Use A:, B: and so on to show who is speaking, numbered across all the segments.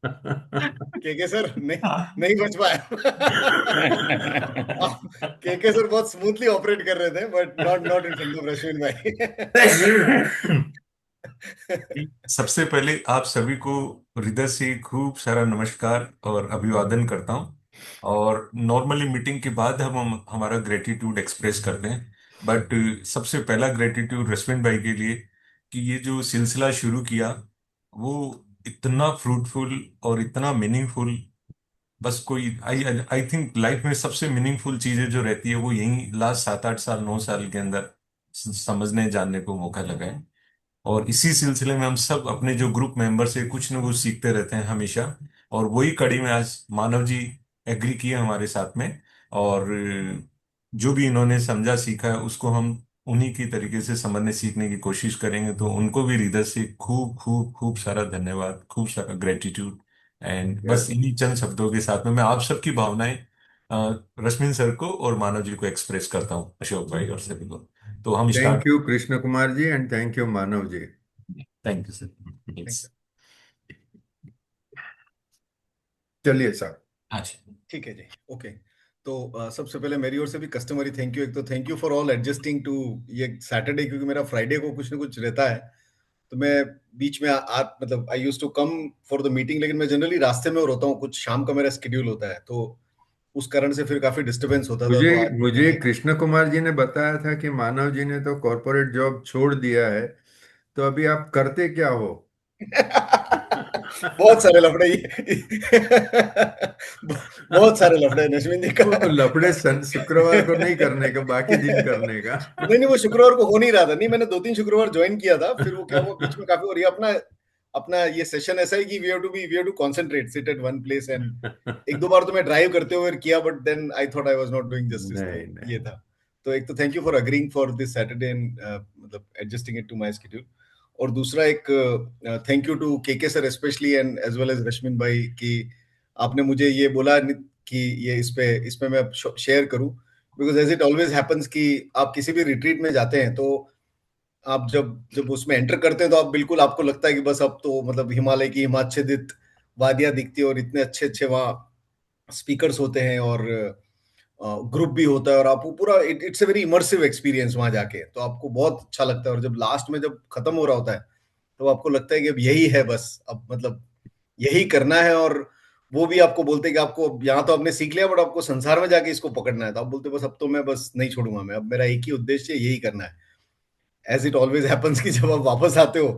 A: KK sir नहीं, नहीं बच पाया। केके सर बहुत स्मूथली ऑपरेट कर रहे थे, but not not in front of Rashmin भाई।
B: सबसे पहले आप सभी को हृदय से खूब सारा नमस्कार और अभिवादन करता हूं। और नॉर्मली मीटिंग के बाद हम हमारा ग्रेटिट्यूड एक्सप्रेस करते हैं, बट सबसे पहला ग्रेटिट्यूड रश्मिन भाई के लिए कि ये जो सिलसिला शुरू किया वो इतना फ्रूटफुल और इतना मीनिंगफुल। बस कोई आई आई थिंक लाइफ में सबसे मीनिंगफुल चीजें जो रहती है वो यही लास्ट 7 8 साल 9 साल के अंदर समझने जानने को मौका लगा है। और इसी सिलसिले में हम सब अपने जो ग्रुप मेंबर से कुछ न कुछ सीखते रहते हैं हमेशा। और वही कड़ी में आज मानव जी एग्री किए हमारे साथ में। और जो भी इन्होंने समझा सीखा है उसको हम उन्हीं की तरीके से समझने सीखने की कोशिश करेंगे। तो उनको भी हृदय से खूब खूब खूब सारा धन्यवाद, खूब सारा ग्रेटिट्यूड। एंड बस इन्हीं चंद शब्दों के साथ में मैं आप सबकी भावनाएं रश्मिन सर को और मानव जी को एक्सप्रेस करता हूँ, अशोक भाई और सभी को। तो हम
A: thank
B: start.
A: You Krishna Kumar ji, and thank you Manav ji.
B: Thank you
A: Thank
B: sir.
A: you. चलिए साहब।
B: अच्छा।
A: ठीक है जी। ओके। तो सबसे पहले मेरी ओर से भी कस्टमरी थैंक यू। एक तो thank you for all adjusting to ये सैटरडे, क्योंकि मेरा फ्राइडे को कुछ ना कुछ रहता है। तो मैं बीच में मतलब I used to come for the meeting, लेकिन मैं जनरली रास्ते में होता हूँ, कुछ शाम का मेरा स्केड्यूल होता है, तो उस कारण से फिर काफी डिस्टरबेंस होता था। मुझे तो आज मुझे कृष्ण कुमार जी ने बताया था कि मानव जी ने तो कॉरपोरेट जॉब छोड़ दिया है, तो अभी आप करते क्या हो?
B: अच्छा।
A: बहुत सारे लफड़े बहुत सारे लफड़े नश्मीन जी का।
B: वो लफड़े शुक्रवार को नहीं करने का, बाकी दिन करने का।
A: नहीं नहीं, वो शुक्रवार को हो नहीं रहा था। नहीं, मैंने 2 3 शुक्रवार ज्वाइन किया था, फिर वो क्या हुआ बीच में काफी, और ये अपना अपना ये सेशन ऐसा है कि we have to concentrate, sit at one place, and एक दो बार तो मैं ड्राइव करते हुए किया, but then I thought I was not doing justice, तो
B: नहीं
A: ये
B: नहीं।
A: था। तो एक तो thank you for agreeing for this Saturday and मतलब adjusting it to my schedule. और दूसरा एक thank you to KK sir specially, and as well as Rashmin bhai, कि आपने मुझे ये बोला कि ये इस पे मैं शेयर करूं, because as it always happens कि आप किसी भी रिट्रीट में जाते हैं, तो आप जब जब उसमें एंटर करते हैं, तो आप बिल्कुल, आपको लगता है कि बस अब तो मतलब हिमालय की हिमाच्छादित वादियां दिखती है, और इतने अच्छे अच्छे वहाँ स्पीकर्स होते हैं, और ग्रुप भी होता है, और आप वो पूरा it's a very immersive experience वहां जाके, तो आपको बहुत अच्छा लगता है। और जब लास्ट में जब खत्म हो रहा होता है, तो आपको लगता है कि अब यही है, बस अब मतलब यही करना है। और वो भी आपको बोलते हैं कि आपको यहाँ तो आपने सीख लिया, बट आपको संसार में जाके इसको पकड़ना है, तो आप बोलते हो बस अब तो मैं बस नहीं छोड़ूंगा, मैं अब मेरा एक ही उद्देश्य है, यही करना है। एज इट ऑलवेज हैपन्स कि जब आप वापस आते हो,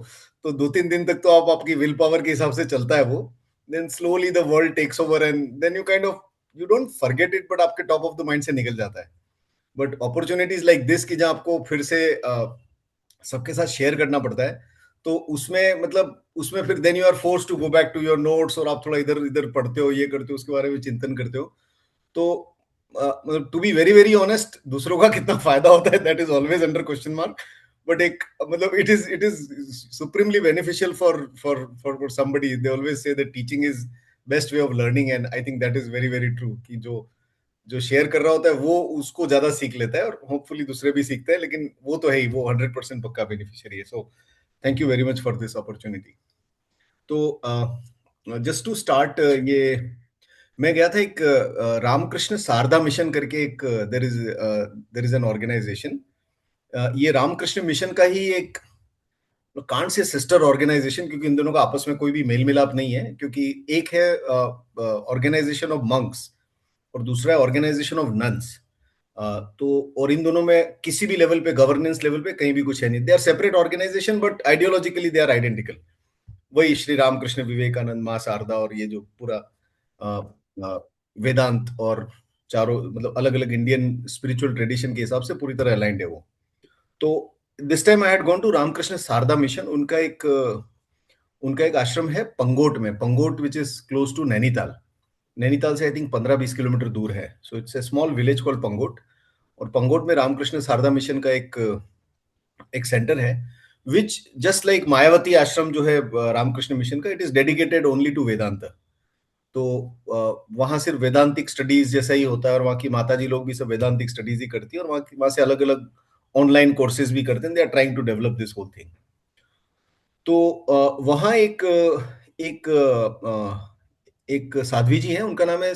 A: तो 2 3 दिन तक तो आप आपकी विल पावर के हिसाब से चलता है वो, then slowly the world takes over, and then you kind of, you don't forget it, but आपके टॉप ऑफ द माइंड से निकल जाता है। बट अपॉर्चुनिटीज लाइक दिस कि जहाँ आपको फिर से सबके साथ शेयर करना पड़ता है, तो उसमें मतलब उसमें फिर then you are force to go back to your notes, और आप थोड़ा इधर इधर पढ़ते हो, ये करते हो, उसके बारे में चिंतन करते हो। तो मतलब to be very very honest, दूसरों का कितना फायदा होता है that is always under question mark. But एक मतलब it is supremely beneficial for somebody. They always say that teaching is best way of learning, and I think that is very very true कि जो जो share कर रहा होता है वो उसको ज्यादा सीख लेता है, और होपफुली दूसरे भी सीखते हैं, लेकिन वो तो है ही, वो 100% पक्का बेनिफिशियरी है। So thank you very much for this opportunity. तो जस्ट टू स्टार्ट, ये मैं गया था एक रामकृष्ण शारदा मिशन करके, एक देर इज एन ऑर्गेनाइजेशन। ये रामकृष्ण मिशन का ही एक, कांट से सिस्टर ऑर्गेनाइजेशन, क्योंकि इन दोनों का आपस में कोई भी मेल मिलाप नहीं है, क्योंकि एक है ऑर्गेनाइजेशन ऑफ मंक्स, और दूसरा है ऑर्गेनाइजेशन ऑफ नन्स। तो और इन दोनों में किसी भी लेवल पे, गवर्नेंस लेवल पे कहीं भी कुछ है नहीं। They are separate organisation, but ideologically they are identical. वही श्री रामकृष्ण विवेकानंद माँ शारदा, और ये जो पूरा अ, अ, वेदांत, और चारों मतलब अलग अलग इंडियन स्पिरिचुअल ट्रेडिशन के हिसाब से पूरी तरह अलाइंड है वो। तो this time I had gone to Ramakrishna Sarada mission. उनका एक आश्रम है पंगोट में, Pangot which is close to Nainital. Nainital से आई थिंक 15 20 किलोमीटर दूर है। So it's a small village called Pangot. और पंगोट में रामकृष्ण शारदा मिशन का एक एक सेंटर है, which just like Mayawati Ashram जो है रामकृष्ण मिशन का, it is dedicated only to Vedanta. तो वहां सिर्फ वेदांतिक स्टडीज जैसा ही होता है, और वहाँ की माता जी लोग भी सब वेदांतिक स्टडीज ही करती है, और वहाँ से अलग अलग ऑनलाइन कोर्सेज भी करते हैं। They are trying to develop this whole thing. तो वहाँ एक एक साध्वी जी हैं, उनका नाम है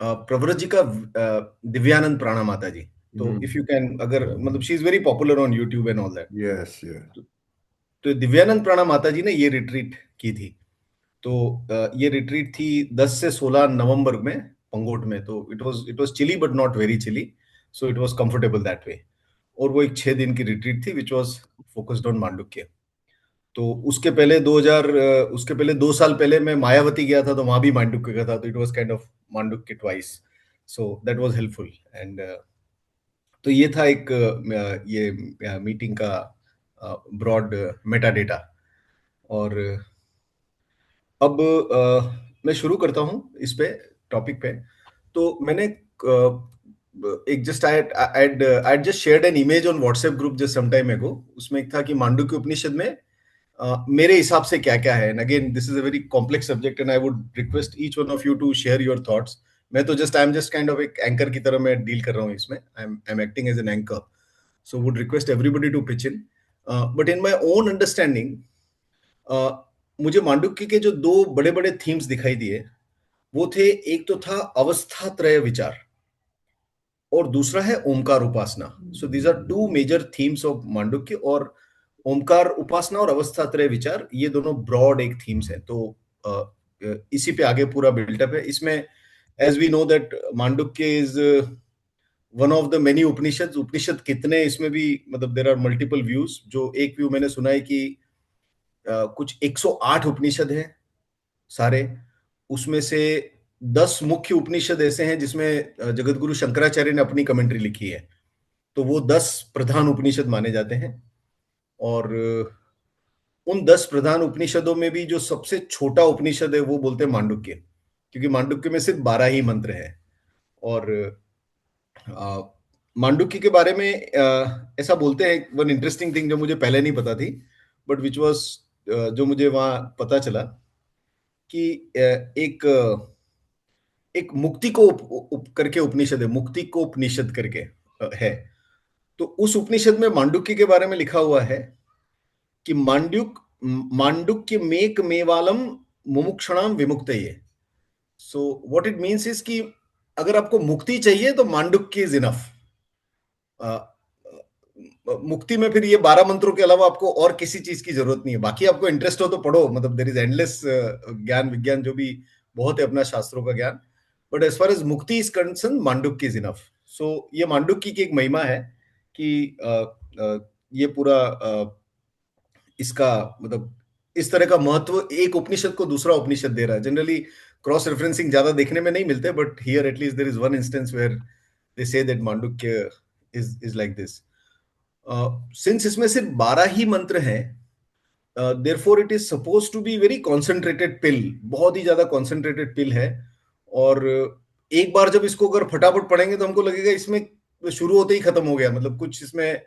A: प्रव्रजिका दिव्यानंद प्राणा माता जी। तो इफ यू कैन, अगर मतलब she is very popular on YouTube and all that.
C: Yes yes.
A: तो दिव्यानंद प्राणा माता जी ने ये रिट्रीट की थी। तो ये रिट्रीट थी 10 से 16 नवंबर में पंगोट में। तो it was chilly but not very chilly, so it was comfortable that way. और वो एक 6 दिन की रिट्रीट थी which was focused on Mandukya. तो उसके पहले 2 साल पहले मैं मायावती गया था, तो वहां भी मांडुक्य का था। तो it was kind of Mandukya twice, so that was helpful. And तो ये था एक ये मीटिंग का ब्रॉड मेटा डेटा। और अब मैं शुरू करता हूँ इस पे, टॉपिक पे। तो मैंने एक just I just shared an image on WhatsApp group just some time ago. उसमें एक था कि मांडुक्य उपनिषद में मेरे हिसाब से क्या क्या है। And again this is a very complex subject and I would request each one of you to share your thoughts. मैं तो just I am just kind of एक एंकर की तरह मैं डील कर रहा हूँ इसमें। I am acting as an anchor, so would request everybody to pitch in. But in my own understanding, मुझे मांडुक्य के जो दो बड़े बड़े थीम्स दिखाई दिए, वो थे, एक तो था अवस्था त्रय विचार और दूसरा है ओमकार उपासना। So these are two major themes of Mandukya. और ओमकार उपासना और अवस्था त्रय विचार, ये दोनों ब्रॉड एक थीम्स हैं। तो इसी पे आगे पूरा बिल्टअप है इसमें। As we know that Mandukya is one of the many Upanishad. उपनिषद कितने, इसमें भी मतलब देर आर मल्टीपल व्यूज। जो एक व्यू मैंने सुना है कि कुछ 108 उपनिषद हैं सारे। उसमें से 10 मुख्य उपनिषद ऐसे हैं जिसमें जगतगुरु शंकराचार्य ने अपनी कमेंट्री लिखी है। तो वो 10 प्रधान उपनिषद माने जाते हैं। और उन 10 प्रधान उपनिषदों में भी जो सबसे छोटा उपनिषद है वो बोलते हैं मांडुक्य, क्योंकि मांडुक्य में सिर्फ 12 ही मंत्र हैं। और मांडुक्य के बारे में ऐसा बोलते हैं, वन इंटरेस्टिंग थिंग जो मुझे पहले नहीं पता थी, बट विच वॉज जो मुझे वहां पता चला कि एक मुक्ति को करके उपनिषद है, मुक्ति को उपनिषद करके है। तो उस उपनिषद में मांडुक्य के बारे में लिखा हुआ है कि मांडुक्य मेक मेवालम मुमुक्षणाम विमुक्तये। So what it means is कि अगर आपको मुक्ति चाहिए तो मांडुक्य इज इनफ। मुक्ति में फिर ये 12 मंत्रों के अलावा आपको और किसी चीज की जरूरत नहीं है। बाकी आपको इंटरेस्ट हो तो पढ़ो, मतलब देर इज एंडलेस ज्ञान विज्ञान जो भी बहुत है अपना शास्त्रों का ज्ञान। But as far as mukti is concern, Mandukya is enough. So ये मांडुक्य की एक महिमा है कि ये पूरा इसका मतलब इस तरह का महत्व एक उपनिषद को दूसरा उपनिषद दे रहा है। जनरली क्रॉस रेफरेंसिंग ज्यादा देखने में नहीं मिलते, but here at least there is one instance where they say that Mandukya is like this. Since इसमें सिर्फ 12 ही मंत्र हैं, therefore it is suppose to be very concentrated pill, बहुत ही ज्यादा कॉन्सेंट्रेटेड पिल है। और एक बार जब इसको अगर फटाफट पढ़ेंगे तो हमको लगेगा इसमें शुरू होते ही खत्म हो गया। मतलब कुछ इसमें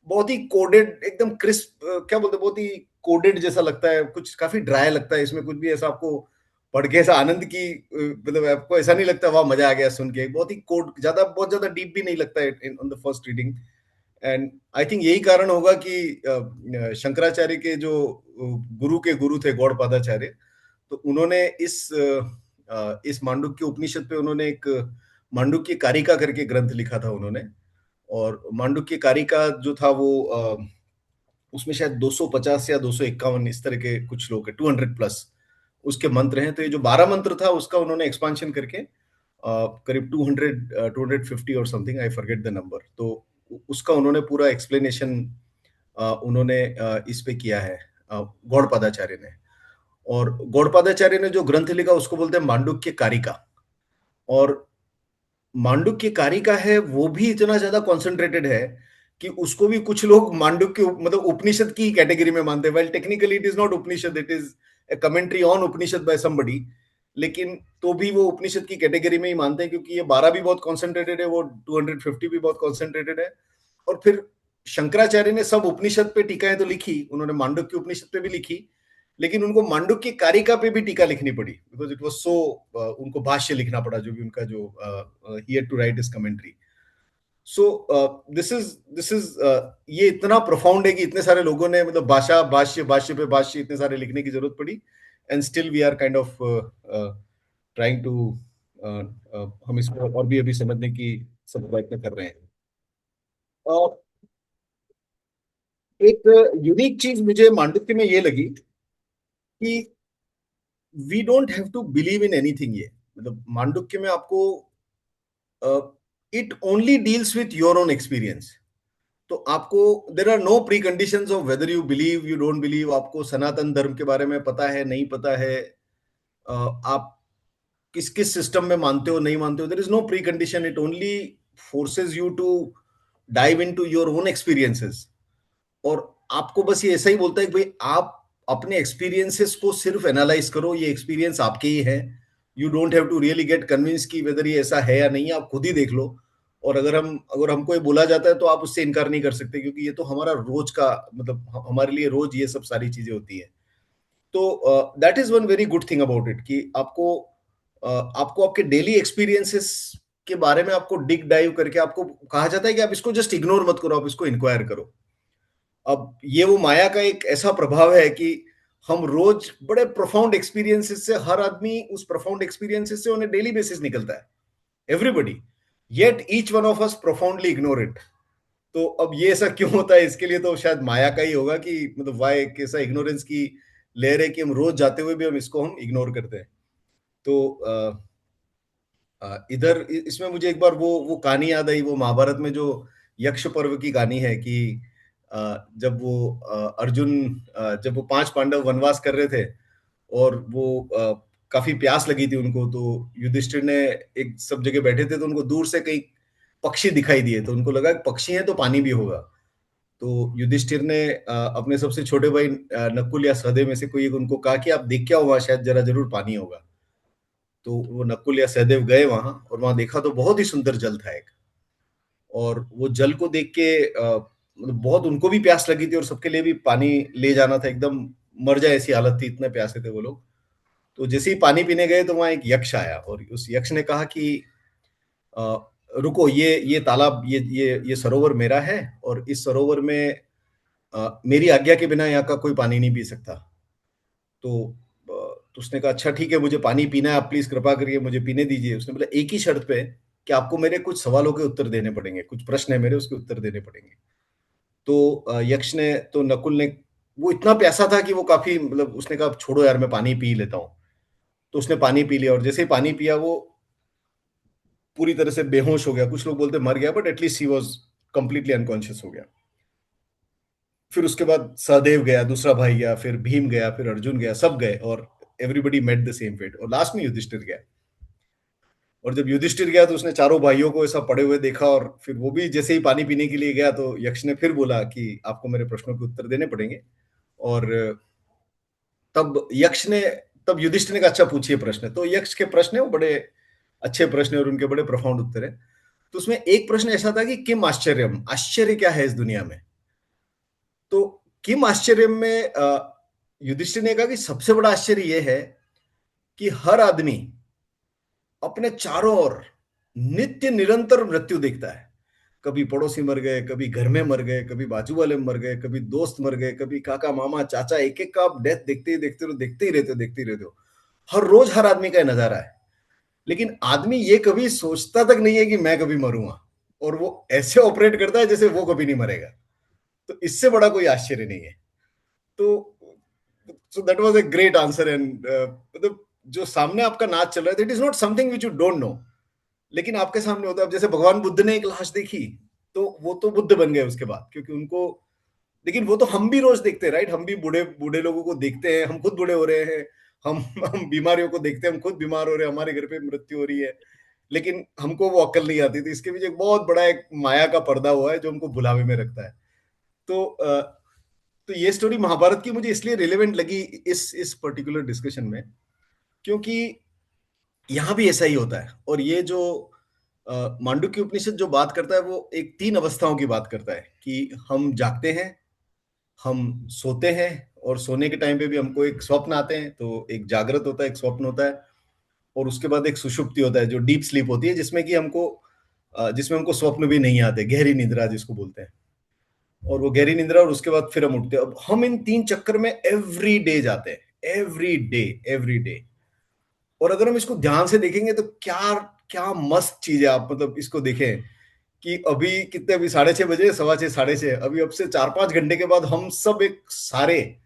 A: बहुत ही कोडेड, एकदम क्रिस्प, क्या बोलते हैं, बहुत ही कोडेड जैसा लगता है, कुछ काफी ड्राई लगता है। इसमें कुछ भी ऐसा आपको पढ़ के ऐसा आनंद की मतलब आपको ऐसा नहीं लगता वाह मजा आ गया सुन के। बहुत ही कोड, बहुत ज्यादा डीप भी नहीं लगता है on the first reading. And I think यही कारण होगा कि शंकराचार्य के जो गुरु के गुरु थे गौड़पादाचार्य, तो उन्होंने इस मांडुक्य उपनिषद पे उन्होंने एक मांडुक्य कारिका करके ग्रंथ लिखा था उन्होंने। और मांडुक्य कारिका जो था वो उसमें शायद 250 या 251 इस तरह के कुछ श्लोक है, 200 प्लस उसके मंत्र हैं। तो ये जो 12 मंत्र था उसका उन्होंने एक्सपांशन करके करीब 250 और something, I forget the number. तो उसका उन्होंने पूरा एक्सप्लेनेशन उन्होंने इस पे किया है गौड़पादाचार्य ने। और गौड़पादाचार्य ने जो ग्रंथ लिखा उसको बोलते हैं मांडुक्य कारिका। और मांडुक्य कारिका है वो भी इतना ज्यादा कॉन्सेंट्रेटेड है कि उसको भी कुछ लोग मांडुक्य मतलब उपनिषद की कैटेगरी में मानते हैं। Well technically it is not Upanishad, it is A commentary on Upanishad by somebody, लेकिन तो भी वो उपनिषद की कैटेगरी में ही मानते हैं, क्योंकि ये 12 भी बहुत कॉन्सेंट्रेटेड है, वो 250 भी बहुत कॉन्सेंट्रेटेड है। और फिर शंकराचार्य ने सब उपनिषद पे टीकाएं तो लिखी, उन्होंने मांडुक्य उपनिषद पे भी लिखी, लेकिन उनको मांडुक्य कारिका पे भी टीका लिखनी पड़ी, बिकॉज इट वाज सो, उनको भाष्य लिखना पड़ा, जो भी उनका जो he had to write his commentary. So this is ये इतना प्रोफाउंड है कि इतने सारे लोगों ने मतलब भाष्य भाष्य पे भाष्य इतने सारे लिखने की जरूरत पड़ी। And still we are kind of trying to, हम इसको और भी अभी समझने की सब प्रयत्न कर रहे हैं। और एक यूनिक चीज मुझे मांडुक्य में ये लगी कि we don't have to believe in anything. ये मतलब मांडुक्य में आपको, it only deals with your own experience. तो आपको there are no precondition of whether you believe you don't believe, आपको सनातन धर्म के बारे में पता है नहीं पता है, आप किस किस सिस्टम में मानते हो नहीं मानते हो, there is no precondition, it only forces you to dive into your own experiences. और आपको बस ये ऐसा ही बोलता है कि भाई आप अपने एक्सपीरियंसेस को सिर्फ एनालाइज करो, ये एक्सपीरियंस आपके ही है, you don't have to really get convince की वेदर ये ऐसा है या नहीं है, आप खुद ही देख लो। और अगर हमको ये बोला जाता है तो आप उससे इनकार नहीं कर सकते, क्योंकि ये तो हमारा रोज का, मतलब हमारे लिए रोज ये सब सारी चीजें होती है। तो that is one very good thing about it कि आपको आपके डेली एक्सपीरियंसेस के बारे में आपको डिग डाइव करके आपको कहा जाता है कि आप इसको जस्ट इग्नोर मत करो, आप इसको इंक्वायर करो। अब ये वो माया का एक ऐसा प्रभाव है कि हम रोज बड़े प्रोफाउंड एक्सपीरियंसेस से, हर आदमी उस प्रोफाउंड एक्सपीरियंसेस से उन्हें डेली बेसिस निकलता है, everybody, yet each one of us profoundly ignore it. तो अब ये ऐसा क्यों होता है, इसके लिए तो शायद माया का ही होगा कि मतलब वाई कैसा इग्नोरेंस की लेयर है कि हम रोज जाते हुए भी हम इसको हम इग्नोर करते हैं। तो इधर इसमें मुझे एक बार वो कहानी याद आई, वो महाभारत में जो यक्ष पर्व की कहानी है कि जब वो अर्जुन, जब वो 5 पांडव वनवास कर रहे थे और वो काफी प्यास लगी थी उनको, तो युधिष्ठिर ने, एक सब जगह बैठे थे तो उनको दूर से कई पक्षी दिखाई दिए, तो उनको लगा कि पक्षी है तो पानी भी होगा। तो युधिष्ठिर ने अपने सबसे छोटे भाई नकुल या सहदेव में से कोई एक उनको कहा कि आप देख क्या हुआ, शायद जरा जरूर पानी होगा। तो वो नकुल या सहदेव गए वहां और वहां देखा तो बहुत ही सुंदर जल था एक। और वो जल को देख के मतलब बहुत उनको भी प्यास लगी थी और सबके लिए भी पानी ले जाना था, एकदम मर जाए ऐसी हालत थी, इतने प्यासे थे वो लोग। तो जैसे ही पानी पीने गए तो वहां एक यक्ष आया और उस यक्ष ने कहा कि अ, रुको, ये तालाब, ये सरोवर मेरा है और इस सरोवर में मेरी आज्ञा के बिना यहाँ का कोई पानी नहीं पी सकता। तो उसने कहा अच्छा ठीक है, मुझे पानी पीना है, आप प्लीज कृपा करके मुझे पीने दीजिए। उसने बोला एक ही शर्त पे कि आपको मेरे कुछ सवालों के उत्तर देने पड़ेंगे, कुछ प्रश्न है मेरे, उसके उत्तर देने पड़ेंगे। तो यक्ष ने, तो नकुल ने, वो इतना प्यासा था कि वो काफी, मतलब उसने कहा छोड़ो यार मैं पानी पी लेता हूँ। तो उसने पानी पी लिया और जैसे ही पानी पिया वो पूरी तरह से बेहोश हो गया, कुछ लोग बोलते मर गया, but at least he was completely unconscious हो गया। फिर उसके बाद सहदेव गया, दूसरा भाई गया, फिर भीम गया, फिर अर्जुन गया, सब गए और everybody met the same fate, और लास्ट में युधिष्ठिर गया। और जब युधिष्ठिर गया तो उसने चारों भाइयों को ऐसा पड़े हुए देखा और फिर वो भी जैसे ही पानी पीने के लिए गया तो यक्ष ने फिर बोला कि आपको मेरे प्रश्नों के उत्तर देने पड़ेंगे। और तब युधिष्ठिर ने कहा अच्छा पूछिए प्रश्न। तो यक्ष के प्रश्न है वो बड़े अच्छे प्रश्न और उनके बड़े प्रोफाउंड उत्तर है। तो उसमें एक प्रश्न ऐसा था कि किम आश्चर्यम, आश्चर्य क्या है इस दुनिया में। तो किम आश्चर्य में युधिष्ठिर ने कहा कि सबसे बड़ा आश्चर्य यह है कि हर आदमी अपने चारों ओर नित्य निरंतर मृत्यु देखता है। कभी पड़ोसी मर गए, कभी घर में मर गए, कभी बाजू वाले मर गए, कभी दोस्त मर गए, कभी काका मामा चाचा, एक एक का आप डेथ देखते ही देखते रहो, देखते ही रहते हो, देखते ही रहते हो। हर रोज हर आदमी का नजारा है। लेकिन आदमी ये कभी सोचता तक नहीं है कि मैं कभी मरूंगा, और वो ऐसे ऑपरेट करता है जैसे वो कभी नहीं मरेगा। तो इससे बड़ा कोई आश्चर्य नहीं है। तो सो that was a great answer. And मतलब जो सामने आपका नाच चल रहा है, it is not something which you don't know, लेकिन आपके सामने होता है। अब जैसे भगवान बुद्ध ने एक लाश देखी तो वो तो बुद्ध बन गए उसके बाद, क्योंकि उनको, लेकिन वो तो हम भी रोज देखते हैं, राइट, हम भी बूढ़े बूढ़े लोगों को देखते हैं, हम खुद बूढ़े हो रहे हैं, हम बीमारियों को देखते हैं, हम खुद बीमार हो रहे हैं, हमारे घर पे मृत्यु हो रही है, लेकिन हमको वो अक्ल नहीं आती थी। इसके पीछे एक बहुत बड़ा एक माया का पर्दा हुआ है जो हमको भुलावे में रखता है। तो तो ये स्टोरी महाभारत की मुझे इसलिए रिलेवेंट लगी इस पर्टिकुलर डिस्कशन में, क्योंकि यहाँ भी ऐसा ही होता है। और ये जो मांडुक्य उपनिषद जो बात करता है वो एक 3 अवस्थाओं की बात करता है कि हम जागते हैं, हम सोते हैं, और सोने के टाइम पे भी हमको एक स्वप्न आते हैं। तो एक जागृत होता है, एक स्वप्न होता है, और उसके बाद एक सुषुप्ति होता है जो डीप स्लीप होती है, जिसमें हमको स्वप्न भी नहीं आते, गहरी निद्रा जिसको बोलते हैं। और वो गहरी निद्रा, और उसके बाद फिर हम उठते हैं। अब हम इन 3 चक्कर में एवरी डे जाते हैं, डे, एवरी डे। और अगर हम इसको ध्यान से देखेंगे तो क्या क्या मस्त चीज है। आप मतलब इसको देखें कि अभी कितने, अभी 6:30 बजे, 6:15, 6:30, अभी अब से 4-5 घंटे के बाद हम सब एक सारे,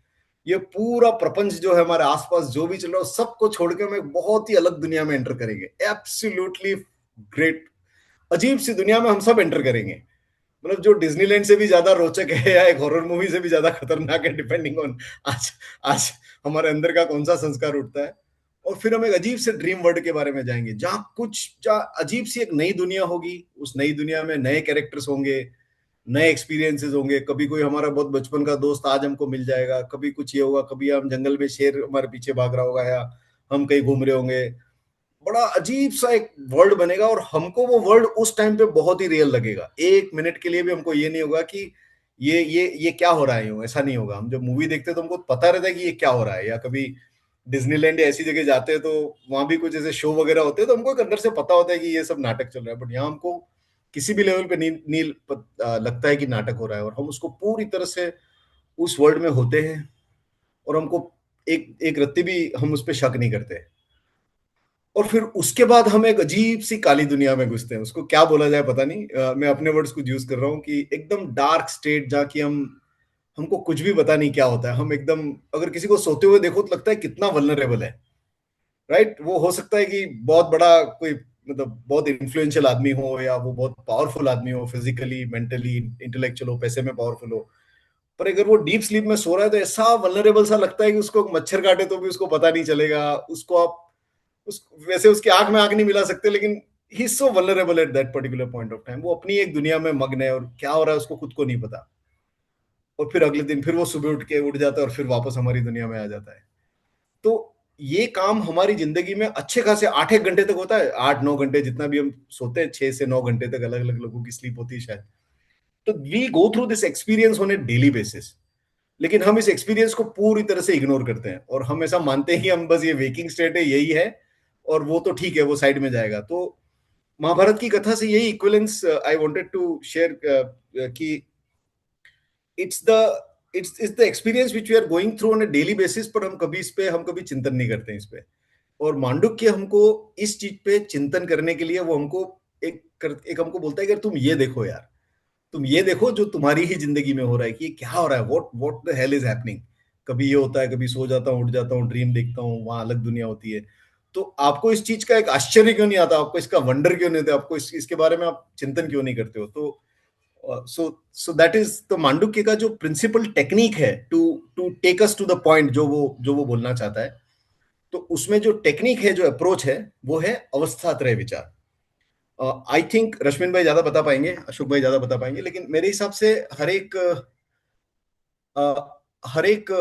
A: ये पूरा प्रपंच जो है हमारे आसपास जो भी चल रहा है सबको छोड़ के हम एक बहुत ही अलग दुनिया में एंटर करेंगे। एब्सोल्युटली ग्रेट, अजीब सी दुनिया में हम सब एंटर करेंगे। मतलब जो डिज्नीलैंड से भी ज्यादा रोचक है या एक हॉरर मूवी से भी ज्यादा खतरनाक है, डिपेंडिंग ऑन आज आज हमारे अंदर का कौन सा संस्कार उठता है। और फिर हम एक अजीब से ड्रीम वर्ल्ड के बारे में जाएंगे जहाँ अजीब सी एक नई दुनिया होगी। उस नई दुनिया में नए कैरेक्टर्स होंगे, नए एक्सपीरियंसेस होंगे। कभी कोई हमारा बहुत बचपन का दोस्त आज हमको मिल जाएगा, कभी कुछ ये होगा, कभी हम जंगल में शेर हमारे पीछे भाग रहा होगा या हम कहीं घूम रहे होंगे। बड़ा अजीब सा एक वर्ल्ड बनेगा और हमको वो वर्ल्ड उस टाइम पे बहुत ही रियल लगेगा। 1 मिनट के लिए भी हमको ये नहीं होगा कि ये क्या हो रहा है, यूं ऐसा नहीं होगा। हम जब मूवी देखते हैं तो हमको पता रहता है कि ये क्या हो रहा है। या कभी डिज्नीलैंड या ऐसी जगह जाते हैं तो वहां भी कुछ ऐसे शो वगैरह होते हैं तो हमको एक अंदर से पता होता है कि ये सब नाटक चल रहा है। बट यहाँ हमको किसी भी लेवल पे लगता है कि नाटक हो रहा है और हम उसको पूरी तरह से उस वर्ल्ड में होते हैं। और हमको एक एक रत्ती भी हम उस पर शक नहीं करते। और फिर उसके बाद हम एक अजीब सी काली दुनिया में घुसते हैं। उसको क्या बोला जाए पता नहीं, मैं अपने वर्ड्स को यूज कर रहा हूँ कि एकदम डार्क स्टेट, जहाँ की हम हमको कुछ भी पता नहीं क्या होता है। हम एकदम, अगर किसी को सोते हुए देखो तो लगता है कितना वल्नरेबल है। राइट, वो हो सकता है कि बहुत बड़ा कोई, मतलब बहुत इन्फ्लुएंशियल आदमी हो या वो बहुत पावरफुल आदमी हो, फिजिकली, मेंटली, इंटेलेक्चुअल हो, पैसे में पावरफुल हो। पर अगर वो डीप स्लीप में सो रहा है तो ऐसा वल्नरेबल सा लगता है कि उसको मच्छर काटे तो भी उसको पता नहीं चलेगा। उसको आप उस वैसे उसकी आंख में आंख नहीं मिला सकते, लेकिन he is so vulnerable at that particular point of time. वो अपनी एक दुनिया में मग्न है और क्या हो रहा है उसको खुद को नहीं पता। और फिर अगले दिन फिर वो सुबह उठ जाता है और फिर वापस हमारी दुनिया में आ जाता है। तो ये काम हमारी जिंदगी में अच्छे खासे 8-1 घंटे तक होता है, 8-9 घंटे, जितना भी हम सोते हैं, 6 से 9 घंटे तक अलग अलग लोगों की स्लीप होती है शायद। तो we go through this experience on a daily basis. लेकिन हम इस एक्सपीरियंस को पूरी तरह से इग्नोर करते हैं और हम ऐसा मानते हैं कि हम बस ये वेकिंग स्टेट है, यही है, और वो तो ठीक है, वो साइड में जाएगा। तो महाभारत की कथा से यही equivalence I wanted to share कि it's the it's the experience which we are going through on a daily basis. पर हम कभी चिंतन नहीं करते हैं इस पे। और मांडुक्य हमको इस चीज पे चिंतन करने के लिए वो हमको एक हमको बोलता है कि तुम ये देखो यार, तुम ये देखो जो तुम्हारी ही जिंदगी में हो रहा है कि ये क्या हो रहा है, what the hell is happening. कभी ये होता है, कभी सो जाता हूँ, उठ जाता हूँ, ड्रीम देखता हूँ, वहां अलग दुनिया होती है। तो आपको इस चीज का एक आश्चर्य क्यों नहीं आता, आपको इसका वंडर क्यों नहीं होता, आपको इसके बारे में आप चिंतन क्यों नहीं करते हो? तो सो सो दैट इज तो मांडुक्य का जो प्रिंसिपल टेक्निक है to to take us to the point जो वो बोलना चाहता है। तो उसमें जो टेक्निक है, जो अप्रोच है, वो है अवस्थात्रय विचार। आई थिंक रश्मिन भाई ज्यादा बता पाएंगे, अशोक भाई ज्यादा बता पाएंगे, लेकिन मेरे हिसाब से हर एक हर एक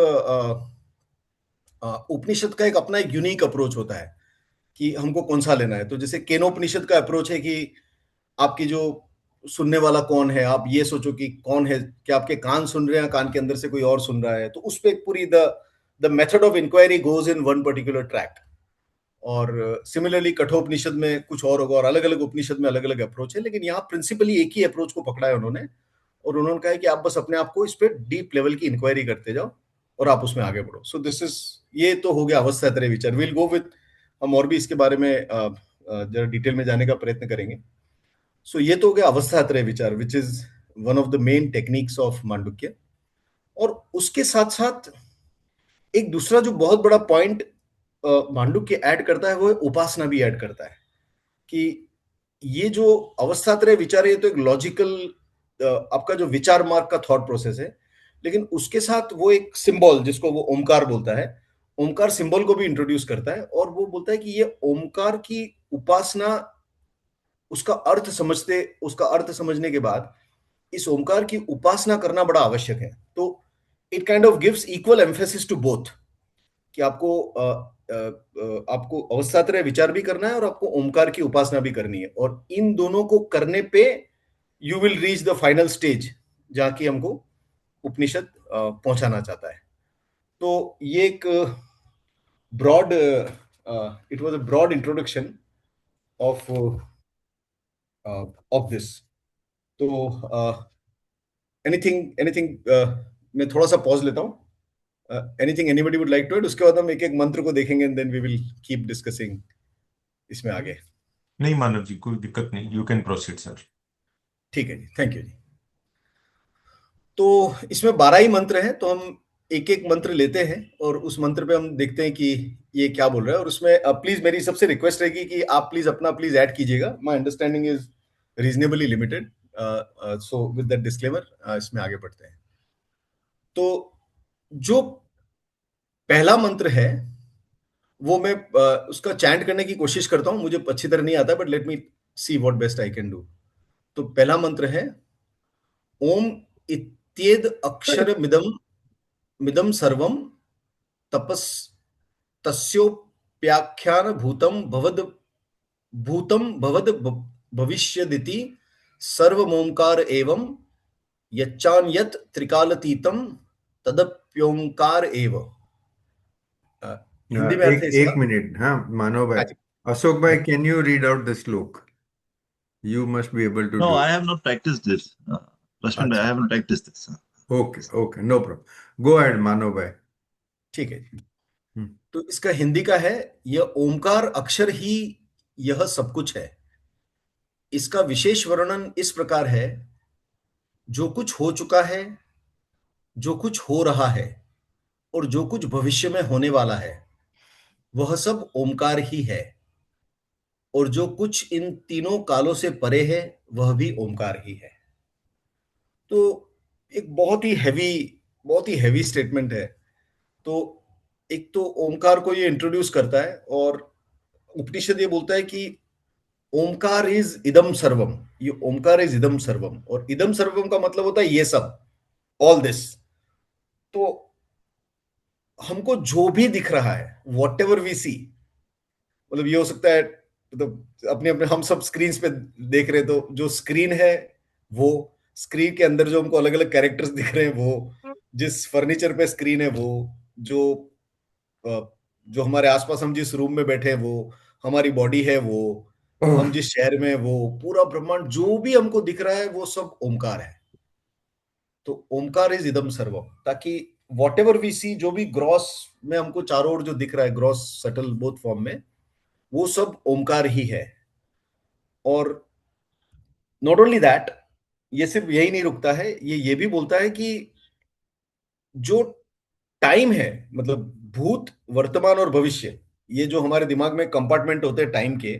A: उपनिषद का एक अपना एक यूनिक अप्रोच होता है कि हमको कौन सा लेना है। तो जैसे केनोपनिषद का अप्रोच है कि आपकी जो सुनने वाला कौन है, आप ये सोचो कि कौन है, क्या आपके कान सुन रहे हैं, कान के अंदर से कोई और सुन रहा है। तो उस पर पूरी the method of inquiry goes in one particular track. और सिमिलरली कठोपनिषद में कुछ और होगा, और अलग अलग उपनिषद में अलग अलग अप्रोच है, लेकिन यहाँ प्रिंसिपली एक ही अप्रोच को पकड़ा है उन्होंने। और उन्होंने कहा है कि आप बस अपने आप को इस पे डीप लेवल की इंक्वायरी करते जाओ और आप उसमें आगे बढ़ो। सो दिस इज, ये तो हो गया अवस्थात्रय विचार। विल गो विद, हम और भी इसके बारे में जरा डिटेल में जाने का प्रयत्न करेंगे। सो ये तो हो गया अवस्थात्रय विचार, which is one of the main techniques of Mandukya. और उसके साथ साथ एक दूसरा जो बहुत बड़ा पॉइंट मांडुक्य ऐड करता है, वो है उपासना भी ऐड करता है। कि ये जो अवस्थात्रय विचार है, ये तो एक लॉजिकल आपका जो विचार मार्ग का थॉट प्रोसेस है, लेकिन उसके साथ वो एक सिंबल जिसको वो ओमकार बोलता है, ओमकार सिंबल को भी इंट्रोड्यूस करता है। और वो बोलता है कि ये ओमकार की उपासना, उसका अर्थ समझने के बाद इस ओमकार की उपासना करना बड़ा आवश्यक है। तो it kind of gives equal emphasis to both, कि आपको अवस्थात्रय विचार भी करना है और आपको ओमकार की उपासना भी करनी है। और इन दोनों को करने पे you will reach the final stage, जहां की हमको उपनिषद पहुंचाना चाहता है। तो ये एक broad, it was a broad introduction of of this. तो एनीथिंग एनीथिंग मैं थोड़ा सा पॉज लेता हूँ anything anybody would like to add? उसके बाद हम एक एक मंत्र को देखेंगे and then we will keep discussing इसमें आगे।
B: नहीं मानव जी, कोई दिक्कत नहीं, यू कैन प्रोसीड सर।
A: ठीक है जी, थैंक यू जी। तो इसमें 12 ही मंत्र हैं, तो हम एक एक मंत्र लेते हैं और उस मंत्र पे हम देखते हैं कि ये क्या बोल रहा है। और उसमें प्लीज मेरी सबसे रिक्वेस्ट रहेगी कि आप प्लीज अपना प्लीज ऐड कीजिएगा। My understanding is reasonably limited, so with that disclaimer इसमें आगे बढ़ते हैं। तो जो पहला मंत्र है वो मैं उसका चैंट करने की कोशिश करता हूं, मुझे अच्छी तरह नहीं आता, but let me see what best I can do. तो पहला मंत्र है ओम इत्येद अक्षर मिदम मिदम सर्वम तपस तस्योप्याख्यान भूतम भवद भविष्यदिति सर्वमोंकार एवं यच्चान्यत् त्रिकालतीतम तदप्योंकार एव। हिंदी में अर्थ है
C: एक
A: इसका।
C: मिनट, हाँ मानव भाई।
A: हाँ जी।
C: अशोक भाई,
A: हाँ जी।
C: Can you read out the shloka? You must be able to
D: No,
C: do
D: I
C: it.
D: have not practiced this. Rashmi, I
A: अच्छा,
D: haven't practiced this.
C: Okay okay, no problem, go ahead Manav bhai.
A: ठीक है जी।
C: हम्म,
A: तो इसका हिंदी का है, यह ओमकार अक्षर ही यह सब कुछ है। इसका विशेष वर्णन इस प्रकार है, जो कुछ हो चुका है, जो कुछ हो रहा है और जो कुछ भविष्य में होने वाला है, वह सब ओमकार ही है। और जो कुछ इन तीनों कालों से परे है, वह भी ओमकार ही है। तो एक बहुत ही हैवी स्टेटमेंट है। तो एक तो ओमकार को ये इंट्रोड्यूस करता है, और उपनिषद ये बोलता है कि ओमकार इज इदम सर्वम। ये ओमकार इज इदम सर्वम, और इदम सर्वम का मतलब होता है ये सब, ऑल दिस। तो हमको जो भी दिख रहा है, वॉट एवर वी सी, मतलब ये हो सकता है, मतलब अपने अपने हम सब स्क्रीन पे देख रहे हैं, तो जो स्क्रीन है वो, स्क्रीन के अंदर जो हमको अलग अलग कैरेक्टर्स दिख रहे हैं वो, जिस फर्नीचर पे स्क्रीन है वो, जो जो हमारे आसपास हम जिस रूम में बैठे हैं वो, हमारी बॉडी है वो, हम जिस शहर में हैं वो, पूरा ब्रह्मांड जो भी हमको दिख रहा है वो सब ओमकार है। तो ओमकार इज इदम सर्वम, ताकि वॉट एवर वी सी, जो भी ग्रॉस में हमको चारों ओर जो दिख रहा है, ग्रॉस सटल बोथ फॉर्म में, वो सब ओमकार ही है। और नॉट ओनली दैट, ये सिर्फ यही नहीं रुकता है, ये भी बोलता है कि जो टाइम है, मतलब भूत वर्तमान और भविष्य, ये जो हमारे दिमाग में कंपार्टमेंट होते हैं टाइम के,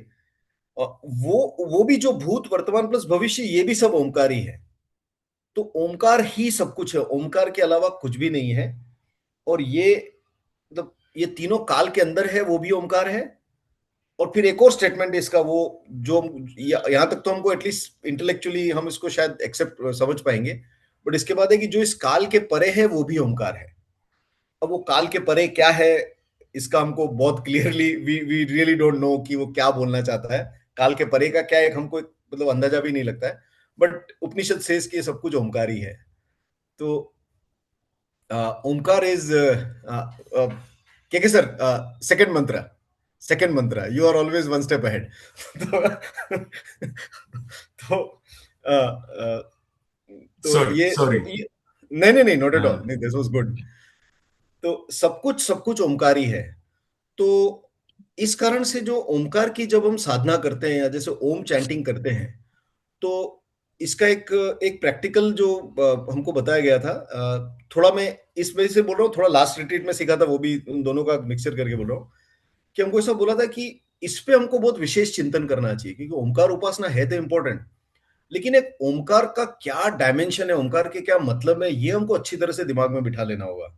A: वो भी जो भूत वर्तमान प्लस भविष्य, ये भी सब ओमकार ही है। तो ओमकार ही सब कुछ है, ओमकार के अलावा कुछ भी नहीं है। और ये मतलब ये तीनों काल के अंदर है, वो भी ओमकार है। और फिर एक और स्टेटमेंट है इसका, वो जो यहां तक तो हमको एटलीस्ट इंटेलेक्चुअली हम इसको शायद एक्सेप्ट समझ पाएंगे, बट इसके बाद है कि जो इस काल के परे है वो भी ओमकार है। अब वो काल के परे क्या है, इसका हमको बहुत clearly we really don't know कि वो क्या बोलना चाहता है। काल के परे का क्या है, हमको मतलब अंदाजा भी नहीं लगता है, बट उपनिषद सेज कि ये सब कुछ ओमकार ही है। तो ओमकार इज के सर, सेकंड मंत्र, सेकंड मंत्र, you are always one step ahead. तो अ, अ, तो
B: सॉरी
A: ये
B: सॉरी।
A: नहीं नहीं नहीं, नॉट एट ऑल,
B: हाँ।
A: नहीं, दिस वाज गुड। तो सब कुछ ओमकार ही है। तो इस कारण से जो ओमकार की जब हम साधना करते हैं या जैसे ओम चैंटिंग करते हैं, तो इसका एक एक प्रैक्टिकल जो हमको बताया गया था, थोड़ा मैं इस वजह से बोल रहा हूँ, थोड़ा लास्ट रिट्रीट में सीखा था, वो भी उन दोनों का मिक्सचर करके बोल रहा हूँ, कि हमको ऐसा बोला था कि इस पे हमको बहुत विशेष चिंतन करना चाहिए, क्योंकि ओमकार उपासना है तो इंपॉर्टेंट, लेकिन एक ओमकार का क्या डायमेंशन है, ओमकार के क्या मतलब है, ये हमको अच्छी तरह से दिमाग में बिठा लेना होगा।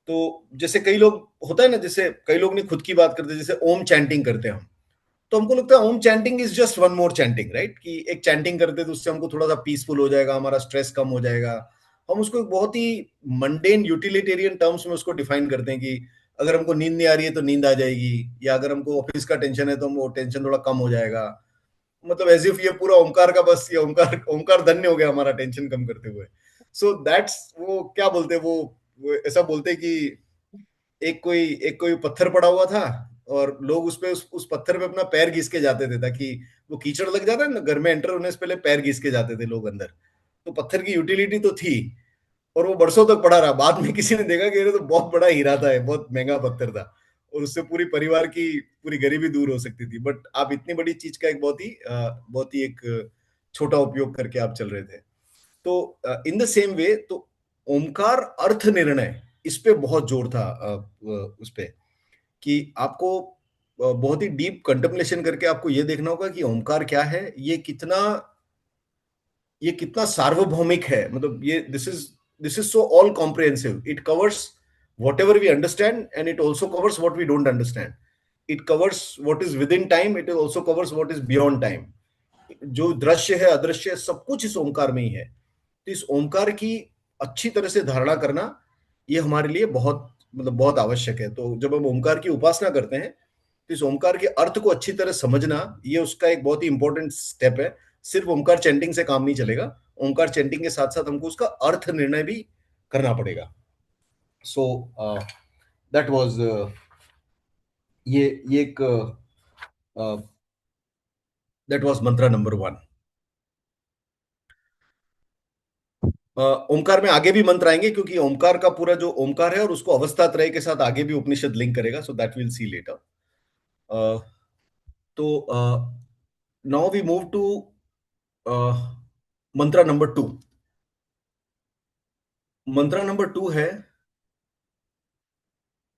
A: तो जैसे कई लोग होता है ना, जैसे कई लोग नहीं खुद की बात करते, जैसे ओम चैंटिंग करते हैं हम, तो हमको लगता है Om chanting is just one more chanting, right, कि एक चैंटिंग करते तो उससे हमको थोड़ा सा पीसफुल हो जाएगा, हमारा स्ट्रेस कम हो जाएगा। हम उसको एक बहुत ही मंडेन यूटिलिटेरियन टर्म्स में उसको डिफाइन करते हैं कि अगर हमको नींद नहीं आ रही है तो नींद आ जाएगी, या अगर हमको ऑफिस का टेंशन है तो हम वो टेंशन थोड़ा कम हो जाएगा। मतलब एज इफ ये पूरा ओमकार का, बस ये ओमकार ओमकार धन्य हो गया हमारा टेंशन कम करते हुए। सो दैट्स, वो क्या बोलते हैं, वो ऐसा बोलते हैं कि एक कोई पत्थर पड़ा हुआ था, और लोग उस पत्थर पे अपना पैर घिस के जाते थे, ताकि वो कीचड़ लग जाता है ना, घर में एंटर होने से पहले पैर घिस के जाते थे लोग अंदर। तो पत्थर की यूटिलिटी तो थी, और वो बरसों तक पड़ा रहा। बाद में किसी ने देखा कि ये तो बहुत बड़ा हीरा था, बहुत महंगा पत्थर था, और उससे पूरी परिवार की पूरी गरीबी दूर हो सकती थी। बट आप इतनी बड़ी चीज का एक बहुत ही एक छोटा उपयोग करके आप चल रहे थे। तो इन द सेम वे, तो ओमकार अर्थ निर्णय, इस पे बहुत जोर था, उस पे कि आपको बहुत ही डीप कंटेम्पलेशन करके आपको ये देखना होगा कि ओमकार क्या है, ये कितना सार्वभौमिक है। मतलब ये this is so all comprehensive, it covers whatever we understand and it also covers what we don't understand. It covers what is within time, it also covers what is beyond time. जो दृश्य है, अदृश्य है, सब कुछ इस ओमकार में ही है। तो इस ओमकार की अच्छी तरह से धारणा करना ये हमारे लिए बहुत, मतलब बहुत आवश्यक है। तो जब हम ओमकार की उपासना करते हैं तो इस ओमकार के अर्थ को अच्छी तरह समझना, ये उसका एक बहुत ही इंपॉर्टेंट स्टेप है। सिर्फ ओमकार चैंटिंग से काम नहीं चलेगा, ओमकार चैंटिंग के साथ साथ हमको उसका अर्थ निर्णय भी करना पड़ेगा। सो दैट वाज ये एक दैट वाज मंत्र नंबर 1। ओमकार में आगे भी मंत्र आएंगे, क्योंकि ओमकार का पूरा जो ओमकार है और उसको अवस्था त्रय के साथ आगे भी उपनिषद लिंक करेगा। So that will see later. तो नाउ वी मूव टू मंत्र नंबर 2। मंत्र नंबर 2 है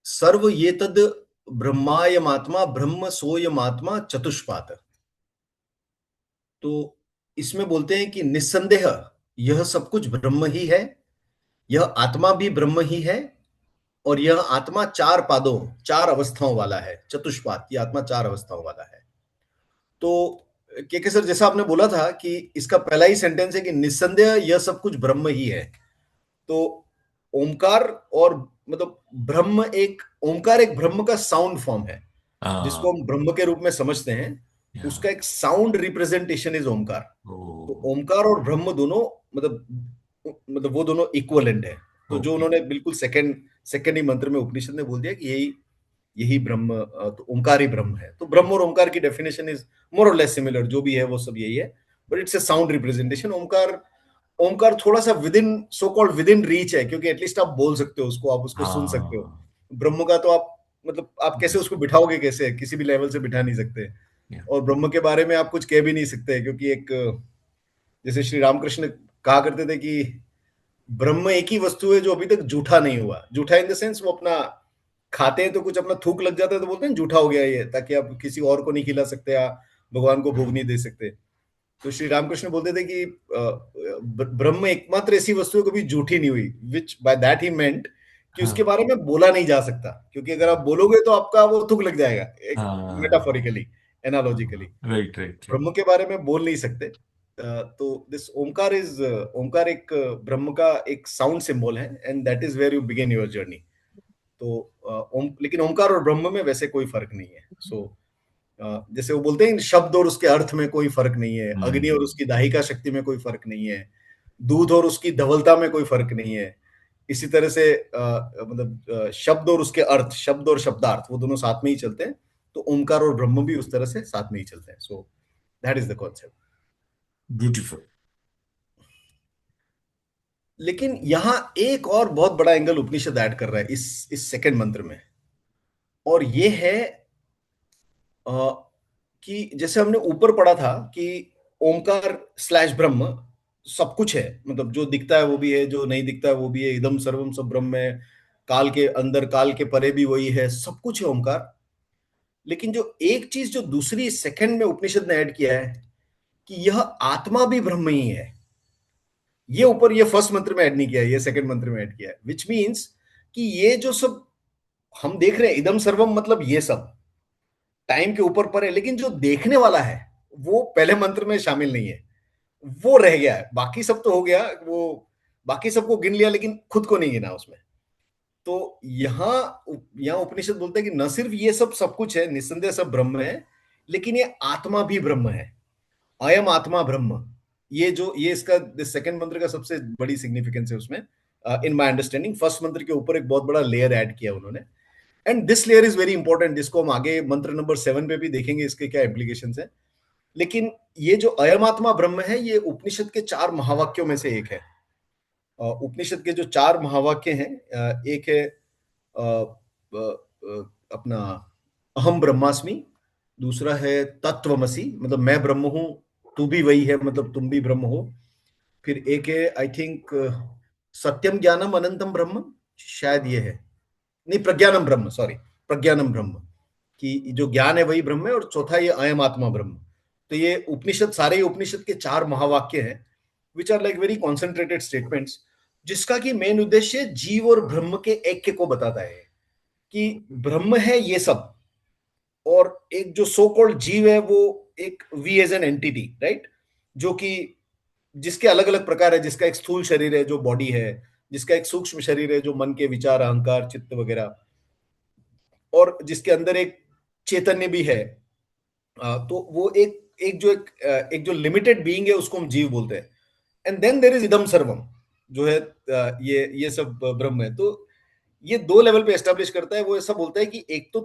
A: सर्व ये तद ब्रह्मायमात्मा ब्रह्म सोयमात्मा चतुष्पाद। तो इसमें बोलते हैं कि निस्संदेह यह सब कुछ ब्रह्म ही है, यह आत्मा भी ब्रह्म ही है, और यह आत्मा 4 पादों, 4 अवस्थाओं वाला है। चतुष्पाद, ये आत्मा 4 अवस्थाओं वाला है। तो के सर, जैसा आपने बोला था कि इसका पहला ही सेंटेंस है कि निस्संदेह यह सब कुछ ब्रह्म ही है। तो ओमकार और मतलब ओमकार एक ब्रह्म का साउंड फॉर्म है, जिसको हम ब्रह्म के रूप में समझते हैं। उसका एक साउंड रिप्रेजेंटेशन इज ओमकार। तो ओमकार और ब्रह्म दोनों मतलब वो दोनों इक्वलेंट है। तो जो उन्होंने बिल्कुल सेकंड ही मंत्र में उपनिषद ने बोल दिया कि यही ब्रह्म, तो ओमकार ही ब्रह्म है। तो ब्रह्म और ओमकार की डेफिनेशन इज मोर और लेस सिमिलर, जो भी है वो सब यही है, but it's a sound representation. Omkar थोड़ा सा so called with in reach है, क्योंकि एटलीस्ट आप बोल सकते हो उसको, आप उसको सुन सकते हो। ब्रह्म का तो आप कैसे उसको बिठाओगे, कैसे किसी भी लेवल से बिठा नहीं सकते। और ब्रह्म के बारे में आप कुछ कह भी नहीं सकते, क्योंकि जैसे श्री रामकृष्ण कहा करते थे कि ब्रह्म एक ही वस्तु है जो अभी तक जूठा नहीं हुआ। जूठा इन द सेंस, वो अपना खाते हैं तो कुछ अपना थूक लग जाता है तो बोलते हैं जूठा हो गया ये, ताकि आप किसी और को नहीं खिला सकते या भगवान को भोग नहीं दे सकते। तो श्री रामकृष्ण बोलते थे कि ब्रह्म एकमात्र ऐसी वस्तु है कभी झूठी नहीं हुई, विच बाय दैट ही मेंट कि उसके बारे में बोला नहीं जा सकता, क्योंकि अगर आप बोलोगे तो आपका वो थूक लग जाएगा, एक मेटाफोरिकली, एनालॉजिकली।
B: राइट।
A: ब्रह्म के बारे में बोल नहीं सकते। तो दिस ओमकार एक ब्रह्म का एक साउंड सिंबल है, and that is where you begin your journey. तो लेकिन ओमकार और ब्रह्म में वैसे कोई फर्क नहीं है। जैसे वो बोलते हैं शब्द और उसके अर्थ में कोई फर्क नहीं है, अग्नि और उसकी दाहिका शक्ति में कोई फर्क नहीं है, दूध और उसकी धवलता में कोई फर्क नहीं है। इसी तरह से शब्द और उसके अर्थ, शब्द और शब्दार्थ, वो दोनों साथ में ही चलते हैं। तो ओमकार और ब्रह्म भी उस तरह से साथ में ही चलते हैं। सो that is the concept.
B: Beautiful.
A: लेकिन यहां एक और बहुत बड़ा एंगल उपनिषद ऐड कर रहा है इस सेकंड मंत्र में, और ये है कि जैसे हमने ऊपर पढ़ा था कि ओमकार स्लैश ब्रह्म सब कुछ है, मतलब जो दिखता है वो भी है, जो नहीं दिखता है वो भी है, इदम सर्वम सब ब्रह्म है, काल के अंदर काल के परे भी वही है, सब कुछ है ओमकार। लेकिन जो एक चीज जो दूसरी सेकंड में उपनिषद ने ऐड किया है कि यह आत्मा भी ब्रह्म ही है, ये ऊपर ये फर्स्ट मंत्र में ऐड नहीं किया है, ये सेकंड मंत्र में ऐड किया है। विच मीन्स कि ये जो सब हम देख रहे हैं, इदम सर्वम मतलब ये सब टाइम के ऊपर पर है, लेकिन जो देखने वाला है वो पहले मंत्र में शामिल नहीं है, वो रह गया है। बाकी सब तो हो गया, वो बाकी सबको गिन लिया, लेकिन खुद को नहीं गिना उसमें। तो यहां उपनिषद बोलते हैं कि न सिर्फ ये सब कुछ है, निस्संदेह सब ब्रह्म है, लेकिन ये आत्मा भी ब्रह्म है, अयम आत्मा ब्रह्म। ये इसका सेकंड मंत्र का सबसे बड़ी सिग्निफिकेंस है उसमें, इन माय अंडरस्टैंडिंग। फर्स्ट मंत्र के ऊपर एक बहुत बड़ा लेयर ऐड किया उन्होंने, and this layer is very important, जिसको हम आगे मंत्र नंबर 7 पे भी देखेंगे इसके क्या इंप्लीकेशंस है। लेकिन ये जो अयमात्मा ब्रह्म है, ये उपनिषद के 4 महावाक्यों में से एक है। उपनिषद के जो 4 महावाक्य हैं, एक है अपना अहम ब्रह्मास्मि, दूसरा है तत्वमसि, मतलब मैं ब्रह्म हूं, तू भी वही है, मतलब तुम भी ब्रह्म हो। फिर एक है आई थिंक सत्यम ज्ञानम अनंतम ब्रह्म, शायद ये है, नहीं प्रज्ञानम ब्रह्म, सॉरी, प्रज्ञानम ब्रह्म, कि जो ज्ञान है वही ब्रह्म है, और चौथा ये अयम आत्मा ब्रह्म। तो ये उपनिषद, सारे उपनिषद के 4 महावाक्य हैं, which are like very concentrated statements, जिसका कि मेन उद्देश्य जीव और ब्रह्म के ऐक्य को बताता है, कि ब्रह्म है ये सब, और एक जो सो कॉल्ड जीव है वो एक we as an entity, right, जो कि जिसके अलग अलग प्रकार है, जिसका एक स्थूल शरीर है जो बॉडी है, जिसका एक सूक्ष्म शरीर है जो मन के विचार, अहंकार, चित्त वगैरह, और जिसके अंदर एक चैतन्य भी है। तो वो एक जो लिमिटेड बीइंग है उसको हम जीव बोलते हैं। एंड देन देयर इज इदम सर्वम, जो है ये सब ब्रह्म है। तो ये 2 लेवल पे एस्टेब्लिश करता है। वो ऐसा बोलता है कि एक तो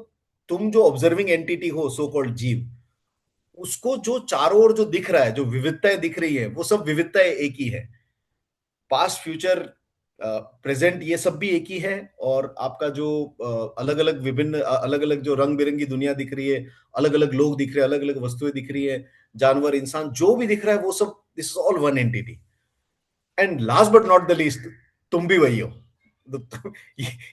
A: तुम जो ऑब्जर्विंग एंटिटी हो, सो कॉल्ड जीव, उसको जो चारों ओर जो दिख रहा है, जो विविधताएं दिख रही है, वो सब विविधताएं एक ही है। पास्ट, फ्यूचर, प्रेजेंट, ये सब भी एक ही है। और आपका जो अलग अलग विभिन्न, अलग अलग जो रंग बिरंगी दुनिया दिख रही है, अलग अलग लोग दिख रहे हैं, अलग अलग वस्तुएं दिख रही है, जानवर, इंसान, जो भी दिख रहा है वो सब, this is all one entity. And last but not the least, तुम भी वही हो। तो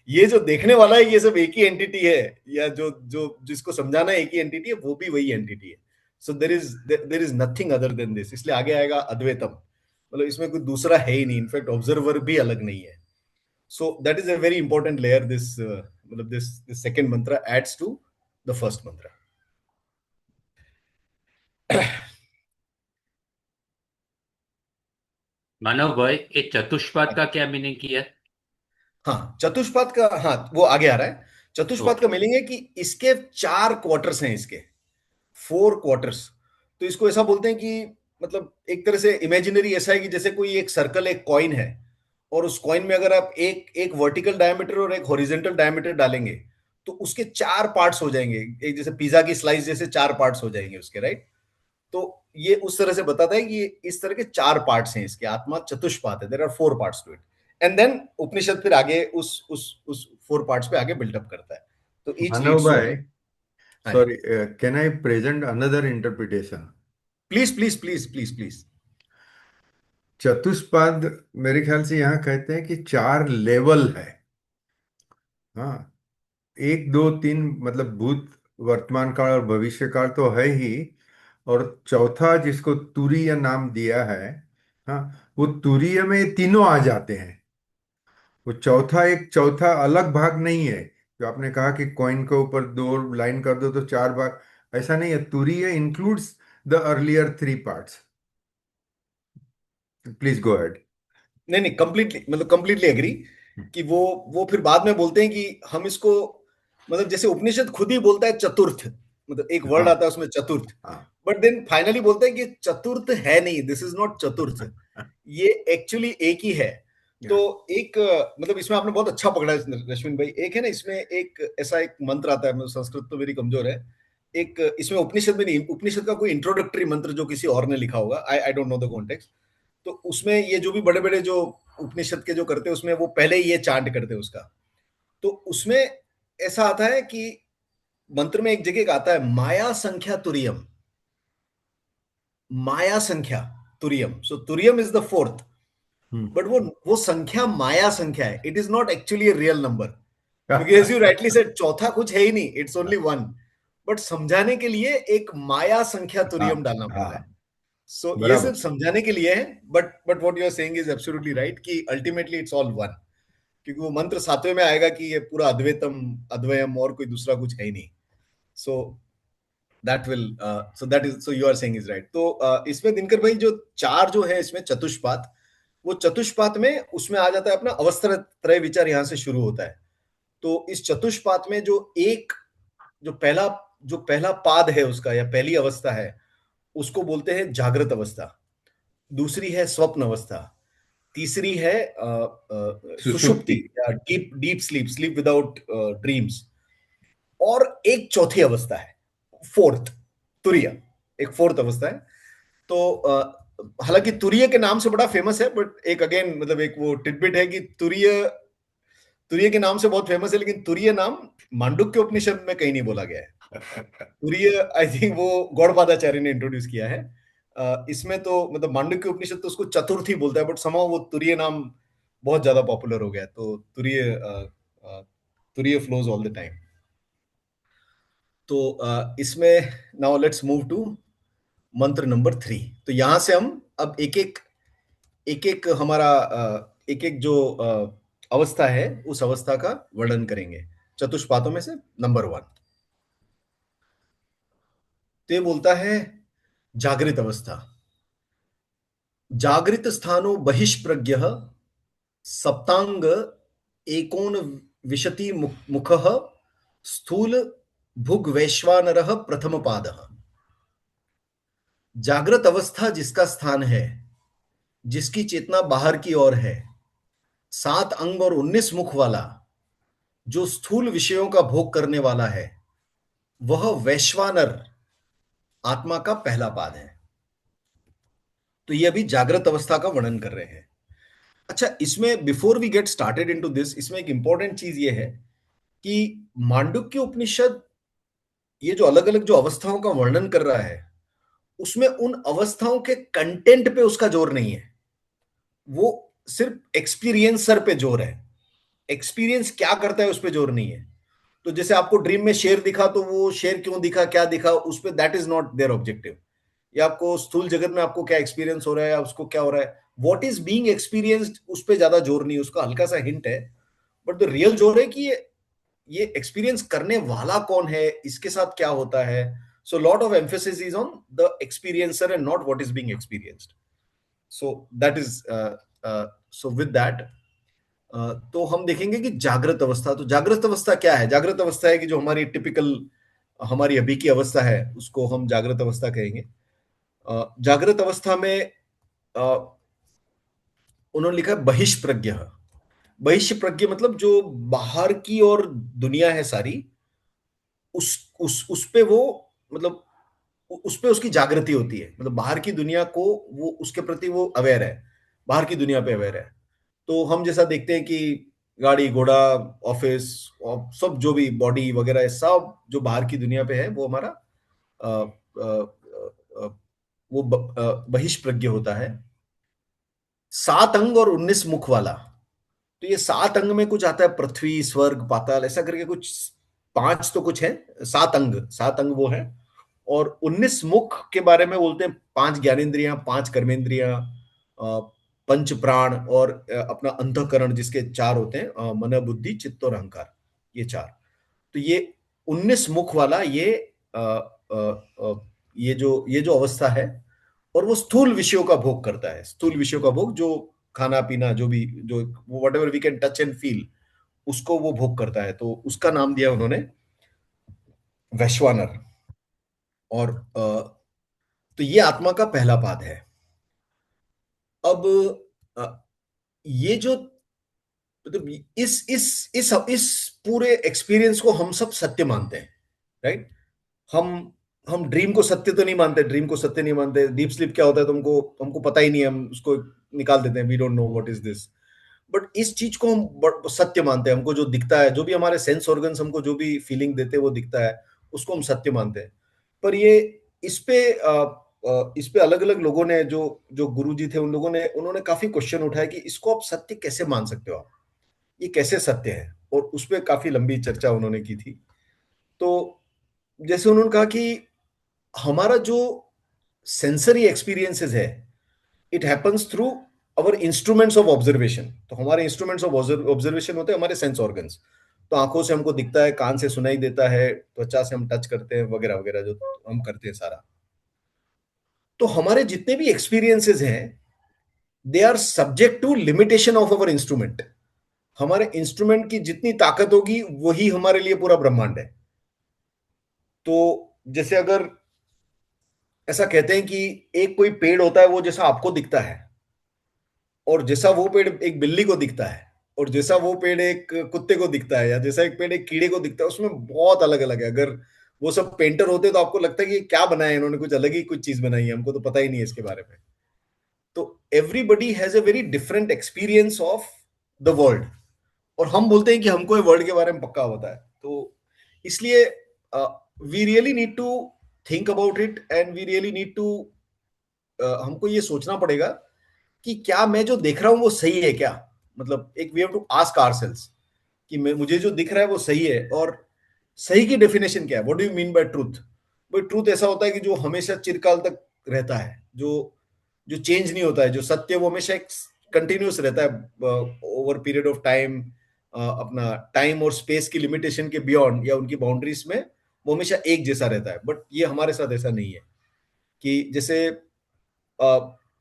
A: ये जो देखने वाला है ये सब एक ही एंटिटी है, या जो जो जिसको समझाना है एक ही एंटिटी है, वो भी वही एंटिटी है। So there is nothing other than this. इसलिए आगे आएगा अद्वैतम, मतलब इसमें कोई दूसरा है ही नहीं, इनफैक्ट ऑब्जर्वर भी अलग नहीं है। So that is a very important layer, this मतलब दिस सेकंड मंत्र एड्स टू द फर्स्ट मंत्र।
E: मानव भाई, ये चतुष्पाद का क्या मीनिंग किया?
A: हाँ, चतुष्पाद का, हाँ वो आगे आ रहा है। चतुष्पाद का
E: ओके।
A: मीनिंग है कि इसके 4 क्वार्टर्स हैं, इसके 4 क्वार्टर्स। तो इसको ऐसा बोलते हैं कि मतलब एक तरह से इमेजिनरी ऐसा है कि जैसे कोई एक सर्कल, एक कॉइन है, और उस कॉइन में अगर आप एक एक वर्टिकल डायमीटर और एक हॉरिजेंटल डायमीटर डालेंगे, तो उसके 4 पार्ट्स हो जाएंगे, एक जैसे पिज्जा की स्लाइस जैसे 4 पार्ट्स हो जाएंगे उसके, राइट। तो ये उस तरह से बताता है कि ये इस तरह के 4 पार्ट्स हैं इसके, आत्मा चतुष्पाद है, there are 4 parts to it. And then Upanishad फिर आगे उस 4 पार्ट्स पे आगे बिल्डअप करता है। तो each
C: Manav
A: leads to
C: bhai,
A: other. हाँ जी,
C: sorry, can I present another interpretation?
A: Please please please please please.
C: चतुष्पाद मेरे ख्याल से यहाँ कहते हैं कि 4 लेवल है। हाँ, 1 2 3 मतलब भूत, वर्तमान काल और भविष्य काल तो है ही, और चौथा जिसको तुरीय नाम दिया है, हाँ, वो तुरीय में ये तीनों आ जाते हैं। वो चौथा एक चौथा अलग भाग नहीं है। जो आपने कहा कि कॉइन के ऊपर 2 लाइन कर दो तो 4 भाग, ऐसा नहीं है। तुरीय includes the earlier 3 parts. Please go ahead.
A: नहीं नहीं, कंप्लीटली, मतलब कंप्लीटली एग्री कि वो फिर बाद में बोलते हैं कि हम इसको, मतलब जैसे उपनिषद खुद ही बोलता है चतुर्थ, मतलब एक वर्ड
C: हाँ
A: आता है उसमें चतुर्थ,
C: हाँ
A: बट देन फाइनली बोलते हैं कि चतुर्थ है नहीं, दिस इज नॉट चतुर्थ, ये एक्चुअली एक ही है। तो एक मतलब इसमें आपने बहुत अच्छा पकड़ा है रश्मिन भाई। एक है ना इसमें एक ऐसा एक मंत्र आता है, मतलब संस्कृत तो मेरी कमजोर है, एक इसमें उपनिषद में नहीं, उपनिषद का कोई इंट्रोडक्टरी मंत्र जो किसी और ने लिखा होगा, I don't know the context. तो उसमें ये जो भी बड़े बड़े जो उपनिषद के जो करते हैं, उसमें वो पहले ही ये चांट करते हैं उसका। तो उसमें ऐसा आता है कि मंत्र में एक जगह का आता है माया संख्या तुरियम, माया संख्या तुरियम, सो तुरियम इज द फोर्थ। बट वो संख्या माया संख्या है, it is not actually a real number, क्योंकि एज यू राइटली सेड चौथा कुछ है ही नहीं, इट्स ओनली वन। बट समझाने के लिए एक माया संख्या
C: हाँ
A: तुरियम डालना पड़ता है।
C: हाँ,
A: सो ये सिर्फ
C: बराबर।
A: समझाने के लिए है, but what you are saying is absolutely right, कि अल्टीमेटली इट्स ऑल वन, क्योंकि वो मंत्र 7वें में आएगा कि ये पूरा अद्वैतम, अद्वयम, और कोई दूसरा कुछ है ही नहीं। So that will, so that is, so you are saying is right. तो इसमें दिनकर भाई जो 4 जो है इसमें चतुष्पाद, वो चतुष्पाद में उसमें आ जाता है अपना अवस्था त्रय विचार, यहां से शुरू होता है। तो इस चतुष्पाद में जो पहला पाद है उसका, या पहली अवस्था है, उसको बोलते हैं जागृत अवस्था। दूसरी है स्वप्न अवस्था। तीसरी है सुषुप्ति,
C: सुषुप्ति।
A: या deep deep sleep, sleep without dreams. और एक चौथी अवस्था है, फोर्थ, तुरिया, एक फोर्थ अवस्था है। तो हालांकि तुरीय के नाम से बड़ा फेमस है, बट एक अगेन मतलब एक वो टिडबिट है कि तुरीय तुरीय के नाम से बहुत फेमस है, लेकिन तुरीय नाम मांडुक्य उपनिषद में कहीं नहीं बोला गया है। तुरीय आई थिंक वो गौड़पादाचार्य ने इंट्रोड्यूस किया है। इसमें तो मतलब मांडुक्य उपनिषद तो उसको चतुर्थी बोलता है, बट समाव वो तुरीय नाम बहुत ज्यादा पॉपुलर हो गया, तो तुरीय फ्लोज ऑल द टाइम। तो इसमें नाउ लेट्स मूव टू मंत्र नंबर 3। तो यहां से हम अब एक एक हमारा एक एक जो अवस्था है उस अवस्था का वर्णन करेंगे चतुष्पातों में से। नंबर 1 तो ये बोलता है जागृत अवस्था। जागृत स्थानो बहिष्प्रज्ञ सप्तांग एकोन विशति मुखः स्थूल भुग वैश्वानरः प्रथम पादः। जागृत अवस्था जिसका स्थान है, जिसकी चेतना बाहर की ओर है, 7 अंग और 19 मुख वाला, जो स्थूल विषयों का भोग करने वाला है, वह वैश्वानर आत्मा का पहला पाद है। तो ये अभी जागृत अवस्था का वर्णन कर रहे हैं। अच्छा, इसमें before we get started into this, इसमें एक इंपॉर्टेंट चीज ये है कि मांडुक्य उपनिषद ये जो अलग अलग जो अवस्थाओं का वर्णन कर रहा है, उसमें उन अवस्थाओं के कंटेंट पे उसका जोर नहीं है, वो सिर्फ एक्सपीरियंसर पे जोर है। एक्सपीरियंस क्या करता है उस पे जोर नहीं है। तो जैसे आपको ड्रीम में शेर दिखा, तो वो शेर क्यों दिखा, क्या दिखा, उस पे that is not there objective. या आपको स्थूल जगत में आपको क्या एक्सपीरियंस हो रहा है या उसको क्या हो रहा है, व्हाट इज बीइंग एक्सपीरियंस्ड, उस पे ज्यादा जोर नहीं, उसका हल्का सा हिंट है। बट द रियल जोर है कि ये एक्सपीरियंस करने वाला कौन है, इसके साथ क्या होता है। So lot of emphasis is on the experiencer and not what is being experienced. So that is so with that तो हम देखेंगे कि जागृत अवस्था, तो जागृत अवस्था क्या है। जागृत अवस्था है कि जो हमारी टिपिकल हमारी अभी की अवस्था है उसको हम जागृत अवस्था कहेंगे। जागृत अवस्था में उन्होंने लिखा है बहिष्प्रज्ञ। बहिष्प्रज्ञ मतलब जो बाहर की और दुनिया है सारी, उस पे वो मतलब उस पे उसकी जागृति होती है। मतलब बाहर की दुनिया को वो उसके प्रति वो अवेयर है, बाहर की दुनिया पे अवेयर है। तो हम जैसा देखते हैं कि गाड़ी घोड़ा ऑफिस और सब जो भी बॉडी वगैरह है, सब जो बाहर की दुनिया पे है वो हमारा अ, अ, वो बहिष्प्रज्ञ होता है। 7 अंग और 19 मुख वाला। तो ये 7 अंग में कुछ आता है, पृथ्वी स्वर्ग पाताल ऐसा करके कुछ 5 तो कुछ है, 7 अंग वो है। और 19 मुख के बारे में बोलते हैं 5 ज्ञानेंद्रियां, 5 कर्मेंद्रियां, पंच प्राण और अपना अंतःकरण जिसके 4 होते हैं, मन बुद्धि चित्त और अहंकार, ये 4। तो ये 19 मुख वाला ये जो अवस्था है, और वो स्थूल विषयों का भोग करता है। स्थूल विषयों का भोग, जो खाना पीना जो भी, जो whatever we can touch and feel, उसको वो भोग करता है। तो उसका नाम दिया उन्होंने वैश्वानर। और तो ये आत्मा का पहला पाद है। अब ये जो मतलब इस पूरे एक्सपीरियंस को हम सब सत्य मानते हैं, राइट। हम ड्रीम को सत्य तो नहीं मानते, ड्रीम को सत्य नहीं मानते। डीप स्लीप क्या होता है तुमको हमको पता ही नहीं है, हम उसको निकाल देते हैं, we don't know what is this. But इस चीज को हम सत्य मानते हैं। हमको जो दिखता है, जो भी हमारे सेंस ऑर्गन्स हमको जो भी फीलिंग देते हैं वो दिखता है, उसको हम सत्य मानते हैं। पर ये इस पे अलग अलग लोगों ने, जो जो गुरुजी थे, उन्होंने काफी क्वेश्चन उठाया कि इसको आप सत्य कैसे मान सकते हो, आप ये कैसे सत्य है। और उस पर काफी लंबी चर्चा उन्होंने की थी। तो जैसे उन्होंने कहा कि हमारा जो सेंसरी एक्सपीरियंसेस है, it happens through our instruments of observation. तो हमारे इंस्ट्रूमेंट्स ऑफ ऑब्जर्वेशन होते हैं हमारे सेंस ऑर्गन्स। तो आंखों से हमको दिखता है, कान से सुनाई देता है, त्वचा से हम टच करते हैं, वगैरह वगैरह जो हम करते हैं सारा। तो हमारे जितने भी एक्सपीरियंसेस हैं, they are subject to limitation of our instrument. हमारे इंस्ट्रूमेंट की जितनी ताकत होगी वही हमारे लिए पूरा ब्रह्मांड है। तो जैसे अगर ऐसा कहते हैं कि एक कोई पेड़ होता है वो जैसा आपको दिखता है, और जैसा वो पेड़ एक बिल्ली को दिखता है, और जैसा वो पेड़ एक कुत्ते को दिखता है, या जैसा एक पेड़ एक कीड़े को दिखता है, उसमें बहुत अलग अलग है। अगर वो सब पेंटर होते तो आपको लगता है कि क्या बनाया है इन्होंने, कुछ अलग ही कुछ चीज बनाई है, हमको तो पता ही नहीं है इसके बारे में। तो everybody has a very different experience of the world, और हम बोलते हैं कि हमको ये वर्ल्ड के बारे में पक्का होता है। तो इसलिए we really need to think about it, and we really need to, हमको ये सोचना पड़ेगा कि क्या मैं जो देख रहा हूं वो सही है क्या। मतलब एक we have to ask ourselves कि मुझे जो दिख रहा है वो सही है, और सही की डेफिनेशन क्या है, what do you mean by truth. भाई ट्रूथ ऐसा होता है कि जो हमेशा चिरकाल तक रहता है, जो जो चेंज नहीं होता है, जो सत्य वो हमेशा एक कंटिन्यूस रहता है ओवर पीरियड ऑफ टाइम, अपना टाइम और स्पेस की लिमिटेशन के बियॉन्ड या उनकी बाउंड्रीज में वो हमेशा एक जैसा रहता है। बट ये हमारे साथ ऐसा नहीं है। कि जैसे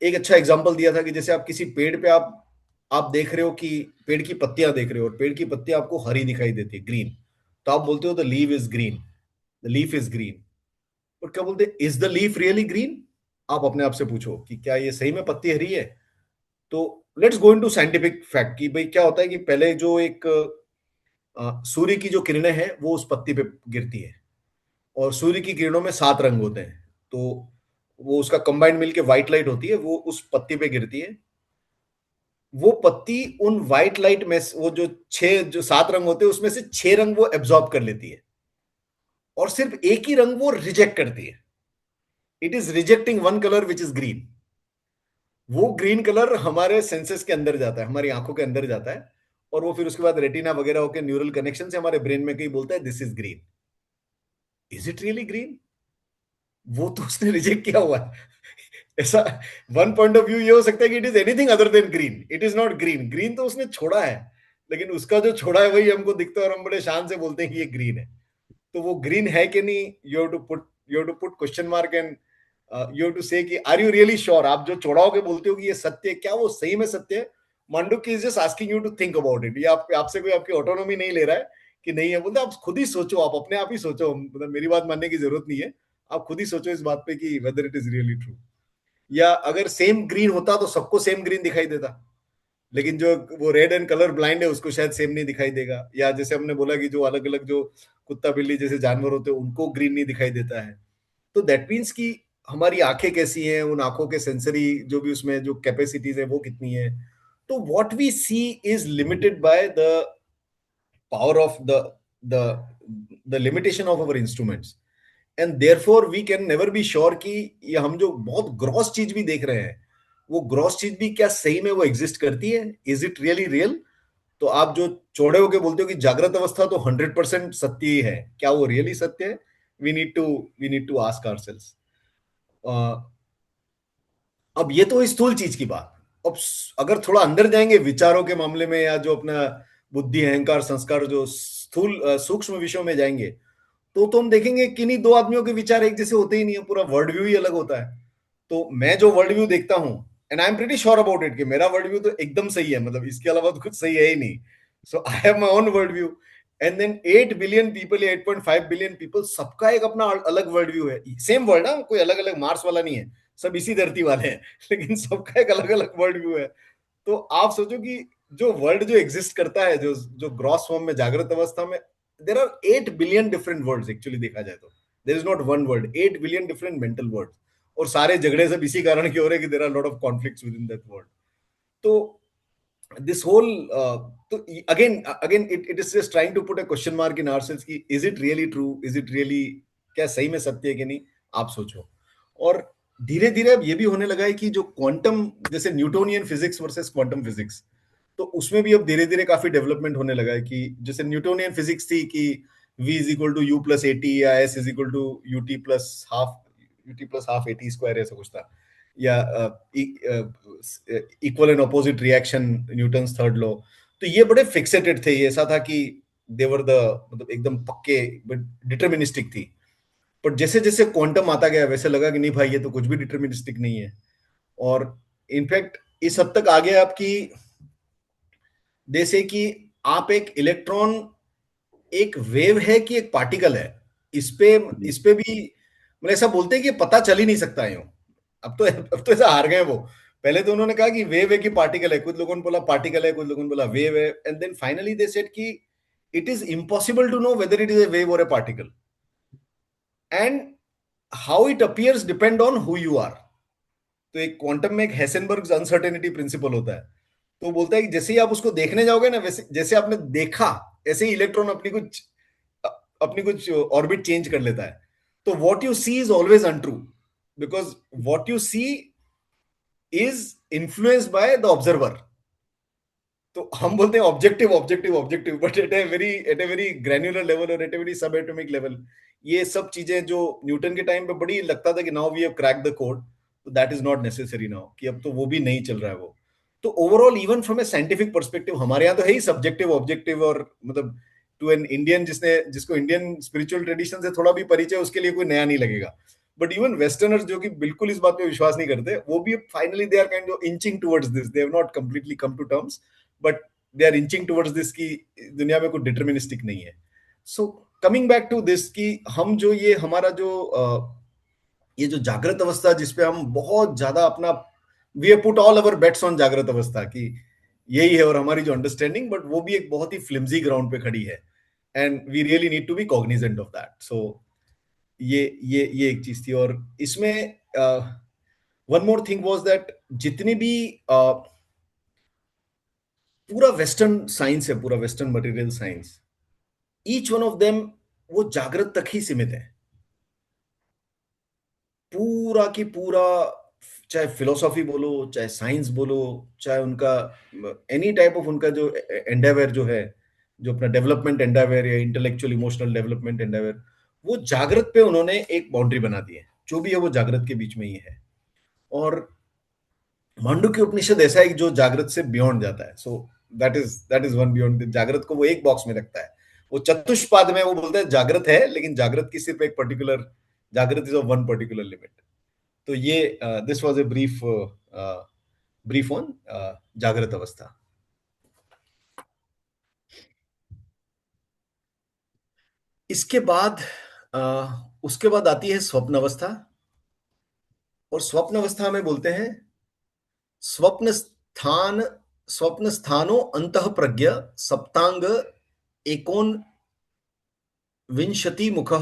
A: एक अच्छा एग्जांपल दिया था कि जैसे आप किसी पेड़ पे आप देख रहे हो कि पेड़ की पत्तियां देख रहे हो, और पेड़ की पत्तियां आपको हरी दिखाई देती है, ग्रीन, तो आप बोलते हो the leave is green, the leaf is green. और क्या बोलते, is the leaf really green. आप अपने आप से पूछो कि क्या ये सही में पत्ती हरी है। तो let's go into scientific fact कि भाई क्या होता है कि पहले जो एक सूर्य की जो किरणें हैं वो उस पत्ती पे गिरती है, और सूर्य की किरणों में 7 रंग होते हैं, तो वो उसका कंबाइंड मिलके व्हाइट लाइट होती है, वो उस पत्ती पे गिरती है। वो पत्ती उन व्हाइट लाइट में वो जो 7 रंग होते हैं उसमें से 6 रंग वो एब्जॉर्ब कर लेती है, और सिर्फ एक ही रंग वो रिजेक्ट करती है। It is rejecting one colour which is green. वो ग्रीन कलर हमारे सेंसेस के अंदर जाता है, हमारी आंखों के अंदर जाता है, और वो फिर उसके बाद रेटिना वगैरह होकर न्यूरल कनेक्शन से हमारे ब्रेन में कहीं बोलता है this is green. Is it really green? वो तो उसने रिजेक्ट किया हुआ है। ऐसा वन पॉइंट ऑफ व्यू ये हो सकता है कि it is anything other than green, it is not green. Green तो उसने छोड़ा है, लेकिन उसका जो छोड़ा है वही हमको दिखता है, और हम बड़े शान से बोलते हैं कि ये ग्रीन है। तो वो ग्रीन है कि नहीं, you have to put question mark, and you have to say कि आर यू रियली श्योर। आप जो छोड़ा होके बोलते हो कि ये सत्य है, क्या वो सही में सत्य है। Mandukya is just asking you to think about it. ये आपसे कोई आपकी ऑटोनॉमी नहीं ले रहा है कि नहीं है, बोलते आप खुद ही सोचो, आप अपने आप ही सोचो, मतलब मेरी बात मानने की जरूरत नहीं है। आप खुद ही सोचो इस बात पे कि weather it is really true. या अगर सेम ग्रीन होता तो सबको सेम ग्रीन दिखाई देता, लेकिन जो वो रेड एंड कलर ब्लाइंड है उसको शायद सेम नहीं दिखाई देगा। या जैसे हमने बोला कि जो अलग अलग जो कुत्ता बिल्ली जैसे जानवर होते हैं उनको ग्रीन नहीं दिखाई देता है। तो दैट मीन्स कि हमारी आंखें कैसी हैं, उन आंखों के सेंसरी जो भी उसमें जो कैपेसिटीज है वो कितनी है। तो what we see is limited by the power of the limitation of our instruments, and therefore we can never be sure कि ये हम जो बहुत ग्रॉस चीज भी देख रहे हैं, वो ग्रॉस चीज भी क्या सही में वो एग्जिस्ट करती है, इज इट रियली रियल। तो आप जो चौड़े होके बोलते हो कि जागृत अवस्था तो 100% सत्य ही है, क्या वो रियली सत्य है। We need to ask ourselves. अब ये तो स्थूल चीज की बात। अब अगर थोड़ा अंदर जाएंगे विचारों के मामले में, या जो अपना बुद्धि अहंकार संस्कार जो स्थूल सूक्ष्म विषयों में जाएंगे, तो हम देखेंगे कि नहीं, दो आदमियों के विचार एक जैसे होते ही नहीं है, पूरा वर्ल्ड व्यू ही अलग होता है। तो मैं जो वर्ल्ड व्यू देखता हूं, and I am pretty sure about it कि मेरा वर्ल्ड व्यू तो एकदम सही है, मतलब इसके अलावा तो कुछ सही है ही नहीं। So I have my own world view, and then 8 billion people या 8.5 बिलियन पीपल, सबका एक अपना अलग वर्ल्ड व्यू है। सेम वर्ल्ड ना, कोई अलग अलग मार्स वाला नहीं है, सब इसी धरती वाले हैं, लेकिन सबका एक अलग अलग वर्ल्ड व्यू है। तो आप सोचो कि जो वर्ल्ड जो एग्जिस्ट करता है, जो जो ग्रॉस फॉर्म में जागृत अवस्था में, there are 8 billion different worlds actually देखा जाए तो। There is not one world, 8 billion different mental worlds, और सारे झगड़े सब इसी कारण के हो रहे हैं कि there are lot of conflicts within that world. तो this whole तो again it is just trying to put a question mark in ourselves कि is it really true, is it really, क्या सही में सत्य है कि नहीं, आप सोचो। और धीरे धीरे अब ये भी होने लगा है कि जो क्वांटम, जैसे Newtonian physics versus quantum physics, तो उसमें भी अब धीरे धीरे काफी डेवलपमेंट होने लगा है। कि जैसे न्यूटोनियन फिजिक्स थी कि v is equal to u plus at, या s is equal to ut plus half at square, ऐसा कुछ था। या equal and opposite reaction, Newton's third law. तो ये बड़े फिक्सेटेड थे, ये ऐसा था कि देवर द, मतलब एकदम पक्के, डिटर्मिनिस्टिक थी। पर जैसे जैसे क्वांटम आता गया वैसे लगा कि नहीं भाई, ये तो कुछ भी डिटर्मिनिस्टिक नहीं है। और इनफैक्ट इस हद तक आ गया आपकी, जैसे कि आप एक इलेक्ट्रॉन एक वेव है कि एक पार्टिकल है, इस पे भी मतलब ऐसा बोलते हैं कि पता चल ही नहीं सकता है यूं। अब तो ऐसा हार गए वो। पहले तो उन्होंने कहा कि वेव है कि पार्टिकल है, कुछ लोगों ने बोला पार्टिकल है, कुछ लोगों ने बोला वेव है, and then finally they said कि it is impossible to know whether it is a wave और a particle, and how it appears depend on who you are. तो एक क्वांटम में एक हेसेनबर्ग अनसर्टेनिटी प्रिंसिपल होता है, तो बोलता है कि जैसे ही आप उसको देखने जाओगे ना, वैसे जैसे आपने देखा ऐसे ही इलेक्ट्रॉन अपनी कुछ ऑर्बिट चेंज कर लेता है। तो what you see is always untrue, because what you see is influenced by the observer. तो हम बोलते हैं objective objective objective, but at a very granular level और at a very sub atomic level ये सब चीजें जो न्यूटन के टाइम पे बड़ी लगता था कि now we have crack the code, तो that is not necessary now, कि अब तो वो भी नहीं चल रहा है वो। तो overall even from A scientific perspective हमारे यहाँ तो है ही सब्जेक्टिव ऑब्जेक्टिव, और मतलब टू एन इंडियन जिसको इंडियन स्पिरिचुअल ट्रेडिशन से थोड़ा भी परिचय, उसके लिए कोई नया नहीं लगेगा। बट इवन वेस्टर्नर्स जो कि बिल्कुल इस बात पे विश्वास नहीं करते, वो भी finally they are kind of inching towards this, they have not completely come to terms, but they are inching towards this की दुनिया में कोई डिटर्मिनिस्टिक नहीं है। So coming back to this कि हम जो ये हमारा जो ये जो जागृत अवस्था जिसपे हम बहुत ज्यादा अपना we have put all our bets on जागृत अवस्था की यही है, और हमारी जो अंडरस्टैंडिंग, बट वो भी एक बहुत ही फ्लिम्जी ग्राउंड पे खड़ी है, and we really need to be cognizant of that. So ये एक चीज थी। और इसमें one more thing was that जितनी भी पूरा वेस्टर्न साइंस है, पूरा western material science, each one of them वो जागृत तक ही सीमित है, पूरा की पूरा। चाहे फिलोसॉफी बोलो, चाहे साइंस बोलो, चाहे उनका एनी टाइप ऑफ उनका जो एंडेवर जो है, जो अपना डेवलपमेंट एंडेवर या इंटेलेक्चुअल इमोशनल डेवलपमेंट एंडेवर, वो जागृत पे उन्होंने एक बाउंड्री बना दी है, जो भी है वो जागृत के बीच में ही है। और मांडुक्य उपनिषद ऐसा है जो जागृत से बियॉन्ड जाता है। So that is one beyond. जागृत को वो एक बॉक्स में रखता है, वो चतुष्पाद में वो बोलता है जागृत है, लेकिन जागृत की सिर्फ एक पर्टिकुलर जागृत is of one particular limit. तो ये this was a brief on जागृत अवस्था। इसके बाद उसके बाद आती है स्वप्न अवस्था, और स्वप्न अवस्था में बोलते हैं स्वप्न स्थान स्वप्न स्थानो अंतः प्रज्ञ सप्तांग एकोन विंशति मुख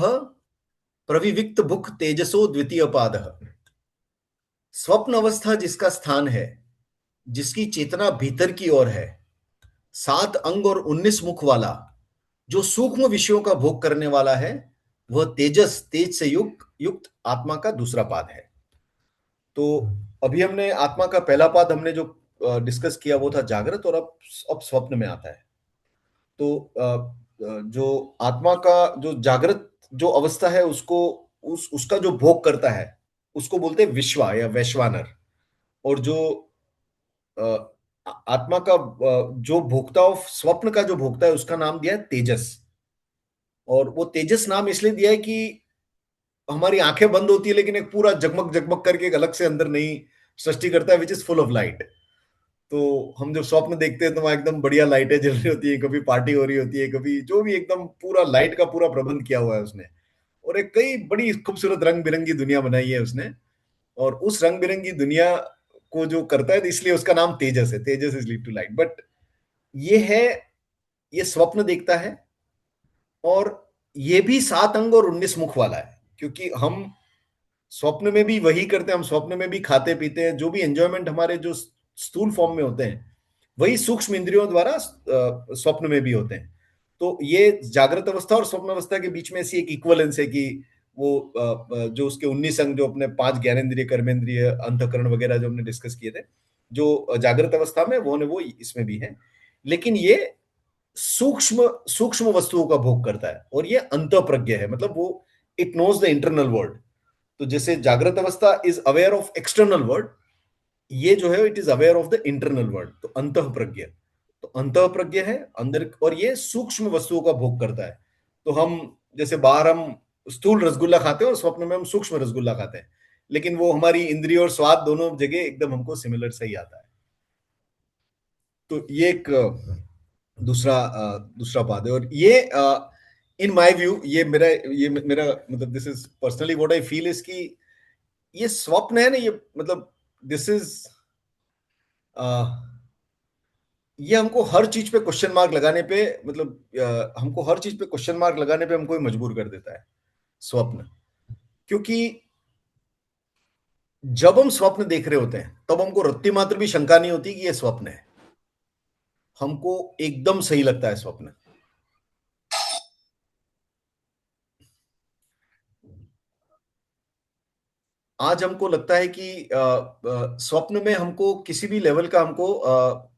A: प्रविविक्त भुक तेजसो द्वितीय पाद। स्वप्न अवस्था जिसका स्थान है, जिसकी चेतना भीतर की ओर है, 7 अंग और 19 मुख वाला, जो सूक्ष्म विषयों का भोग करने वाला है, वह तेज से युक्त आत्मा का दूसरा पाद है। तो अभी हमने आत्मा का पहला पाद हमने जो डिस्कस किया वो था जागृत, और अब स्वप्न में आता है। तो जो आत्मा का जो जागृत जो अवस्था है, उसका जो भोग करता है उसको बोलते हैं विश्वा या वैश्वानर। और जो आत्मा का जो भोक्ता ऑफ स्वप्न का जो भोक्ता है उसका नाम दिया है तेजस। और वो तेजस नाम इसलिए दिया है कि हमारी आंखें बंद होती है, लेकिन एक पूरा जगमग जगमग करके एक अलग से अंदर नई सृष्टि करता है, which is full of light. तो हम जब स्वप्न देखते हैं तो वहां एकदम बढ़िया लाइटें जल रही होती है, कभी पार्टी हो रही होती है, कभी जो भी, एकदम पूरा लाइट का पूरा प्रबंध किया हुआ है उसने, और एक कई बड़ी खूबसूरत रंग बिरंगी दुनिया बनाई है उसने। और उस रंग बिरंगी दुनिया को जो करता है, तो इसलिए उसका नाम तेजस है, Tejas is lead to light. But ये है, ये स्वप्न देखता है, और ये भी 7 अंग और 19 मुख वाला है, क्योंकि हम स्वप्न में भी वही करते हैं, हम स्वप्न में भी खाते पीते हैं, जो भी एंजॉयमेंट हमारे जो स्थूल फॉर्म में होते हैं वही सूक्ष्म इंद्रियों द्वारा स्वप्न में भी होते हैं। तो ये जागृत अवस्था और स्वप्न अवस्था के बीच में ऐसी एक इक्वलेंस है कि वो जो उसके 19 अंग, जो अपने 5 ज्ञानेंद्रिय, कर्मेंद्रिय, अंतःकरण वगैरह जो हमने डिस्कस किए थे, जो जागृत अवस्था में वो इसमें भी है। लेकिन ये सूक्ष्म सूक्ष्म वस्तुओं का भोग करता है, और ये अंतःप्रज्ञ है, मतलब वो it knows the internal world. तो जैसे जागृत अवस्था is aware of external world, ये जो है it is aware of the internal world. तो अंतःप्रज्ञ, तो अंतःप्रज्ञ है अंदर, और ये सूक्ष्म वस्तुओं का भोग करता है। तो हम जैसे बाहर हम स्थूल रसगुल्ला खाते हैं, और स्वप्न में हम सूक्ष्म रसगुल्ला खाते हैं, लेकिन वो हमारी इंद्रिय और स्वाद दोनों जगह एकदम हमको सिमिलर सही आता है। तो ये एक दूसरा बात है। और ये इन माय व्यू, ये मेरा मतलब this is personally what I feel is कि ये स्वप्न है ना, ये मतलब दिस इज ये हमको हर चीज पे क्वेश्चन मार्क लगाने पे, मतलब हमको हर चीज पे क्वेश्चन मार्क लगाने पे हमको मजबूर कर देता है स्वप्न। क्योंकि जब हम स्वप्न देख रहे होते हैं तब हमको रत्ती मात्र भी शंका नहीं होती कि ये स्वप्न है, हमको एकदम सही लगता है स्वप्न। आज हमको लगता है कि स्वप्न में हमको किसी भी लेवल का हमको अ,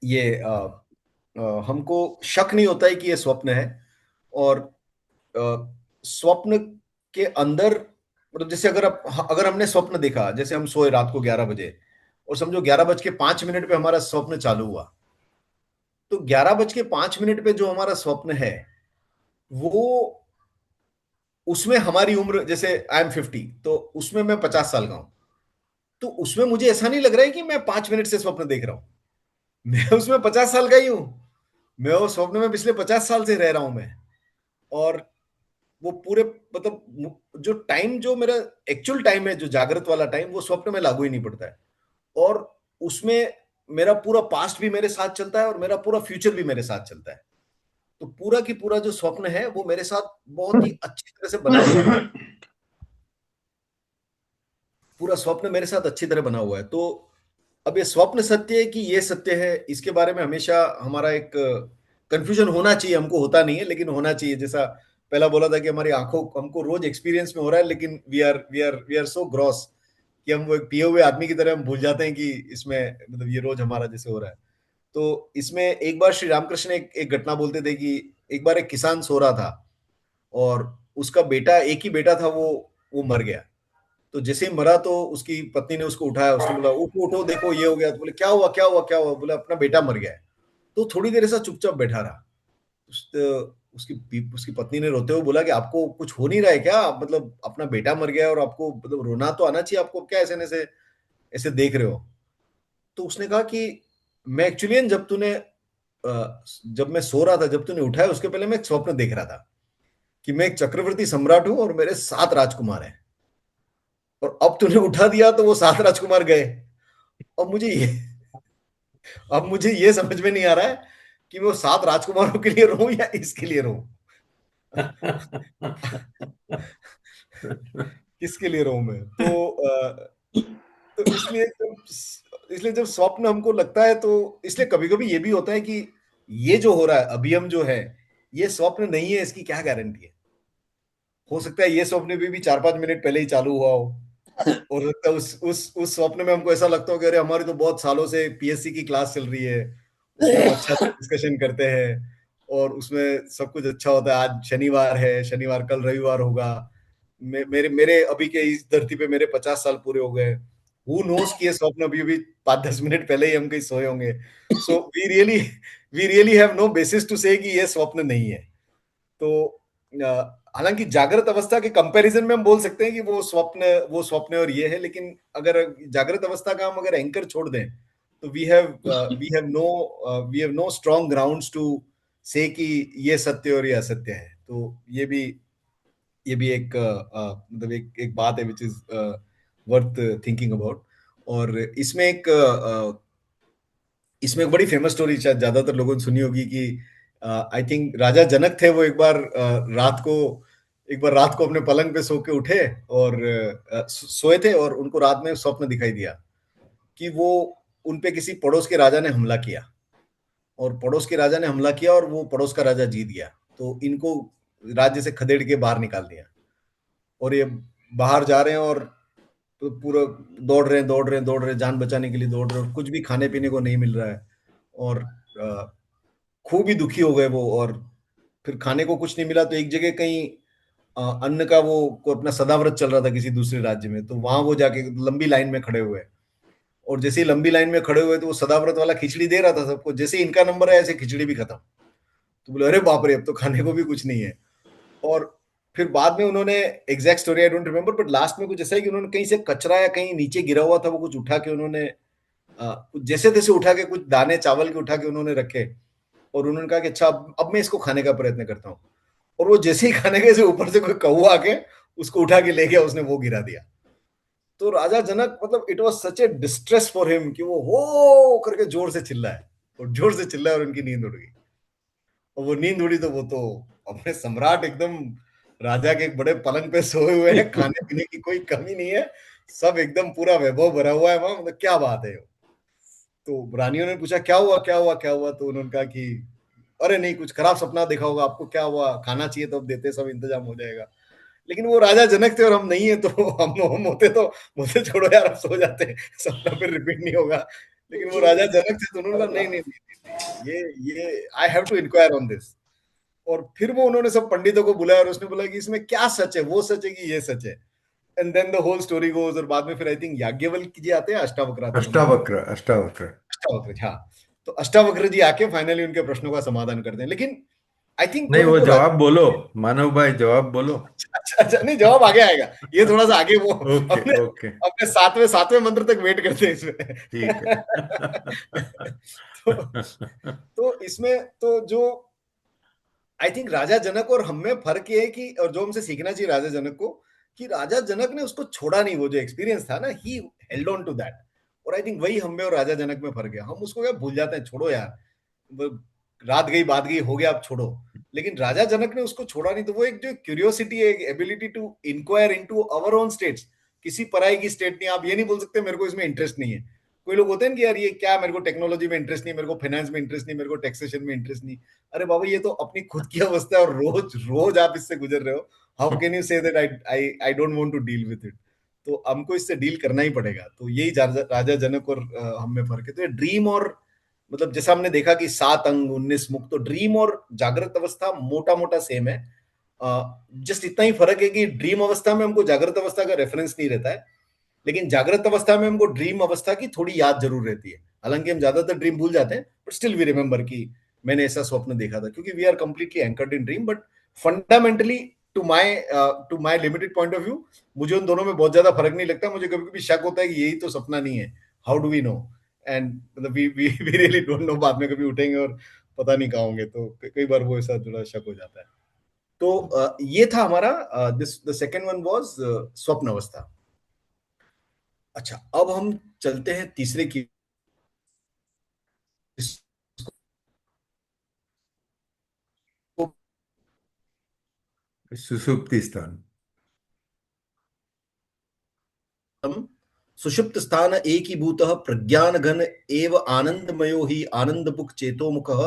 A: ये हमको शक नहीं होता है कि ये स्वप्न है। और स्वप्न के अंदर मतलब जैसे अगर हमने स्वप्न देखा, जैसे हम सोए रात को 11 बजे, और समझो 11:05 पे हमारा स्वप्न चालू हुआ, तो 11:05 पे जो हमारा स्वप्न है वो, उसमें हमारी उम्र, जैसे आई एम 50, तो उसमें मैं 50 साल का हूं, तो उसमें मुझे ऐसा नहीं लग रहा है कि मैं 5 मिनट से स्वप्न देख रहा हूं। मैं उसमें 50 साल का ही हूं। मैं वो स्वप्न में पिछले 50 साल से रह रहा हूं मैं। और वो पूरे मतलब जो टाइम, जो मेरा एक्चुअल टाइम है, जो जागृत वाला टाइम, वो स्वप्न में लागू ही नहीं पड़ता है। और उसमें मेरा पूरा पास्ट भी मेरे साथ चलता है और मेरा पूरा फ्यूचर भी मेरे साथ चलता है। तो पूरा की पूरा जो स्वप्न है वो मेरे साथ बहुत ही अच्छी तरह से बना हुआ है। पूरा स्वप्न मेरे साथ अच्छी तरह बना हुआ है। तो अब ये स्वप्न सत्य है कि ये सत्य है, इसके बारे में हमेशा हमारा एक कंफ्यूजन होना चाहिए। हमको होता नहीं है लेकिन होना चाहिए। जैसा पहला बोला था कि हमारी आंखों, हमको रोज एक्सपीरियंस में हो रहा है, लेकिन वी आर सो ग्रॉस कि हम वो एक पिए हुए आदमी की तरह हम भूल जाते हैं कि इसमें मतलब ये रोज हमारा जैसे हो रहा है। तो इसमें एक बार श्री रामकृष्ण एक घटना बोलते थे कि एक बार एक किसान सो रहा था और उसका बेटा, एक ही बेटा था, वो मर गया। तो जैसे ही मरा तो उसकी पत्नी ने उसको उठाया, उसने बोला उठो उठो देखो ये हो गया। तो बोले क्या हुआ क्या हुआ क्या हुआ? बोला अपना बेटा मर गया है। तो थोड़ी देर ऐसा चुपचाप बैठा रहा। उसकी पत्नी ने रोते हुए बोला कि आपको कुछ हो नहीं रहा है क्या? मतलब अपना बेटा मर गया है और आपको मतलब रोना तो आना चाहिए आपको, क्या ऐसे ऐसे ऐसे देख रहे हो? तो उसने कहा कि मैं एक्चुअली जब मैं सो रहा था, जब तूने उठाया उसके पहले मैं एक स्वप्न देख रहा था कि मैं एक चक्रवर्ती सम्राट हूं और मेरे 7 राजकुमार हैं, और अब तूने उठा दिया तो वो 7 राजकुमार गए। अब मुझे ये अब मुझे ये समझ में नहीं आ रहा है कि मैं वो 7 राजकुमारों के लिए रोऊं या इसके लिए रोऊं। किसके लिए रोऊं मैं? तो इसलिए जब स्वप्न हमको लगता है, तो इसलिए कभी कभी ये भी होता है कि ये जो हो रहा है अभी, हम जो है, ये स्वप्न नहीं है, इसकी क्या गारंटी है? हो सकता है ये स्वप्न भी 4-5 मिनट पहले ही चालू हुआ हो। और लगता है उस स्वप्न में हमको ऐसा लगता हो कि अरे हमारी तो बहुत सालों से पीएससी की क्लास चल रही है, उसमें हम अच्छा डिस्कशन करते हैं और उसमें सब कुछ अच्छा होता है। आज शनिवार है, शनिवार कल रविवार होगा। मेरे मेरे अभी के इस धरती पे मेरे 50 साल पूरे हो गए। हु नोस कि ये स्वप्न अभी अभी 5-10 मिनट पहले ही हम कहीं सोए होंगे। So we really have no basis to say कि ये स्वप्न नहीं है। तो हालांकि जागृत अवस्था के कंपैरिजन में हम बोल सकते हैं कि वो स्वप्न और ये है, लेकिन अगर जागृत अवस्था का हम अगर एंकर छोड़ दें तो we have no strong grounds to say कि ये सत्य और ये असत्य है। तो ये भी एक मतलब एक बात है which is worth thinking about. और इसमें एक बड़ी फेमस स्टोरी शायद ज्यादातर लोगों ने सुनी होगी कि आई थिंक राजा जनक थे, वो एक बार रात को अपने पलंग पे सो के उठे और सोए थे, और उनको रात में स्वप्न दिखाई दिया कि वो उन पे किसी पड़ोस के राजा ने हमला किया, और पड़ोस के राजा ने हमला किया और वो पड़ोस का राजा जीत गया। तो इनको राज्य से खदेड़ के बाहर निकाल दिया, और ये बाहर जा रहे हैं और पूरा दौड़ रहे हैं, जान बचाने के लिए दौड़ रहे हैं, और कुछ भी खाने पीने को नहीं मिल रहा है। और खूब ही दुखी हो गए वो। और फिर खाने को कुछ नहीं मिला तो एक जगह कहीं अन्न का वो को अपना सदाव्रत चल रहा था किसी दूसरे राज्य में, तो वहां वो जाके लंबी लाइन में खड़े हुए। और जैसे ही लंबी लाइन में खड़े हुए तो वो सदाव्रत वाला खिचड़ी दे रहा था सबको, जैसे ही इनका नंबर है ऐसे खिचड़ी भी खत्म। तो बोले अरे बाप रे, अब तो खाने को भी कुछ नहीं है। और फिर बाद में उन्होंने, exact story I don't remember, but last में कुछ ऐसा है कि उन्होंने कहीं से कचरा या कहीं नीचे गिरा हुआ था वो कुछ उठा के उन्होंने कुछ जैसे तैसे उठा के कुछ दाने चावल के उठा के उन्होंने रखे, और उन्होंने कहा कि अच्छा अब मैं इसको खाने का प्रयत्न करता हूँ। और वो जैसे ही खाने के से ऊपर से कोई कौवा आके उसको उठा के ले गया, उसने वो गिरा दिया। तो राजा जनक, मतलब it was such A distress for him कि वो हो करके जोर से चिल्लाए, और जोर से चिल्लाए और उनकी नींद उड़ गई। और वो नींद उड़ी तो वो तो अपने सम्राट एकदम राजा के एक बड़े पलंग पे सोए हुए हैं, खाने पीने की कोई कमी नहीं है, सब एकदम पूरा वैभव भरा हुआ है वहां, मतलब क्या बात है। तो रानियों ने पूछा क्या हुआ क्या हुआ क्या हुआ, तो उन्होंने कहा कि अरे नहीं, कुछ खराब सपना देखा होगा आपको, क्या हुआ, खाना चाहिए तो अब देते, सब इंतजाम हो जाएगा। लेकिन वो राजा जनक थे और हम नहीं है, तो हम होते तो बोलते छोड़ो यार, अब सो जाते हैं, सपना फिर रिपीट नहीं होगा। लेकिन वो राजा जनक थे, तो उन्होंने कहा नहीं नहीं नहीं, ये I have to inquire on this. और फिर वो उन्होंने सब पंडितों को बुलाया और उसने बोला कि इसमें क्या सच है, वो सच है कि ये सच है। And then the whole story goes, और बाद में फिर आई थिंक याज्ञवल्क्य जी आते हैं, अष्टावक्र आते हैं,
C: अष्टावक्र, अष्टावक्र।
A: अष्टावक्र, हाँ। तो अष्टावक्र जी आके फाइनली उनके प्रश्नों का समाधान करते हैं। लेकिन आई थिंक
C: नहीं,
A: जो
C: वो
A: हमको
C: जवाब बोलो, मानव भाई जवाब बोलो।
A: अच्छा अच्छा, नहीं जवाब आगे आएगा, ये थोड़ा सा आगे, वो
C: ओके
A: अपने
C: ओके,
A: अपने सातवें मंत्र तक वेट करते हैं इसमें।
C: ठीक है।
A: तो इसमें तो जो आई थिंक राजा जनक और हम में फर्क ये है कि, और जो हमसे सीखना चाहिए राजा जनक को, कि राजा जनक ने उसको छोड़ा नहीं, वो जो एक्सपीरियंस था ना, he held on to that. और आई थिंक वही हम में और राजा जनक में फर्क है, हम उसको क्या भूल जाते हैं, छोड़ो यार, रात गई बात गई, हो गया, अब छोड़ो। लेकिन राजा जनक ने उसको छोड़ा नहीं, तो वो एक जो क्यूरियोसिटी है, एक ability to inquire into our own states, किसी पराई की स्टेट नहीं। आप ये नहीं बोल सकते मेरे को इसमें इंटरेस्ट नहीं है। कोई लोग होते हैं कि यार ये क्या, मेरे को टेक्नोलॉजी में इंटरेस्ट नहीं, मेरे को फाइनेंस में इंटरेस्ट नहीं, मेरे को टैक्सेशन में इंटरेस्ट नहीं। अरे बाबा, ये तो अपनी खुद की अवस्था है और रोज रोज आप इससे गुजर रहे हो। How can you say that I I don't want to deal with it. तो हमको इससे डील करना ही पड़ेगा। तो यही राजा जनक और हम में फर्क है। तो ये ड्रीम और, मतलब जैसा हमने देखा कि 7 अंग 19 मुख, तो ड्रीम और जागृत अवस्था मोटा मोटा सेम है। जस्ट इतना ही फर्क है कि ड्रीम अवस्था में हमको जागृत अवस्था का रेफरेंस नहीं रहता है, लेकिन जागृत अवस्था में हमको ड्रीम अवस्था की थोड़ी याद जरूर रहती है। हालांकि हम ज्यादातर ड्रीम भूल जाते हैं, बट स्टिल वी रिमेंबर कि मैंने ऐसा स्वप्न देखा था, क्योंकि we are completely anchored in dream. But fundamentally, to my limited point of view, मुझे उन दोनों में बहुत ज्यादा फर्क नहीं लगता। मुझे कभी कभी शक होता है कि यही तो सपना नहीं है, how do we know. And मतलब वी रियली डोंट नो, बाद में कभी उठेंगे और पता नहीं कहाँ होंगे, तो कई बार वो ऐसा थोड़ा शक हो जाता है। तो ये था हमारा this, the second one was स्वप्न अवस्था। अच्छा, अब हम चलते हैं तीसरे की,
C: सुषुप्ति स्थान।
A: सुषुप्त स्थान एकीभूतः प्रज्ञान घन एव आनंदमयो ही आनंदमुख चेतोमुखः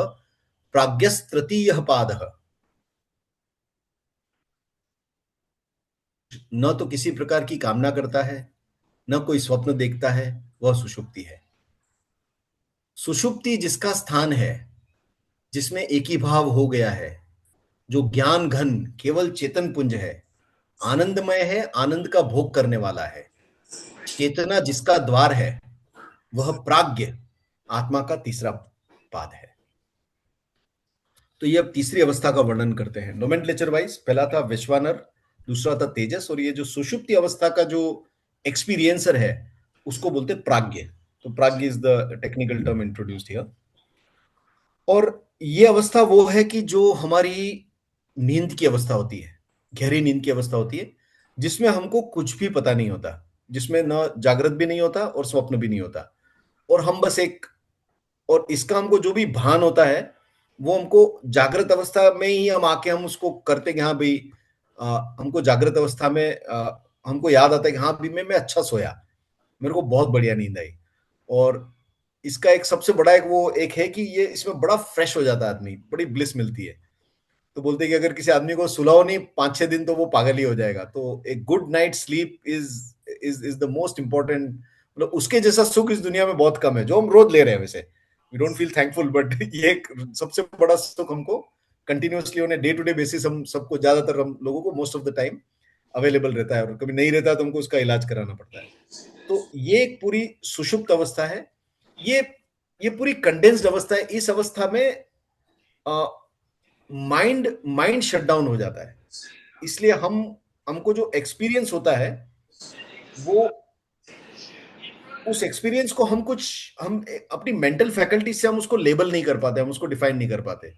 A: प्राज्ञस्तृतीयः पादः। न तो किसी प्रकार की कामना करता है, न कोई स्वप्न देखता है, वह सुषुप्ति है। सुषुप्ति जिसका स्थान है, जिसमें एकीभाव हो गया है, जो ज्ञान घन केवल चेतन पुंज है, आनंदमय है, आनंद का भोग करने वाला है, चेतना जिसका द्वार है, वह प्राज्ञ आत्मा का तीसरा पाद है। तो ये अब तीसरी अवस्था का वर्णन करते हैं नोमेनक्लेचर वाइज। पहला था विश्वानर, दूसरा था तेजस, और ये जो सुषुप्ति अवस्था का जो एक्सपीरियंसर है, उसको बोलते प्राज्ञ। तो प्राज्ञ is the technical term introduced here. और ये अवस्था वो है कि जो हमारी नींद की अवस्था होती है, गहरी नींद की अवस्था होती है, जिसमें हमको कुछ भी पता नहीं होता, जिसमें न जागृत भी नहीं होता और स्वप्न भी नहीं होता, और हम बस एक, और इसका हमको जो भी भान होता है, वो हमको जागृत अवस्था में ही हम आके हम उसको करते हैं कि हाँ भाई, हमको जागृत अवस्था में हमको याद आता है कि हाँ भाई मैं अच्छा सोया, मेरे को बहुत बढ़िया नींद आई। और इसका एक सबसे बड़ा एक वो एक है कि ये इसमें बड़ा फ्रेश हो जाता है आदमी, बड़ी ब्लिस मिलती है। तो बोलते हैं कि अगर किसी आदमी को सुलाओ नहीं 5-6 दिन, तो वो पागल ही हो जाएगा। तो एक good night sleep is the most important, मतलब उसके जैसा सुख इस दुनिया में बहुत कम है, जो हम रोज ले रहे हैं। वैसे we don't feel thankful, but ये एक सबसे बड़ा सुख हमको continuously on day to day basis, हम सबको, ज्यादातर हम लोगों को most of the time available रहता है, और कभी नहीं रहता तो हमको उसका इलाज कराना पड़ता है। तो ये एक पूरी सुषुप्त अवस्था है। ये ये पूरी कंडेंस्ड अवस्था है। इस अवस्था में माइंड माइंड शट डाउन हो जाता है, इसलिए हमको जो एक्सपीरियंस होता है, वो उस एक्सपीरियंस को हम अपनी मेंटल फैकल्टी से हम उसको लेबल नहीं कर पाते, हम उसको डिफाइन नहीं कर पाते।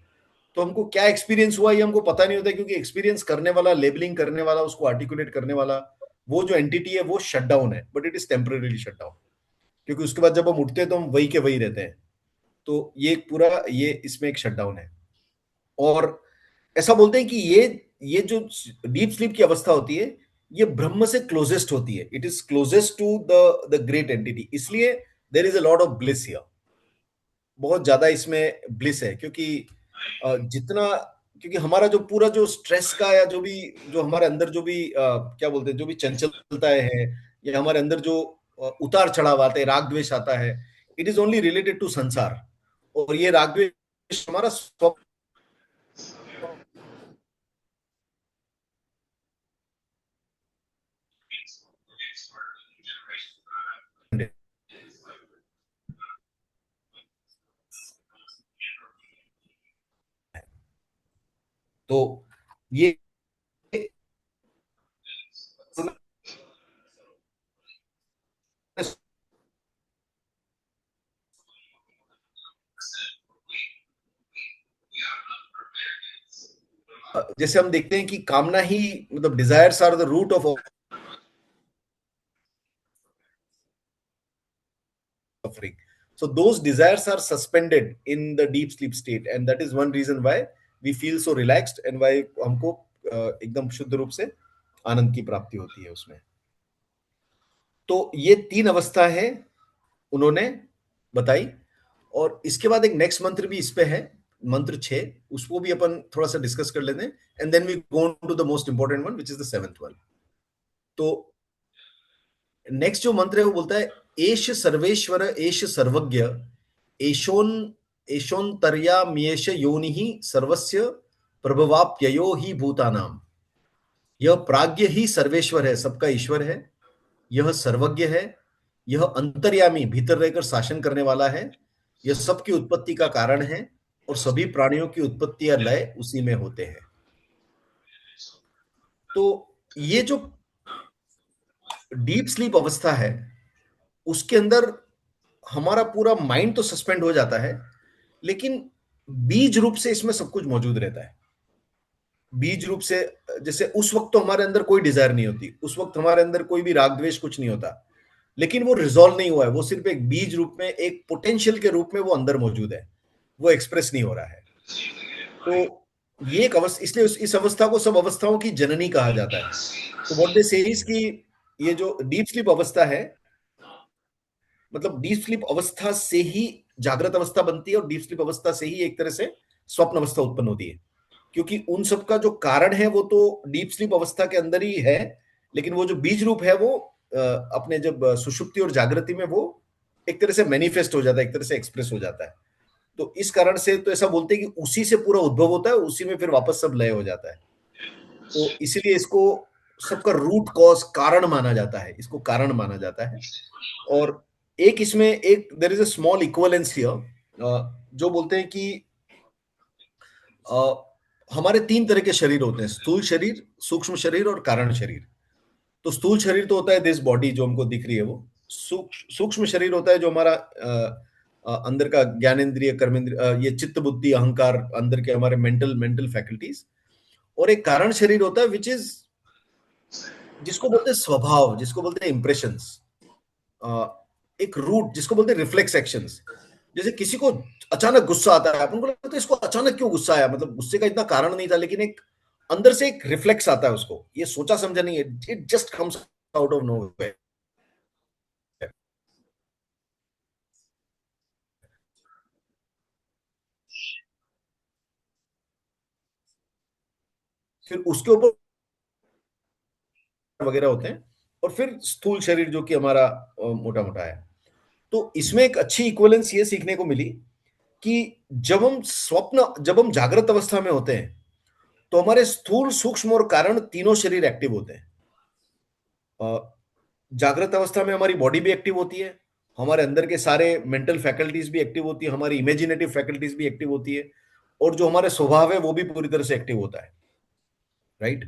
A: तो हमको क्या एक्सपीरियंस हुआ ये हमको पता नहीं होता, क्योंकि एक्सपीरियंस करने वाला, लेबलिंग करने वाला, उसको आर्टिकुलेट करने वाला, वो जो एंटिटी है वो शट डाउन है, but it is temporarily shut down, क्योंकि उसके बाद जब हम उठते हैं तो हम वही के वही रहते हैं। तो ये पूरा, ये इसमें एक शट डाउन है। और ऐसा बोलते हैं कि ये जो डीप स्लीप की अवस्था होती है ये ब्रह्म से क्लोजेस्ट होती है, it is closest to the great entity, इसलिए there is a lot of bliss here, बहुत ज्यादा इसमें ब्लिस है, क्योंकि जितना, क्योंकि हमारा जो पूरा जो स्ट्रेस का या जो भी, जो हमारे अंदर जो भी क्या बोलते हैं, जो भी चंचलता है या हमारे अंदर जो उतार चढ़ाव आते हैं, राग द्वेष आता है, it is only related to sansar, और ये राग द्वेष हमारा स्वभाव है। तो ये जैसे हम देखते हैं कि कामना ही, मतलब desires are the root of suffering. So those desires are suspended in the deep sleep state, and that is one reason why we feel so relaxed and why हमको एकदम शुद्ध रूप से आनंद की प्राप्ति होती है उसमें। तो ये 3 अवस्था है उन्होंने बताई, और इसके बाद एक नेक्स्ट मंत्र भी इस पे है, मंत्र 6, उसको भी अपन थोड़ा सा डिस्कस कर लेते हैं, and then we go to the most important one which is the 7th one. तो नेक्स्ट जो मंत्र है वो बोलता है, एष सर्वेश्वर एष सर्वज्ञ एषोन एषोन्तर्याम्येष योनिः सर्वस्य प्रभवाप्ययो ही भूतानाम। यह प्राज्ञ ही सर्वेश्वर है, सबका ईश्वर है, यह सर्वज्ञ है, यह अंतर्यामी भीतर रहकर शासन करने वाला है, यह सबकी उत्पत्ति का कारण है, और सभी प्राणियों की उत्पत्ति या लय उसी में होते हैं। तो ये जो डीप स्लीप अवस्था है उसके अंदर हमारा पूरा माइंड तो सस्पेंड हो जाता है, लेकिन बीज रूप से इसमें सब कुछ मौजूद रहता है। बीज रूप से, जैसे उस वक्त तो हमारे अंदर कोई डिजायर नहीं होती, उस वक्त हमारे अंदर कोई भी राग द्वेष कुछ नहीं होता, लेकिन वो रिजॉल्व नहीं हुआ है, वो सिर्फ एक बीज रूप में, एक पोटेंशियल के रूप में वो अंदर मौजूद है, वो एक्सप्रेस नहीं हो रहा है। तो ये एक अवस्था, इसलिए इस अवस्था को सब अवस्थाओं की जननी कहा जाता है। तो व्हाट दे से इज कि ये जो डीप स्लीप अवस्था है, मतलब डीप स्लीप अवस्था से ही जागृत अवस्था बनती है, और डीप स्लीप अवस्था से ही एक तरह से स्वप्न अवस्था उत्पन्न होती है, क्योंकि उन सब का जो कारण है वो तो डीप स्लीप अवस्था के अंदर ही है, लेकिन वो जो बीज रूप है वो अपने जब सुषुप्ति और जागृति में वो एक तरह से मैनिफेस्ट हो जाता है, एक तरह से एक्सप्रेस हो जाता है। तो इस कारण से तो ऐसा बोलते हैं कि उसी से पूरा उद्भव होता है, उसी में फिर वापस सब लय हो जाता है। तो इसीलिए इसको सबका रूट कॉज कारण माना जाता है, इसको कारण माना जाता है। और एक इसमें एक there is a small equivalence here, जो बोलते हैं कि हमारे 3 तरह के शरीर होते हैं, स्थूल शरीर, सूक्ष्म शरीर और कारण शरीर। तो स्थूल शरीर तो होता है दिस बॉडी जो हमको दिख रही है वो, सूक्ष्म शरीर होता है जो हमारा अंदर का ज्ञानेंद्रिय, कर्मेंद्रिय, ये चित्त बुद्धि अहंकार, अंदर के हमारे मेंटल फैकल्टीज, और एक कारण शरीर होता है विच इज, जिसको बोलते हैं स्वभाव, जिसको बोलते हैं इंप्रेशंस, एक रूट जिसको बोलते हैं रिफ्लेक्स एक्शंस। जैसे किसी को अचानक गुस्सा आता है, अपन को लगता है इसको अचानक क्यों गुस्सा आया, मतलब गुस्से का इतना कारण नहीं था, लेकिन एक अंदर से एक रिफ्लेक्स आता है, उसको ये सोचा समझा नहीं है, it just comes out of nowhere. फिर उसके ऊपर वगैरह होते हैं, और फिर स्थूल शरीर जो कि हमारा मोटा मोटा है। तो इसमें एक अच्छी इक्विवेलेंस ये सीखने को मिली कि जब हम जागृत अवस्था में होते हैं तो हमारे स्थूल, सूक्ष्म और कारण तीनों शरीर एक्टिव होते हैं। जागृत अवस्था में हमारी बॉडी भी एक्टिव होती है, हमारे अंदर के सारे मेंटल फैकल्टीज भी एक्टिव होती है, हमारी इमेजिनेटिव फैकल्टीज भी एक्टिव होती है, और जो हमारे स्वभाव है वो भी पूरी तरह से एक्टिव होता है, राइट।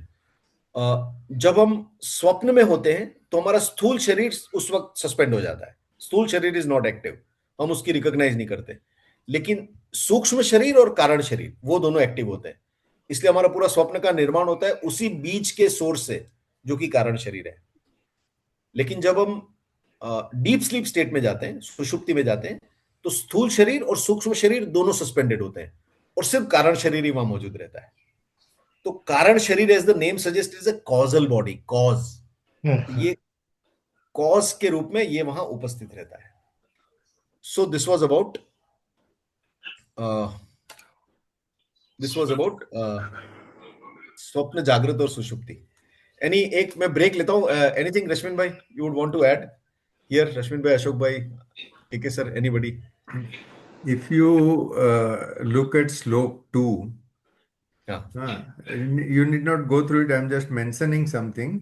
A: जब हम स्वप्न में होते हैं तो हमारा स्थूल शरीर उस वक्त सस्पेंड हो जाता है, स्थूल शरीर इज नॉट एक्टिव, हम उसकी रिकॉग्नाइज नहीं करते, लेकिन सूक्ष्म शरीर और कारण शरीर वो दोनों एक्टिव होते हैं। इसलिए हमारा पूरा स्वप्न का निर्माण होता है उसी बीज के सोर्स से जो कि कारण शरीर है। लेकिन जब हम डीप स्लीप स्टेट में जाते हैं, सुषुप्ति में जाते हैं, तो स्थूल शरीर और सूक्ष्म शरीर दोनों सस्पेंडेड होते हैं, और सिर्फ कारण शरीर ही वहां मौजूद रहता है। तो कारण शरीर as the name suggest is a causal body, cause. तो ये कॉज के रूप में ये वहां उपस्थित रहता है। सो दिस वाज अबाउट स्वप्न, जागृत और सुषुप्ति। एक मैं ब्रेक लेता हूं। Anything Rashmin bhai you would want to add here? Rashmin bhai, Ashok bhai, KK sir, anybody?
C: If you look at slope 2,
A: हाँ,
C: you need not go through it. I'm just mentioning something.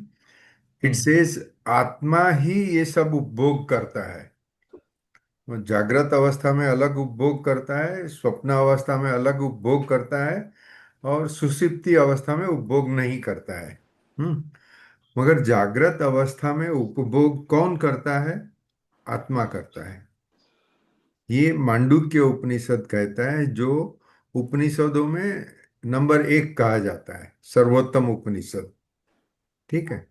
C: It says आत्मा ही ये सब उपभोग करता है। वो जागृत अवस्था में अलग उपभोग करता है, स्वप्न अवस्था में अलग उपभोग करता है, और सुषुप्ति अवस्था में उपभोग नहीं करता है। मगर जागृत अवस्था में उपभोग कौन करता है? आत्मा करता है। ये मांडुक्य उपनिषद कहता है, जो उपनिषदों में नंबर 1 कहा जाता है, सर्वोत्तम उपनिषद। ठीक है।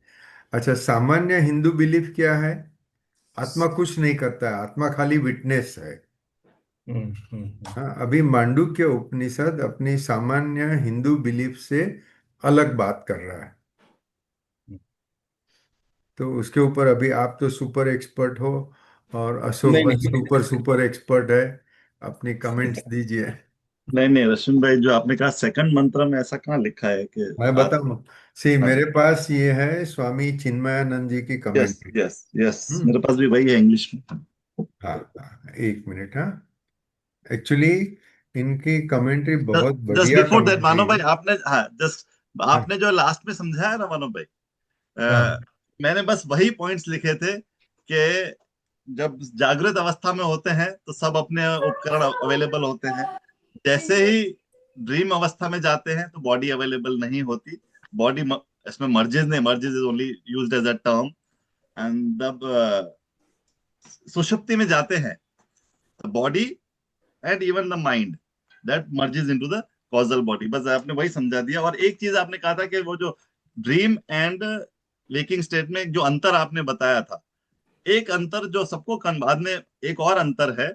C: अच्छा, सामान्य हिंदू बिलीफ क्या है? आत्मा कुछ नहीं करता है, आत्मा खाली विटनेस है। हाँ, अभी मांडुक्य उपनिषद अपनी सामान्य हिंदू बिलीफ से अलग बात कर रहा है। तो उसके ऊपर अभी आप तो सुपर एक्सपर्ट हो, और अशोक भाई
A: नहीं।
C: सुपर एक्सपर्ट है। अपनी कमेंट्स दीजिए।
D: नहीं रश्मि भाई, जो आपने कहा सेकंड मंत्र में ऐसा कहाँ लिखा है कि
C: मैं बताऊं? मेरे पास ये है स्वामी चिन्मयानंद जी की
D: यस
C: कमेंट्री।
D: यस यस, मेरे पास भी वही है इंग्लिश में।
C: हाँ हाँ, एक मिनट। हाँ, एक्चुअली इनकी कमेंट्री बहुत
D: जस्ट
C: बढ़िया
D: बिफोर दैट
C: कमेंट्री
D: मानो भाई,
C: है।
D: आपने, हाँ जस्ट
C: हाँ
D: आपने जो लास्ट में समझाया ना मानो भाई,
A: हाँ,
D: मैंने बस वही पॉइंट्स लिखे थे कि जब जागृत अवस्था में होते हैं तो सब अपने उपकरण अवेलेबल होते हैं। जैसे ही ड्रीम अवस्था में जाते हैं तो बॉडी अवेलेबल नहीं होती। बॉडी इसमें मर्जेज नहीं, merges is only used as a term. And जब सुषुप्ति में जाते हैं तो body and even the mind that merges into the causal body. बस आपने वही समझा दिया। और एक चीज आपने कहा था कि वो जो ड्रीम एंड वेकिंग स्टेट में जो अंतर आपने बताया था, एक अंतर जो सबको बाद में, एक और अंतर है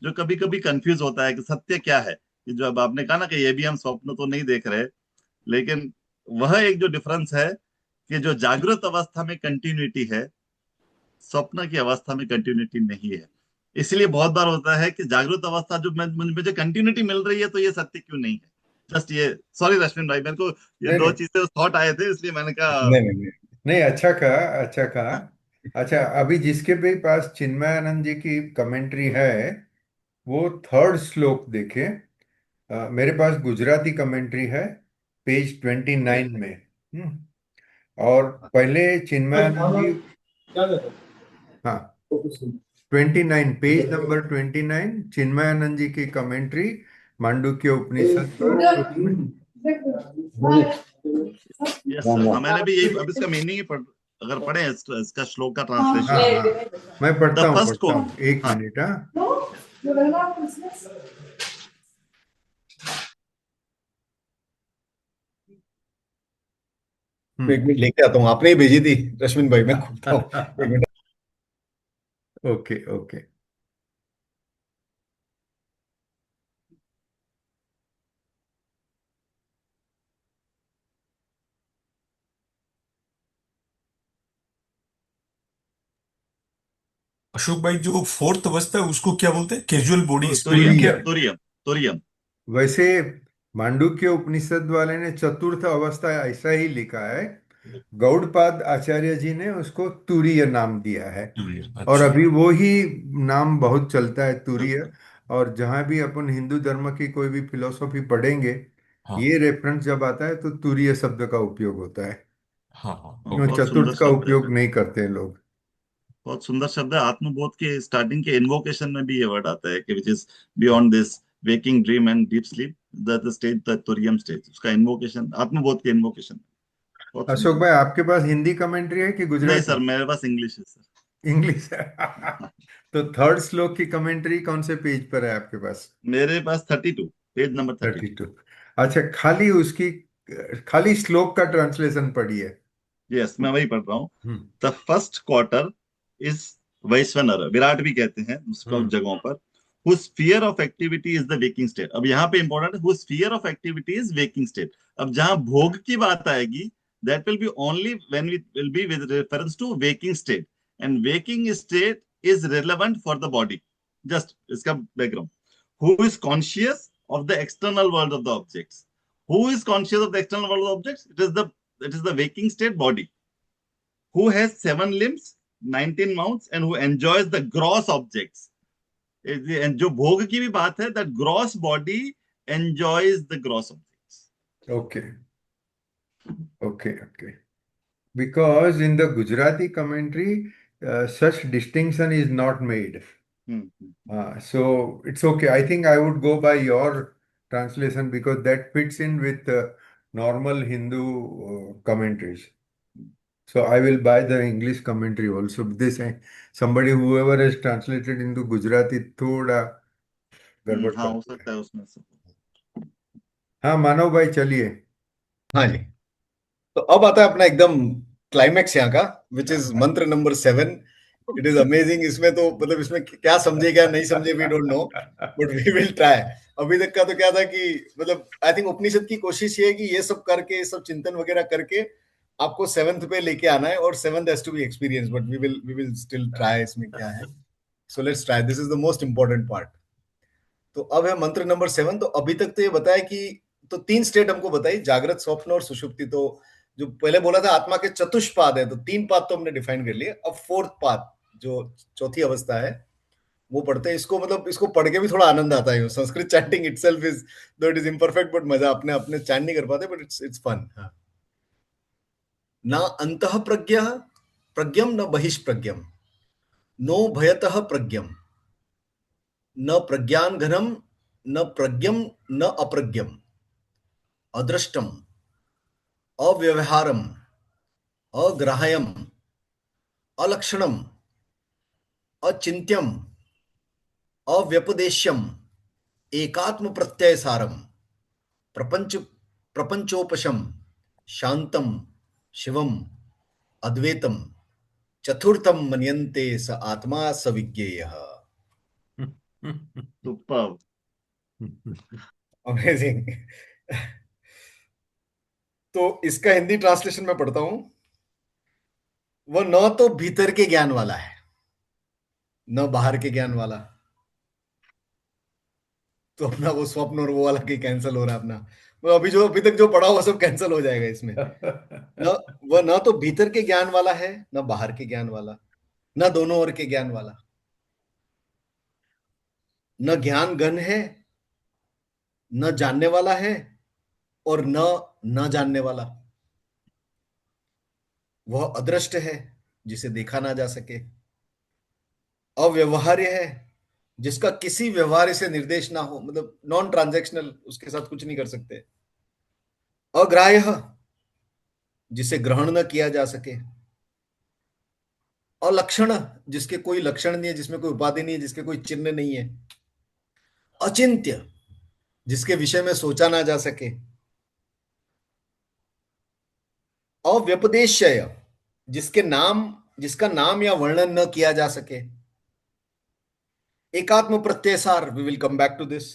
D: जो कभी कभी कंफ्यूज होता है कि सत्य क्या है। कि जो अब आपने कहा ना कि ये भी हम स्वप्न तो नहीं देख रहे, लेकिन वह एक जो डिफरेंस है कि जो जागृत अवस्था में कंटिन्यूटी है, स्वप्न की अवस्था में कंटिन्यूटी नहीं है। इसलिए बहुत बार होता है कि जागृत अवस्था जो मुझे कंटिन्यूटी मिल रही है, तो ये सत्य क्यों नहीं है। जस्ट ये, सॉरी रश्मिन भाई, मेरे को ये
C: नहीं
D: दो
C: नहीं
D: चीजें थॉट आए थे, इसलिए मैंने कहा।
A: नहीं, नहीं,
C: नहीं, अच्छा कहा, अच्छा कहा। अच्छा, अभी जिसके भी पास चिन्मयानंद जी की कमेंट्री है, वो थर्ड श्लोक देखे। मेरे पास गुजराती कमेंट्री है, पेज 29 में। और पहले चिन्मयानंद जी, हाँ, 29, पेज नंबर 29, चिन्मयानंद जी की कमेंट्री मांडुक्य उपनिषद पर, उसमें
D: यस सर, हाँ मैंने भी यही, अब इसका मीनिंग ही अगर पढ़े इसका श्लोक का
C: हाँ
D: ट्रांसलेशन,
C: हाँ, मैं
D: द फर्स्ट
C: पढ़ता
D: को,
C: हूँ, एक
D: हाँ
C: मिनट। हाँ,
A: मैं एक मिनट लेके आता हूँ। आपने ही भेजी थी रश्मिन भाई, मैं खोलता हूँ, एक मिनट।
C: Okay okay.
B: अशोक भाई, जो फोर्थ अवस्था है उसको क्या बोलते हैं? कैजुअल बॉडी स्पिरिट
D: तुरियम
B: क्या?
C: तुरीय।
D: तुरियम तुरियम।
C: वैसे मांडुक्य उपनिषद वाले ने चतुर्थ अवस्था ऐसा ही लिखा है, गौड़पाद आचार्य जी ने उसको तुरीय नाम दिया है। और
B: अच्छा।
C: अभी वो ही नाम बहुत चलता है, तुरीय। और जहां भी अपन हिंदू धर्म की कोई भी फिलोसॉफी पढ़ेंगे,
B: हाँ
C: ये रेफरेंस जब आता है तो तुरीय शब्द का उपयोग होता है।
B: हाँ हाँ, ओके।
D: बहुत सुंदर
C: चतुर्थ का
D: शब्द है,
C: उपयोग नहीं करते हैं लोग।
D: बहुत सुंदर शब्द है। आत्मबोध के स्टार्टिंग के इन्वोकेशन में भी ये वर्ड आता है कि which is beyond this waking dream and deep sleep, the stage, the turiyam stage, उसका इन्वोकेशन, आत्मबोध के इन्वोकेशन। बहुत
C: अशोक
D: सुंदर।
C: भाई, आपके पास हिंदी कमेंट्री है कि
D: नहीं
C: गुजराती?
D: सर, मेरे पास इंग्लिश है सर।
C: इंग्लिश है। तो थर्ड श्लोक की कमेंट्री कौन से पेज पर है आपके पास?
D: मेरे पास 32, पेज नंबर 32।
C: 32। अच्छा, खाली श्लोक का ट्रांसलेशन पढ़िए।
D: यस, मैं वही पढ़ रहा हूँ।
C: हम्म
D: the first quarter is वैश्वनर, Virat भी कहते हैं उसको
C: हम्म
D: जगहों पर। whose sphere of activity is the waking state। अब यहाँ पे इंपॉर्टेंट है, whose sphere of activity is waking state। अब जहां भोग की बात आएगी, that will be only when we will be with reference to waking state, and waking state is relevant for the body. Just इसका background. Who is conscious of the external world of the objects? Who is conscious of the external world of the objects? It is the waking state body. Who has 7 limbs, 19 mouths, and who enjoys the gross objects? And जो भोग की भी बात है, that gross body enjoys the gross objects.
C: Okay. Because in the Gujarati commentary, such distinction is not made. So it's okay. I think I would go by your translation because that fits in with normal Hindu commentaries. So I will buy the English commentary also. Whoever has translated into Gujarati, थोड़ा गड़बड़
D: हाँ, हो
C: करते
D: सकता
C: हैं.
D: है उसमें से.
C: हाँ मानव भाई चलिए.
A: हाँ जी, तो अब आता है अपना एकदम क्लाइमैक्स यहाँ का, which is mantra number 7. It is amazing. इसमें तो मतलब इसमें क्या समझे क्या नहीं समझे we don't know, but we will try. अभी तक का तो क्या था कि मतलब आई थिंक उपनिषद की कोशिश ये है कि ये सब करके, सब चिंतन वगैरह करके आपको 7th पे लेके आना है, और 7th has to be experience, but we will still try इसमें क्या है. So let's try. This is the most important part. तो अब है मंत्र नंबर 7. तो अभी तक तो ये बताया कि तो 3 स्टेट हमको बताई, जागृत, स्वप्न और सुषुप्ति. तो जो पहले बोला था आत्मा के चतुष्पाद है, तो 3 पाद तो हमने डिफाइन कर लिए. अब 4th पाद जो चौथी अवस्था है वो पढ़ते हैं. इसको मतलब इसको पढ़ के भी थोड़ा आनंद आता है. संस्कृत चैंटिंग इटसेल्फ इज, दो इट इज इम्परफेक्ट, बट मजा अपने अपने चैंट नहीं कर पाते, बट इट्स फन. न अंतः प्रज्ञ प्रज्ञम न बहिष्प्रज्ञम, नो भयतः प्रज्ञम, न प्रज्ञान घनम, न प्रज्ञम न अप्रज्ञम, अदृष्टम, अव्यवहारम, अग्राह्यम, अलक्षणम, अचिंत्यम, अव्यपदेश्यम, एकात्म प्रत्यय सारम, प्रपंच प्रपंचोपशम, शांतम, शिवम, अद्वैतम, चतुर्थम मन्यन्ते स आत्मा स विज्ञेयः.
D: Superb.
A: अमेजिंग. तो इसका हिंदी ट्रांसलेशन मैं पढ़ता हूं. वह न तो भीतर के ज्ञान वाला है, न बाहर के ज्ञान वाला. तो अपना वो स्वप्न और वो वाला के कैंसिल हो रहा है अपना. वो अभी तक जो पढ़ा वो सब कैंसिल हो जाएगा इसमें. वह न तो भीतर के ज्ञान वाला है, न बाहर के ज्ञान वाला, न दोनों ओर के ज्ञान वाला, न ज्ञान गण है, न जानने वाला है, और न जानने वाला. वह अदृष्ट है, जिसे देखा ना जा सके. अव्यवहार्य है, जिसका किसी व्यवहार से निर्देश ना हो, मतलब नॉन ट्रांजैक्शनल, उसके साथ कुछ नहीं कर सकते. अग्राह्य, जिसे ग्रहण न किया जा सके. अलक्षण, जिसके कोई लक्षण नहीं है, जिसमें कोई उपाधि नहीं है, जिसके कोई चिन्ह नहीं है. अचिंत्य, जिसके विषय में सोचा ना जा सके. अव्यपदेश्य, जिसका नाम या वर्णन न किया जा सके. एकात्म प्रत्ययसार, we will come back to this.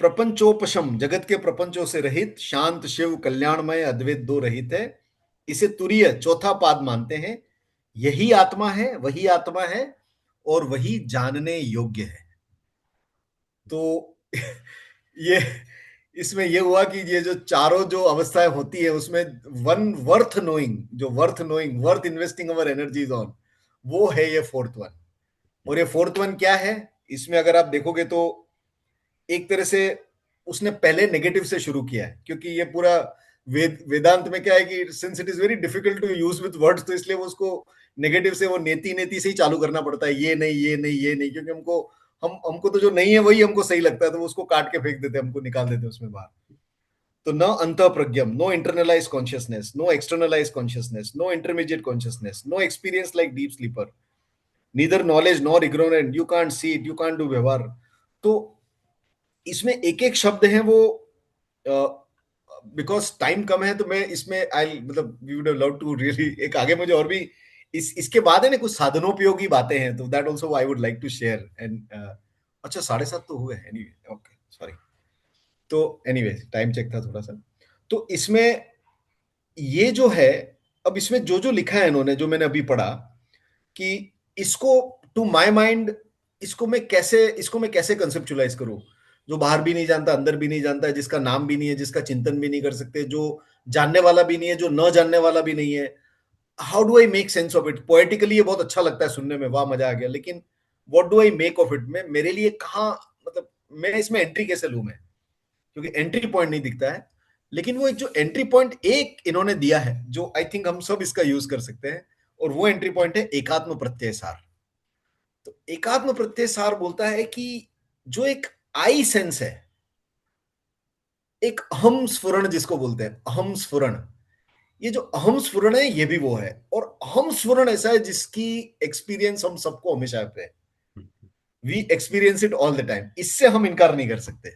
A: प्रपंचोपशम, जगत के प्रपंचों से रहित. शांत, शिव, कल्याणमय, अद्वैत, दो रहित है. इसे तुरीय, चौथा पाद मानते हैं. यही आत्मा है, वही आत्मा है, और वही जानने योग्य है. तो ये इसमें ये हुआ कि ये जो चारों जो अवस्थाएं होती है उसमें वन वर्थ नोइंग, जो worth investing our energies on, वो है ये 4th वन. और ये 4th वन क्या है, इसमें अगर आप देखोगे तो एक तरह से उसने पहले नेगेटिव से शुरू किया है, क्योंकि ये पूरा वेदांत में क्या है कि since it is very difficult to use with words, तो इसलिए वो उसको नेगेटिव से, वो नेति से ही चालू करना पड़ता है. ये नहीं, ये नहीं, ये नहीं, क्योंकि हमको तो जो नहीं है वही हमको सही लगता है, तो वो उसको काट के फेंक देते हैं, हमको निकाल देते हैं उसमें बाहर. तो न अंतः प्रज्ञम, no internalize consciousness, no externalize consciousness, no intermediate consciousness, no experience like deep sleeper, neither knowledge nor ignorant, you can't see it, you can't do vyavahar. तो इसमें एक एक शब्द है वो, बिकॉज टाइम कम है, तो मैं इसमें आई मतलब we would have love to really, एक आगे मुझे और भी इसके बाद है ना कुछ साधनोपयोगी बातें हैं, तो that also I would like to share. And अच्छा 7:30 तो हुए, एनीवे, ओके, सॉरी. तो एनीवे टाइम चेक था थोड़ा सा। तो इसमें ये जो है, अब इसमें जो जो लिखा है इन्होंने, जो मैंने अभी पढ़ा, कि इसको टू माय माइंड इसको मैं कैसे कंसेप्चुलाइज करूं, जो बाहर भी नहीं जानता, अंदर भी नहीं जानता, जिसका नाम भी नहीं है, जिसका चिंतन भी नहीं कर सकते, जो जानने वाला भी नहीं है, जो न जानने वाला भी नहीं है। How do I make sense of it? Poetically ये बहुत अच्छा लगता है सुनने में, वाह मजा आ गया, लेकिन what do I make of it? में मेरे लिए कहाँ, मतलब मैं इसमें एंट्री कैसे लूं मैं, क्योंकि एंट्री पॉइंट नहीं दिखता है। लेकिन वो एक जो एंट्री पॉइंट एक इन्होंने दिया है, जो आई थिंक हम सब इसका यूज कर सकते हैं, और वो एंट्री पॉइंट है एकात्म प्रत्यय सार। तो एकात्म प्रत्यय सार बोलता है कि जो एक आई सेंस है, एक अहम स्फुरण जिसको बोलते हैं, अहम स्फुरण, ये जो अहम स्फुरण है ये भी वो है। और अहम स्फुरण ऐसा है जिसकी एक्सपीरियंस हम सबको हमेशा पे है, we experience it all the time, इससे हम इनकार नहीं कर सकते।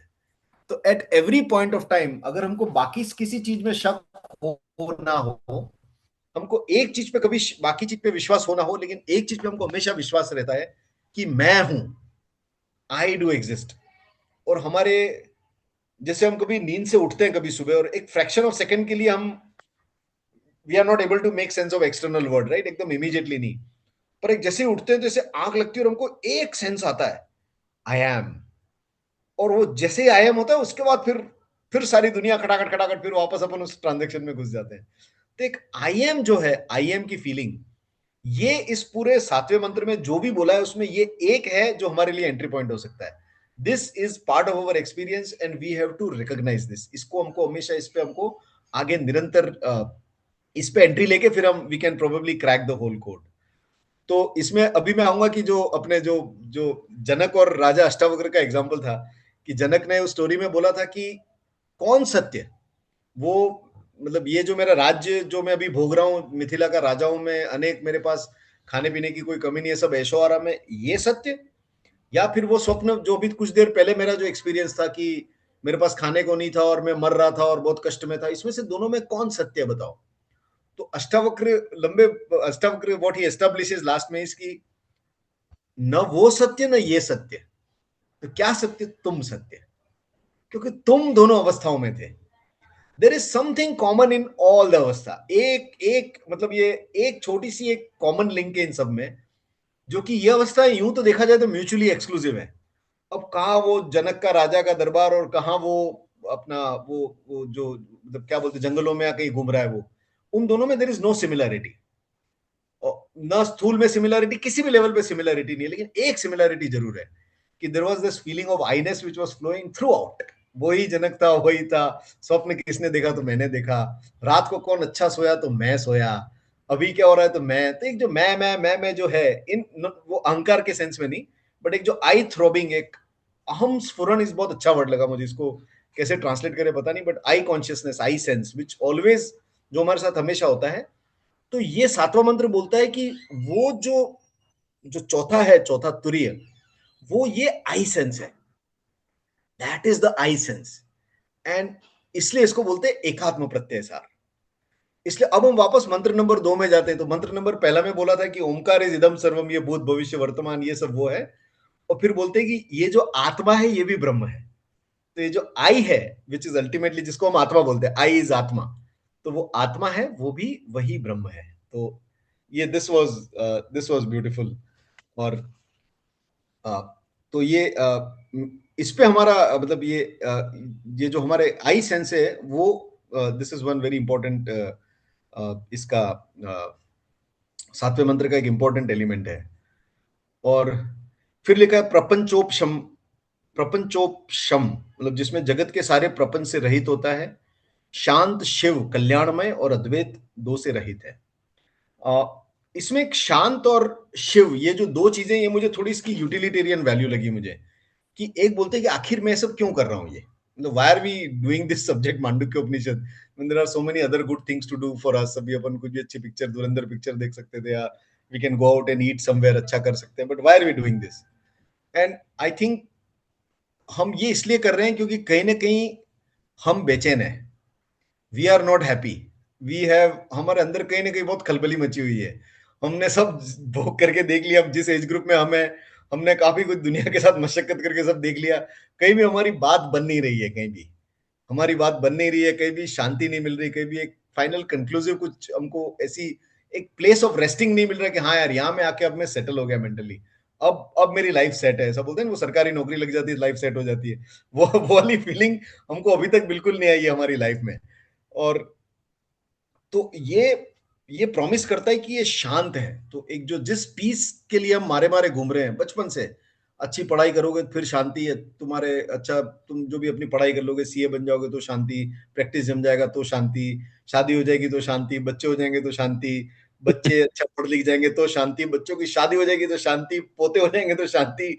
A: तो at every point of time अगर हमको बाकी किसी चीज में शक हो ना हो, हमको एक चीज पे कभी बाकी चीज पे विश्वास होना हो, लेकिन एक चीज पे हमको हमेशा विश्वास रहता है कि मैं हूं, आई डू एग्जिस्ट। और हमारे, जैसे हम कभी नींद से उठते हैं कभी सुबह, और एक फ्रैक्शन ऑफ सेकंड के लिए हम we are not able to make sense of external world, right, एकदम इमीडिएटली नहीं, पर एक जैसे ही उठते हैं, जैसे आंख लगती है और हमको एक सेंस आता है, आई एम। और वो जैसे ही आई एम होता है, उसके बाद फिर सारी दुनिया खटाखट खटाखट, फिर वापस अपन उस ट्रांजेक्शन में घुस जाते हैं। तो एक आई एम जो है, आई एम की फीलिंग, ये इस पूरे 7वें मंत्र में जो भी बोला है उसमें ये एक है जो हमारे लिए एंट्री पॉइंट हो सकता है। This is part of our experience and we have to recognise this. इसको हमको हमेशा, इस पे हमको आगे निरंतर इस पे एंट्री लेके फिर हम we can probably crack the whole code. तो इसमें अभी मैं आऊंगा कि जो अपने जो जो जनक और राजा अष्टावक्र का एग्जाम्पल था, कि जनक ने उस स्टोरी में बोला था कि कौन सत्य, वो मतलब ये जो मेरा राज्य जो मैं अभी भोग रहा हूँ, मिथिला का राजा हूं मैं, अनेक मेरे पास खाने पीने की कोई कमी नहीं है, सब ऐशो आराम है, ये सत्य? या फिर वो स्वप्न जो भी कुछ देर पहले मेरा जो एक्सपीरियंस था कि मेरे पास खाने को नहीं था और मैं मर रहा था और बहुत कष्ट में था, इसमें से दोनों में कौन सत्य है बताओ? तो Ashtavakra what he establishes last में इसकी, न वो सत्य न ये सत्य, तो क्या सत्य? तुम सत्य, क्योंकि तुम दोनों अवस्थाओं में थे। There is something common in all the avastha. एक एक मतलब ये एक छोटी सी एक कॉमन लिंक है इन सब में, जो कि ये अवस्था यूं तो देखा जाए तो म्यूचुअली एक्सक्लूसिव है। अब कहाँ वो जनक का राजा का दरबार, और कहाँ वो अपना वो जो मतलब क्या बोलते जंगलों में या कहीं घूम रहा है, वो उन दोनों में देयर इज नो सिमिलैरिटी। न स्थूल में सिमिलैरिटी, किसी भी लेवल पे सिमिलैरिटी नहीं है, लेकिन एक सिमिलैरिटी जरूर है कि there was this feeling of I-ness which was flowing throughout. वही जनक था, वही था। स्वप्न किसने देखा? तो मैंने देखा। रात को कौन अच्छा सोया? तो मैं सोया। अभी क्या हो रहा है? तो मैं। तो एक जो मैं जो है, इन वो अहंकार के सेंस में नहीं, बट एक जो आई थ्रोबिंग, एक अहम स्फुरण, इस बहुत अच्छा वर्ड लगा मुझे, इसको कैसे ट्रांसलेट करें पता नहीं, but I consciousness, I sense which always, जो हमारे साथ हमेशा होता है। तो ये 7वां मंत्र बोलता है कि वो जो जो चौथा है, चौथा तुरीय, वो ये आई सेंस है, that is the I sense. And इसलिए इसको बोलते हैं एकात्म प्रत्यय सार। इसलिए अब हम वापस मंत्र नंबर 2 में जाते हैं। तो मंत्र नंबर पहला में बोला था कि ओमकार इज इदम सर्वम, ये भूत भविष्य वर्तमान, ये सब वो है। और फिर बोलते हैं कि ये जो आत्मा है ये भी ब्रह्म है। तो ये जो आई है, विच इज अल्टीमेटली, जिसको हम आत्मा बोलते हैं, आई इज आत्मा, तो वो आत्मा है, वो भी वही ब्रह्म है। तो ये दिस वाज ब्यूटीफुल। और तो इस पे हमारा मतलब ये जो हमारे आई सेंस है, वो this is one very important, इसका 7वें मंत्र का एक इंपॉर्टेंट एलिमेंट है। और फिर लिखा है प्रपंचोपशम। प्रपंचोपशम मतलब जिसमें जगत के सारे प्रपंच से रहित होता है, शांत शिव कल्याणमय और अद्वैत दो से रहित है। इसमें एक शांत और शिव, ये जो दो चीजें, ये मुझे थोड़ी इसकी यूटिलिटेरियन वैल्यू लगी मुझे, कि एक बोलते हैं कि आखिर मैं सब क्यों कर रहा हूं, ये मतलब why are we doing this subject Mandukya Upanishad, there are so many other good things to do for us. अभी अपन कुछ भी अच्छी पिक्चर, धुरंधर पिक्चर देख सकते थे, या we can go out and eat somewhere, अच्छा कर सकते हैं, but why are we doing this? And I think हम ये इसलिए कर रहे हैं क्योंकि कहीं ना कहीं हम बेचैन है, we are not happy, we have, हमारे अंदर कहीं ना कहीं बहुत खलबली मची हुई है। हमने सब भोग करके देख लिया, जिस एज ग्रुप में हम है, हमने काफी कुछ दुनिया के साथ मशक्कत करके सब देख लिया, कहीं भी हमारी बात बन नहीं रही है कहीं भी। हमारी बात बन नहीं रही है, कहीं भी शांति नहीं मिल रही, कहीं भी एक फाइनल कंक्लूसिव कुछ हमको ऐसी एक प्लेस ऑफ रेस्टिंग नहीं मिल रहा कि हाँ यार यहाँ में आके अब मैं सेटल हो गया मेंटली, अब मेरी लाइफ सेट है। ऐसा बोलते हैं ना, वो सरकारी नौकरी लग जाती है लाइफ सेट हो जाती है, वो वाली फीलिंग हमको अभी तक बिल्कुल नहीं आई है हमारी लाइफ में। और तो ये प्रॉमिस करता है कि ये शांत है। तो एक जो जिस पीस के लिए हम मारे मारे घूम रहे हैं बचपन से, अच्छी पढ़ाई करोगे फिर शांति है तुम्हारे, अच्छा तुम जो भी अपनी पढ़ाई कर लोगे, सीए बन जाओगे तो शांति, प्रैक्टिस जम जाएगा तो शांति, शादी हो जाएगी तो शांति, बच्चे हो जाएंगे तो शांति, बच्चे अच्छा पढ़ लिख जाएंगे तो शांति, बच्चों की शादी हो जाएगी तो शांति, पोते हो जाएंगे तो शांति।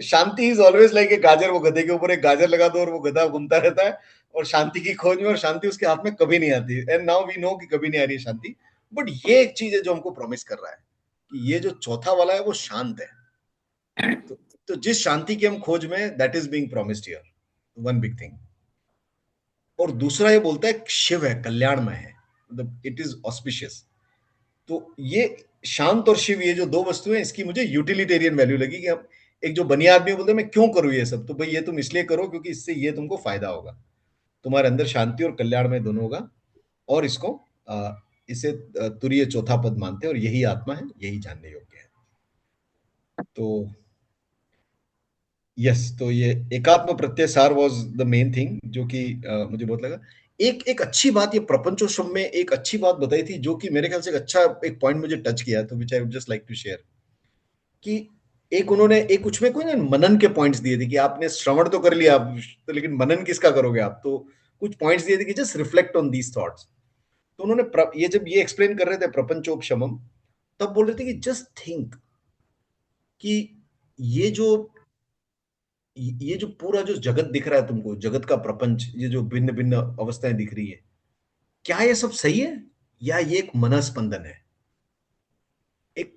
A: शांति इज ऑलवेज लाइक ए गाजर, वो गधे के ऊपर एक गाजर लगा दो और वो गधा घूमता रहता है और शांति की खोज में, और शांति उसके हाथ में कभी नहीं आती। एंड नाउ वी नो कि कभी नहीं आ रही है शांति। बट ये एक चीज है जो हमको प्रॉमिस कर रहा है कि ये जो चौथा वाला है वो शांत है। तो जिस शांति की हम खोज में, that is being promised here, one big thing. और दूसरा ये बोलता है शिव है, कल्याणमय है, मतलब इट इज ऑस्पिशियस। तो ये शांत और शिव, ये जो दो वस्तुएं, इसकी मुझे यूटिलिटेरियन वैल्यू लगी कि हम एक जो बनिया आदमी बोलते हैं मैं क्यों करूं ये सब, तो भाई ये तुम इसलिए करो क्योंकि इससे ये तुमको फायदा होगा, तुम्हारे अंदर शांति और कल्याण में दोनों होगा। और इसको इसे तुरीय चौथा पद मानते हैं और यही आत्मा है, यही जानने योग्य है। तो यस, तो ये एकात्म प्रत्यय सार वाज द मेन थिंग जो कि मुझे बहुत लगा। एक एक अच्छी बात ये प्रपंचोत्सव में एक अच्छी बात बताई थी जो कि मेरे ख्याल से एक अच्छा एक पॉइंट मुझे टच किया, तो which I would just like to share कि एक उन्होंने एक उसमें कोई ना मनन के पॉइंट्स दिए थे कि आपने श्रवण तो कर लिया आप, तो लेकिन मनन किसका करोगे आप, तो कुछ पॉइंट्स दिए थे कि just reflect on these thoughts. तो उन्होंने ये जब ये एक्सप्लेन कर रहे थे प्रपंचोपशमम, तब बोल रहे थे कि जस्ट थिंक कि ये जो ये जो पूरा जो जगत दिख रहा है तुमको, जगत का प्रपंच, ये जो भिन्न भिन्न अवस्थाएं दिख रही है, क्या ये सब सही है या ये एक मनस्पंदन है, एक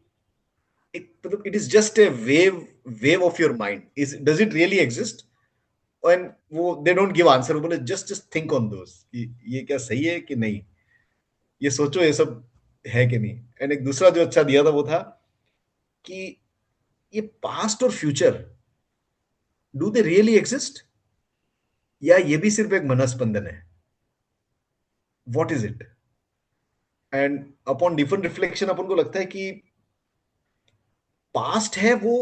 A: एक मतलब it is just a wave of your mind, is does it really exist? And वो दे डोंट गिव आंसर, वो बोले जस्ट थिंक ऑन दोस कि ये क्या सही है कि नहीं, ये सोचो ये सब है कि नहीं। एंड एक दूसरा जो अच्छा दिया था वो था कि ये पास्ट और future, do they really exist या ये भी सिर्फ एक मनस्पंदन है, what is it? And upon different reflection अपन को लगता है कि पास्ट है वो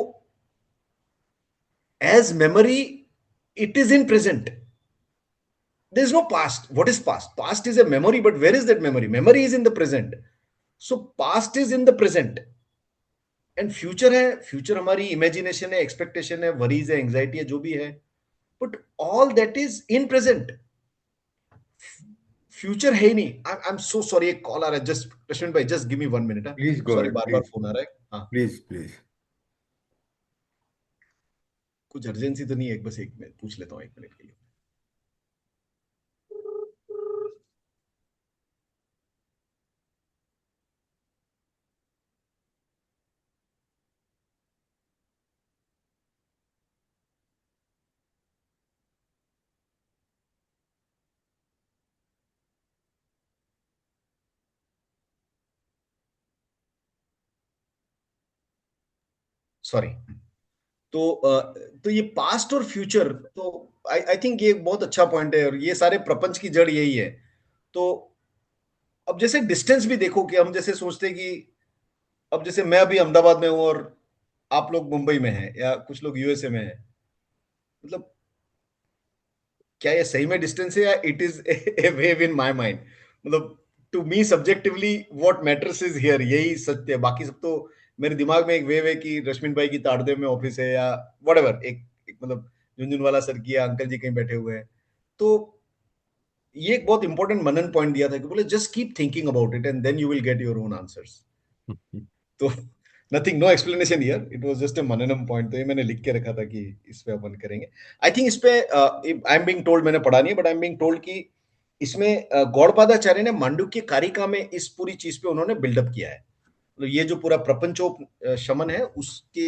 A: as memory, it is in present, there is no past. What is past? Past is a memory, but where is that memory? Memory is in the present. So past is in the present. And future है, future हमारी imagination है, expectation है, worries है, anxiety है, जो भी है, but all that is in present, future है ही नहीं। आई एम सो सॉरी, एक कॉल आ रहा है, जस्ट रश्मिन भाई just give me 1 minute.
C: Please go
A: sorry,
C: ahead,
A: बार बार
C: प्लीज
A: फोन आ रहा है। हाँ,
C: प्लीज प्लीज।
A: कुछ अर्जेंसी तो नहीं है, बस एक मिनट पूछ लेता हूँ, 1 मिनट के लिए। सॉरी। तो ये पास्ट और फ्यूचर, तो आई थिंक ये एक बहुत अच्छा पॉइंट है और ये सारे प्रपंच की जड़ यही है। तो अब जैसे डिस्टेंस भी देखो कि हम जैसे सोचते हैं कि अब जैसे मैं अभी अहमदाबाद में हूं और आप लोग मुंबई में हैं या कुछ लोग यूएसए में हैं, मतलब क्या ये सही में डिस्टेंस है या it is a wave in my mind? मतलब to me subjectively what matters is here, यही सत्य है, बाकी सब तो मेरे दिमाग में एक वेव है कि रश्मिन भाई की ताड़देव में ऑफिस है या व्हाटएवर, एक मतलब झुनझुनवाला सर की या अंकल जी कहीं बैठे हुए हैं। तो ये एक बहुत इंपॉर्टेंट मनन पॉइंट दिया था कि बोले just keep thinking about it and then you will get your own answers. तो nothing, no explanation here, it was just a मननम पॉइंट। तो ये मैंने लिख के रखा था कि इस पे अपन करेंगे। आई थिंक इस पे आई एम बीइंग टोल्ड, मैंने पढ़ा नहीं है but I am being told कि इसमें गौड़पादाचार्य ने मांडुक्य कारिका में इस पूरी चीज पे उन्होंने बिल्डअप किया है। तो ये जो पूरा प्रपंचोप शमन है उसकी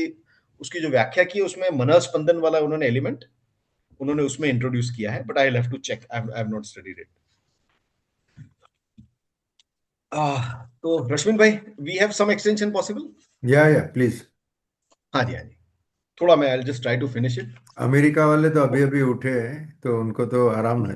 A: उसकी जो व्याख्या की है उसमें मनस्पंदन वाला उन्होंने एलिमेंट उन्होंने उसमें इंट्रोड्यूस किया है, but I will have to check, I have not studied it. तो Rashmin bhai, we have some extension possible?
C: या प्लीज।
A: हाँ जी, हाँ जी। थोड़ा मैं I just try to finish it.
C: America वाले तो अभी अभी उठे हैं, तो उनको तो आराम है।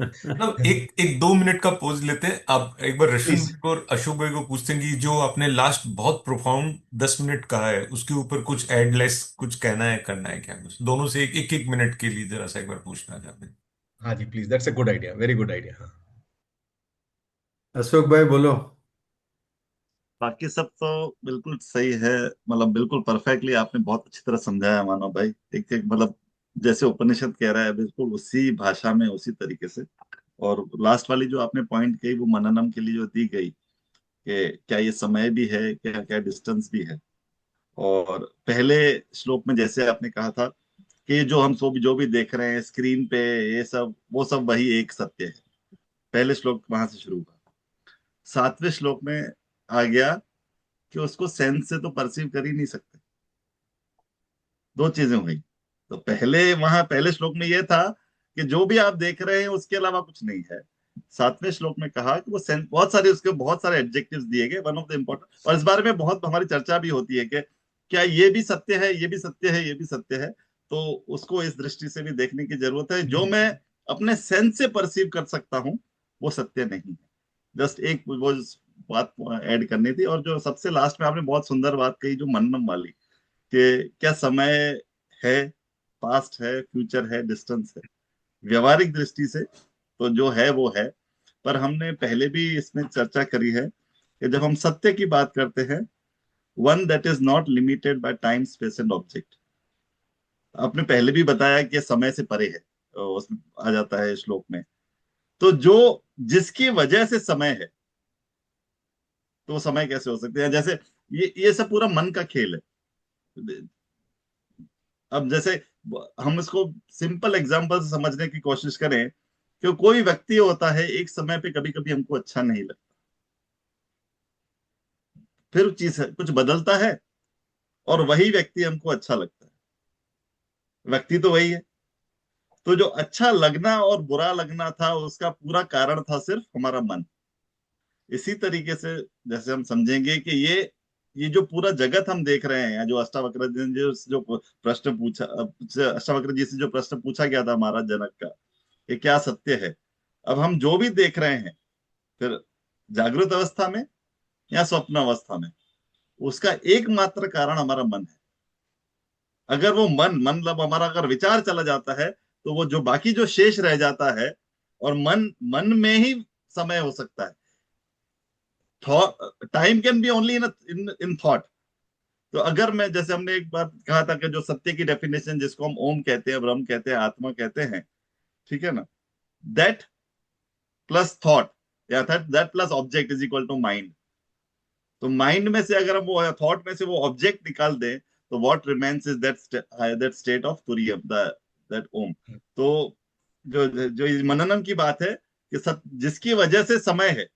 B: मतलब एक एक 2 मिनट का पोज लेते हैं। आप एक बार रश्मिन
A: प्लीज.
B: भाई को और अशोक भाई को पूछते हैं कि जो आपने लास्ट बहुत प्रोफाउंड 10 मिनट कहा है उसके ऊपर कुछ एडलेस कुछ कहना है, करना है क्या, कुछ दोनों से एक एक, एक मिनट के लिए जरा सा एक बार पूछना चाहते हैं।
A: हाँ जी, please. That's a good idea, very good idea. हाँ.
C: अशोक भाई बोलो।
D: बाकी सब तो बिल्कुल सही है, मतलब बिल्कुल परफेक्टली आपने बहुत अच्छी तरह समझाया मानव भाई। एक एक मतलब जैसे उपनिषद कह रहा है बिल्कुल उसी भाषा में उसी तरीके से। और लास्ट वाली जो आपने पॉइंट कही वो मननम के लिए जो दी गई कि क्या ये समय भी है, क्या क्या डिस्टेंस भी है। और पहले श्लोक में जैसे आपने कहा था कि जो हम जो भी देख रहे हैं स्क्रीन पे, ये सब वो सब वही एक सत्य है। पहले श्लोक वहां से शुरू हुआ। 7वें श्लोक में आ गया कि उसको सेंस से तो परसीव कर ही नहीं सकते। दो चीजें हुई। तो पहले श्लोक में ये था कि जो भी आप देख रहे हैं उसके अलावा कुछ नहीं है। 7वें श्लोक में कहा कि वो सेंस, बहुत सारे एडजेक्टिव्स दिए गए। वन ऑफ द इम्पोर्टेंट, और इस बारे में बहुत हमारी चर्चा भी होती है कि क्या ये भी सत्य है, ये भी सत्य है, ये भी सत्य है। तो उसको इस दृष्टि से भी देखने की जरूरत है। जो मैं अपने सेंस से परसीव कर सकता हूँ वो सत्य नहीं है। जस्ट एक वो बात ऐड करनी थी। और जो सबसे लास्ट में आपने बहुत सुंदर बात कही जो मननम वाली, कि क्या समय है, पास्ट है, फ्यूचर है, डिस्टेंस है। व्यवहारिक दृष्टि से तो जो है वो है। पर हमने पहले भी इसमें चर्चा करी है कि जब हम सत्य की बात करते हैं, one that is not limited by time, space and object. आपने पहले भी बताया कि समय से परे है, उसमें आ जाता है श्लोक में। तो जो जिसकी वजह से समय है, तो वो समय कैसे हो सकते हैं? जैसे ये सब पूरा मन का खेल है। अब जैसे हम इसको सिंपल एग्जांपल से समझने की कोशिश करें कि कोई व्यक्ति होता है, एक समय पे कभी कभी हमको अच्छा नहीं लगता, फिर चीज कुछ बदलता है और वही व्यक्ति हमको अच्छा लगता है। व्यक्ति तो वही है। तो जो अच्छा लगना और बुरा लगना था उसका पूरा कारण था सिर्फ हमारा मन। इसी तरीके से जैसे हम समझेंगे कि ये जो पूरा जगत हम देख रहे हैं, जो अष्टावक्र जी ने जो प्रश्न पूछा, अष्टावक्र जी से जो प्रश्न पूछा गया था महाराज जनक का, ये क्या सत्य है। अब हम जो भी देख रहे हैं, फिर जागृत अवस्था में या स्वप्न अवस्था में, उसका एकमात्र कारण हमारा मन है। अगर वो मतलब हमारा अगर विचार चला जाता है, तो वो जो बाकी जो शेष रह जाता है, और मन मन में ही समय हो सकता है। Time can be only in in thought. तो अगर मैं, जैसे हमने एक बार कहा था कि जो सत्य की डेफिनेशन जिसको हम ओम कहते हैं, ब्रह्म कहते हैं, आत्मा कहते हैं, ठीक है ना, दैट प्लस थॉट या that plus object is equal to mind. तो माइंड में से अगर हम वो थॉट में से वो ऑब्जेक्ट निकाल दें, तो what remains is that state of तुरियम, दैट ओम। तो जो जो इस मननम की बात है कि जिसकी वजह से समय है,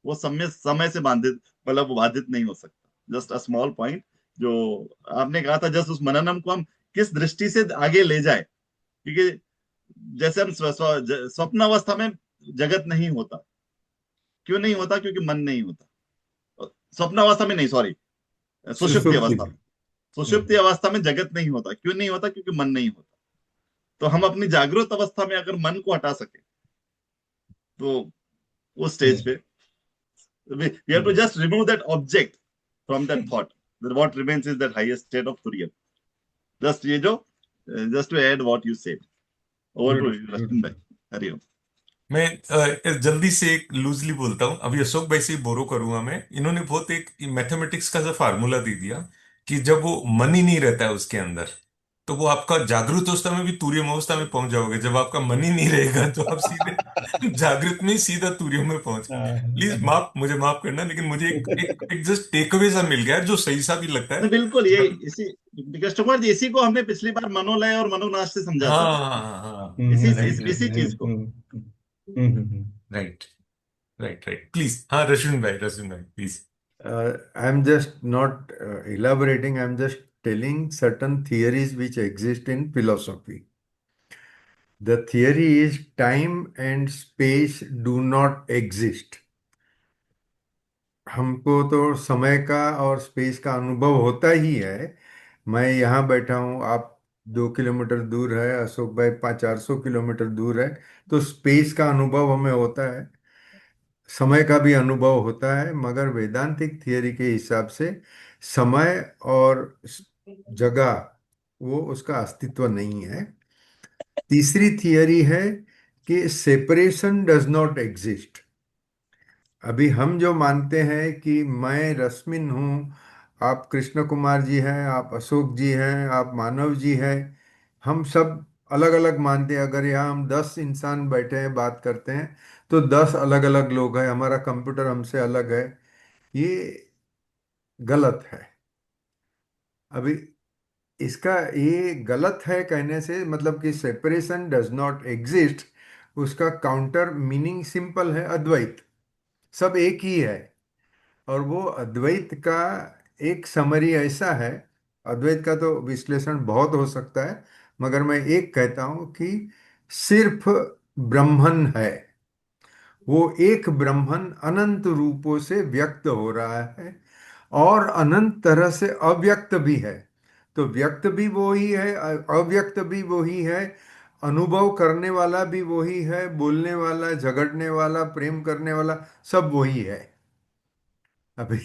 D: वो समय समय से बाधित, मतलब बाधित नहीं हो सकता। जस्ट अ स्मॉल पॉइंट जो आपने कहा था, जस्ट उस मननम को हम किस दृष्टि से आगे ले जाए। क्योंकि जैसे हम स्वप्न अवस्था में जगत नहीं होता। क्यों नहीं होता? क्योंकि मन नहीं होता। स्वप्न अवस्था में नहीं, सॉरी, सुषुप्ति
C: सुसुप्ति
D: अवस्था
C: में।
D: में। सुषुप्ति अवस्था में जगत नहीं होता। क्यों नहीं होता? क्योंकि मन नहीं होता। तो हम अपनी जागृत अवस्था में अगर मन को हटा सके, तो उस स्टेज पे we have to just remove that object from that thought. Then what remains is that highest state of turiya. Just ये जो just to add what you said. Over to you, Rashmin bhai. Hariom.
B: मैं जल्दी से एक loosely बोलता हूँ, अभी अशोक भाई से ही बोरो करूंगा मैं। इन्होंने बहुत एक मैथमेटिक्स का जो फार्मूला दे दिया कि जब वो मन ही नहीं रहता है उसके अंदर, तो वो आपका जागृत अवस्था में भी तूर्यम अवस्था में पहुंच जाओगे। जब आपका मन ही नहीं रहेगा तो आप सीधे जागृत में ही सीधा तूर्यम में पहुंच। प्लीज मुझे माफ करना, लेकिन मुझे एक जस्ट टेक अवे सा मिल गया जो सही सा भी लगता
D: नहीं,
B: है।
D: बिल्कुल ये
B: बट
D: इसी कस्टमर जी, इसी को हमने पिछली बार मनोलय और मनोनाश से समझा
B: हाँ
D: था।
B: हाँ हाँ, राइट राइट
D: इसी चीज को।
B: Right right right. प्लीज हाँ, रश्मिन भाई please.
C: I'm just not elaborating, I'm just telling certain theories which exist in philosophy. The theory is time and space do not exist. हमको तो समय का और स्पेस का अनुभव होता ही है। मैं यहाँ बैठा हूँ, आप 2 किलोमीटर दूर है, अशोक भाई 400 किलोमीटर दूर है। तो स्पेस का अनुभव हमें होता है, समय का भी अनुभव होता है, मगर वैदांतिक थियरी के हिसाब से समय और जगह, वो उसका अस्तित्व नहीं है। तीसरी थियरी है कि सेपरेशन डज नॉट एग्जिस्ट। अभी हम जो मानते हैं कि मैं रश्मिन हूँ, आप कृष्ण कुमार जी हैं, आप अशोक जी हैं, आप मानव जी हैं, हम सब अलग अलग मानते हैं। अगर यहाँ हम 10 इंसान बैठे हैं बात करते हैं तो 10 अलग अलग लोग हैं, हमारा कंप्यूटर हमसे अलग है। ये गलत है। अभी इसका ये गलत है कहने से मतलब कि सेपरेशन डज नॉट एग्जिस्ट, उसका काउंटर मीनिंग सिंपल है, अद्वैत। सब एक ही है। और वो अद्वैत का एक समरी ऐसा है, अद्वैत का तो विश्लेषण बहुत हो सकता है, मगर मैं एक कहता हूं कि सिर्फ ब्रह्मन है। वो एक ब्रह्मन अनंत रूपों से व्यक्त हो रहा है और अनंत तरह से अव्यक्त भी है। तो व्यक्त भी वही है, अव्यक्त भी वही है, अनुभव करने वाला भी वही है, बोलने वाला, झगड़ने वाला, प्रेम करने वाला, सब वही है। अभी